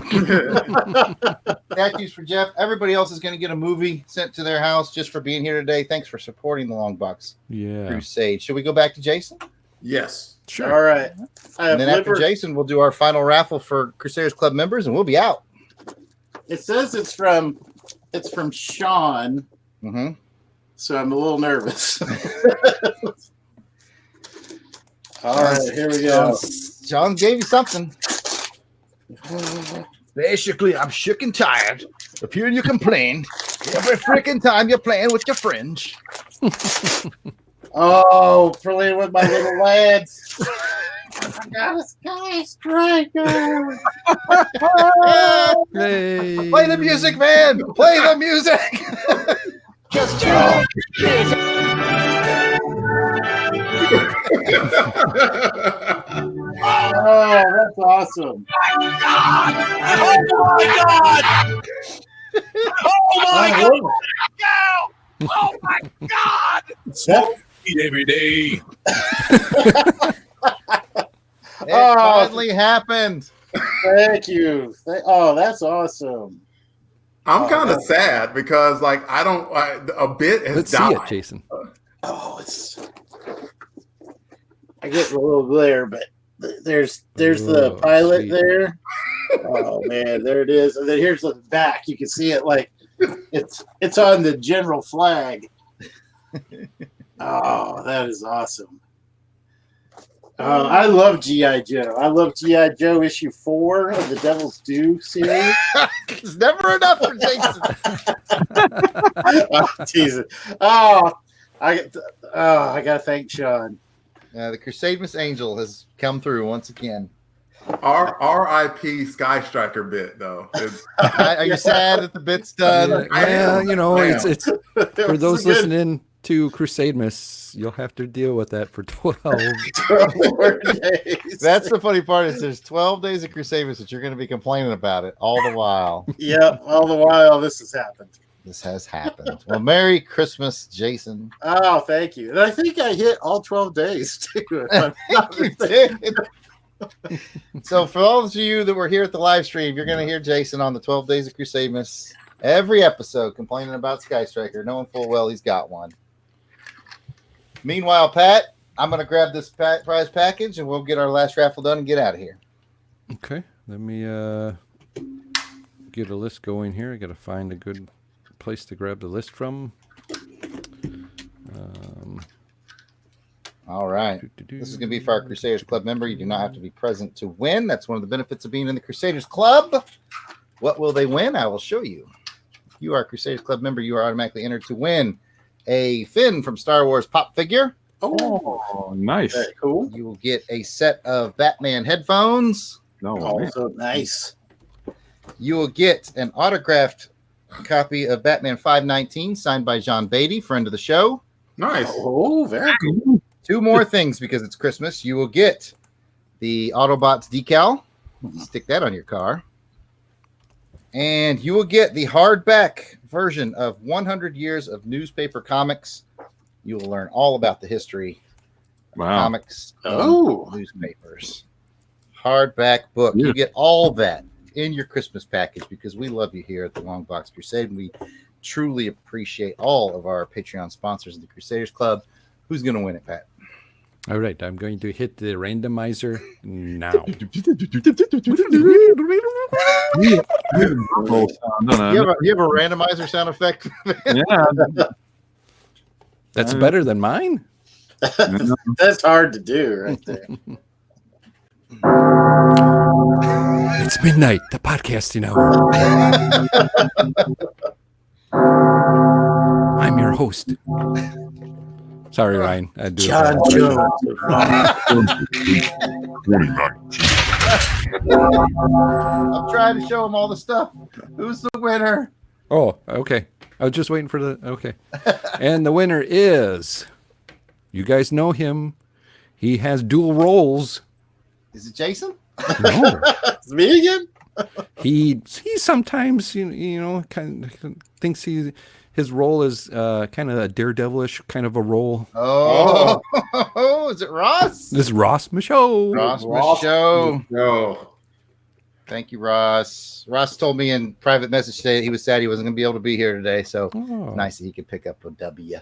Statues for Jeff. Everybody else is going to get a movie sent to their house just for being here today. Thanks for supporting the Long Box
Yeah.
Crusade. Should we go back to Jason?
Yes.
Sure.
All right. I have
And then after Jason, we'll do our final raffle for Crusaders Club members, and we'll be out.
It says it's from Sean.
Mm-hmm.
so I'm a little nervous. All right, here we go.
John gave you something. Basically, I'm shook and tired of hearing you complain every freaking time you're playing with your friends.
Oh, playing with my little lads. I got a Sky Striker.
Hey.
Play the music, man. Play the music. Just
Oh, that's awesome.
Oh my God! Oh my God! Oh my God! Smoke weed every day.
It finally happened.
Thank you. Oh, that's awesome.
I'm kind of sad because, like, a bit has
Let's see
died.
it, Jason.
Oh, I get a little glare, but there's the
Oh,
pilot
sweet.
there. Oh man, there it is. And then here's the back. You can see it like it's on the general flag. Oh, that is awesome. I love G.I. Joe. I love G.I. Joe issue 4 of the Devil's Due series.
It's never enough for Jason.
Oh, Jesus. Oh, I gotta thank Sean.
The Crusade Miss Angel has come through once again.
Our R.I.P. Sky Striker bit though.
Are you sad that the bit's done?
Yeah, you know,
Damn.
it's for those listening to Crusade Miss, you'll have to deal with that for 12.
12 more days.
That's the funny part is there's 12 days of Crusade Miss that you're going to be complaining about it all the while.
Yep, all the while this has happened.
This has happened. Well, Merry Christmas, Jason.
Oh, thank you. And I think I hit all 12 days too. if I'm not
You
mistaken.
did. So for all of you that were here at the live stream, you're going to hear Jason on the 12 days of Crusade Miss every episode complaining about Sky Striker, knowing full well he's got one. Meanwhile, Pat, I'm going to grab this prize package and we'll get our last raffle done and get out of here.
Okay, let me get a list going here. I got to find a good place to grab the list from.
All right. This is going to be for our Crusaders Club member. You do not have to be present to win. That's one of the benefits of being in the Crusaders Club. What will they win? I will show you. If you are a Crusaders Club member, you are automatically entered to win a Finn from Star Wars pop figure.
Oh, nice.
Very cool.
You will get a set of Batman headphones.
No,
Also nice.
You will get an autographed copy of Batman 519 signed by John Beatty, friend of the show.
Nice.
Oh, very cool.
2 more things because it's Christmas. You will get the Autobots decal. Stick that on your car. And you will get the hardback version of 100 Years of Newspaper Comics. You will learn all about the history of comics and newspapers. Hardback book.
Yeah.
You get all that in your Christmas package because we love you here at the Long Box Crusade. And we truly appreciate all of our Patreon sponsors of the Crusaders Club. Who's going to win it, Pat?
All right, I'm going to hit the randomizer now.
You have a randomizer sound effect?
Yeah.
That's better than mine?
That's hard to do right there.
It's midnight, the podcasting hour. I'm your host. Sorry, Ryan. I do.
John Jones.
I'm trying to show him all the stuff. Who's the winner?
Oh, okay. I was just waiting for the. Okay. And the winner is. You guys know him. He has dual roles.
Is it Jason?
No.
It's me again?
He sometimes you know kind of thinks his role is kind of a daredevilish kind of a role.
Oh, is it Ross?
This is Ross Michaud.
Ross Michaud.
No.
Thank you, Ross. Ross told me in private message today that he was sad he wasn't going to be able to be here today. So nice that he could pick up a W.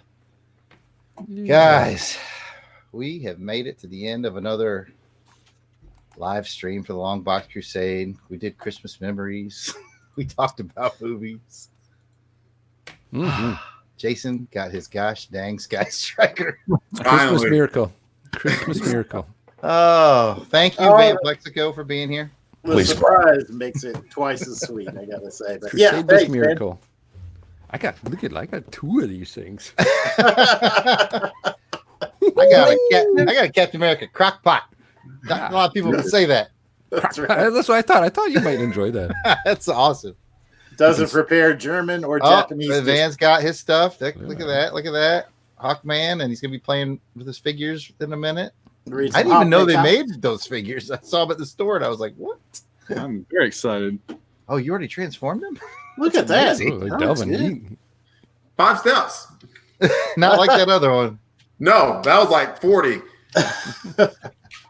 Yeah.
Guys, we have made it to the end of another live stream for the Long Box Crusade. We did Christmas memories. We talked about movies.
Mm-hmm.
Jason got his gosh dang Sky Striker.
Christmas
Finally.
miracle. Christmas miracle.
Oh, thank you,
Oh.
Van Plexico, for being here.
The
Please.
surprise makes it twice as sweet, I gotta say. But
Crusade
yeah,
this
thanks, man.
miracle. I got 2 of these things.
I got a Captain America crock pot. Not a lot of people can say that.
That's right.
That's what I thought. I thought you might enjoy that.
That's awesome.
Doesn't prepare German or Japanese.
Oh, Van's got his stuff. Look at that. Look at that. Hawkman, and he's going to be playing with his figures in a minute. I didn't even know they made those figures. I saw them at the store, and I was like, what?
I'm very excited.
Oh, you already transformed them?
Look at that.
Oh,
That
Delvin,
looks good.
you-
5 steps.
Not like that other one.
No, that was like 40.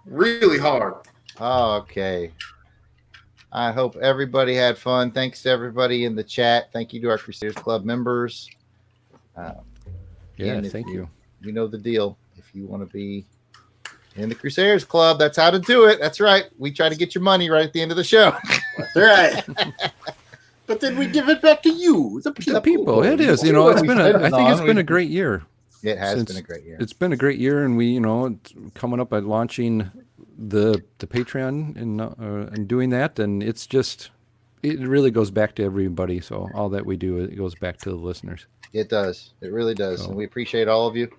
Really hard.
Oh, okay. I hope everybody had fun. Thanks to everybody in the chat. Thank you to our Crusaders Club members.
yeah,
And if
thank you.
You know the deal. If you want to be in the Crusaders Club, that's how to do it. That's right. We try to get your money right at the end of the show.
That's right. But then we give it back to you, the people.
The people, it is.
See
You know,
what
it's
we
been.
spend
I
it
think it's
on.
been a great year.
It has
Since
been a great year.
It's been a great year, and we, you know, it's coming up at launching the Patreon and doing that, and it's just it really goes back to everybody. So all that we do, it goes back to the listeners.
It does. It really does.
So-
And we appreciate all of you.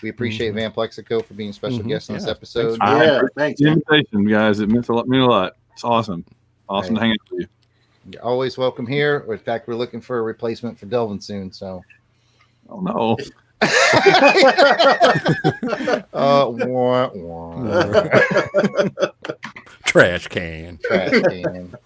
We appreciate Van Plexico for being a special
Mhm.
guest on this
Yeah.
episode.
Yeah, thanks.
The invitation, guys. It meant a lot. It's awesome. Awesome to hang out with you.
You're always welcome here. In fact, we're looking for a replacement for Delvin soon. So,
Oh no.
wah, wah.
Trash can.
Trash can.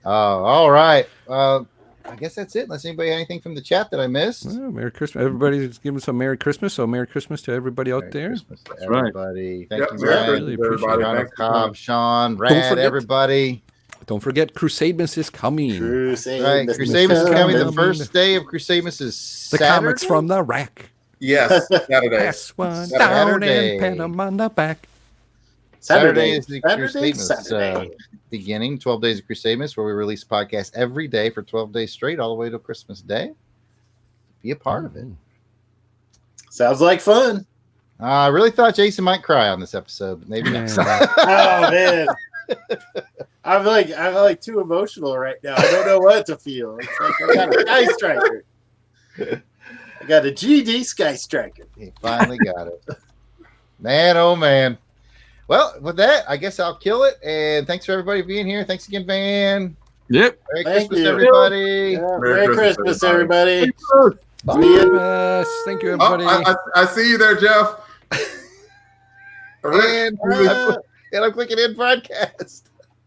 All right. I guess that's it. Unless anybody had anything from the chat that I missed.
Well, Merry Christmas! Everybody's giving some Merry Christmas. So Merry Christmas to everybody out
Merry
there.
Christmas to
right.
everybody. Thank
Yep,
you,
Merry
Brian.
Really
Christmas,
appreciate
everybody.
it.
John
Thanks for
Cobb,
coming.
Sean, Rad,
forget-
everybody.
Don't forget, Crusademas is coming.
Crusade.
Right.
Mr.
Crusademas is coming. The
Coming.
first day of Crusademas is
The
Saturday?
comics from the rack.
Yes, Saturday.
Pass one down
Saturday.
and pat 'em on the back.
Saturday is the
Saturday,
Crusademas
Saturday.
beginning, 12 days of Crusademas, where we release podcasts every day for 12 days straight, all the way to Christmas Day. Be a part of it.
Sounds like fun.
I really thought Jason might cry on this episode, but maybe not.
Yeah.
Oh man. I'm like too emotional right now. I don't know what to feel. It's like I got a Sky Striker. I got a GD Sky Striker.
He finally got it. Man, oh man. Well, with that, I guess I'll kill it. And thanks for everybody being here. Thanks again, Van.
Yep.
Merry
Thank
Christmas,
you.
everybody.
Yeah,
Merry
Merry
Christmas,
Christmas,
everybody.
everybody.
Yes, thank you, everybody.
Oh, I see you there, Jeff.
And I'm clicking in podcast.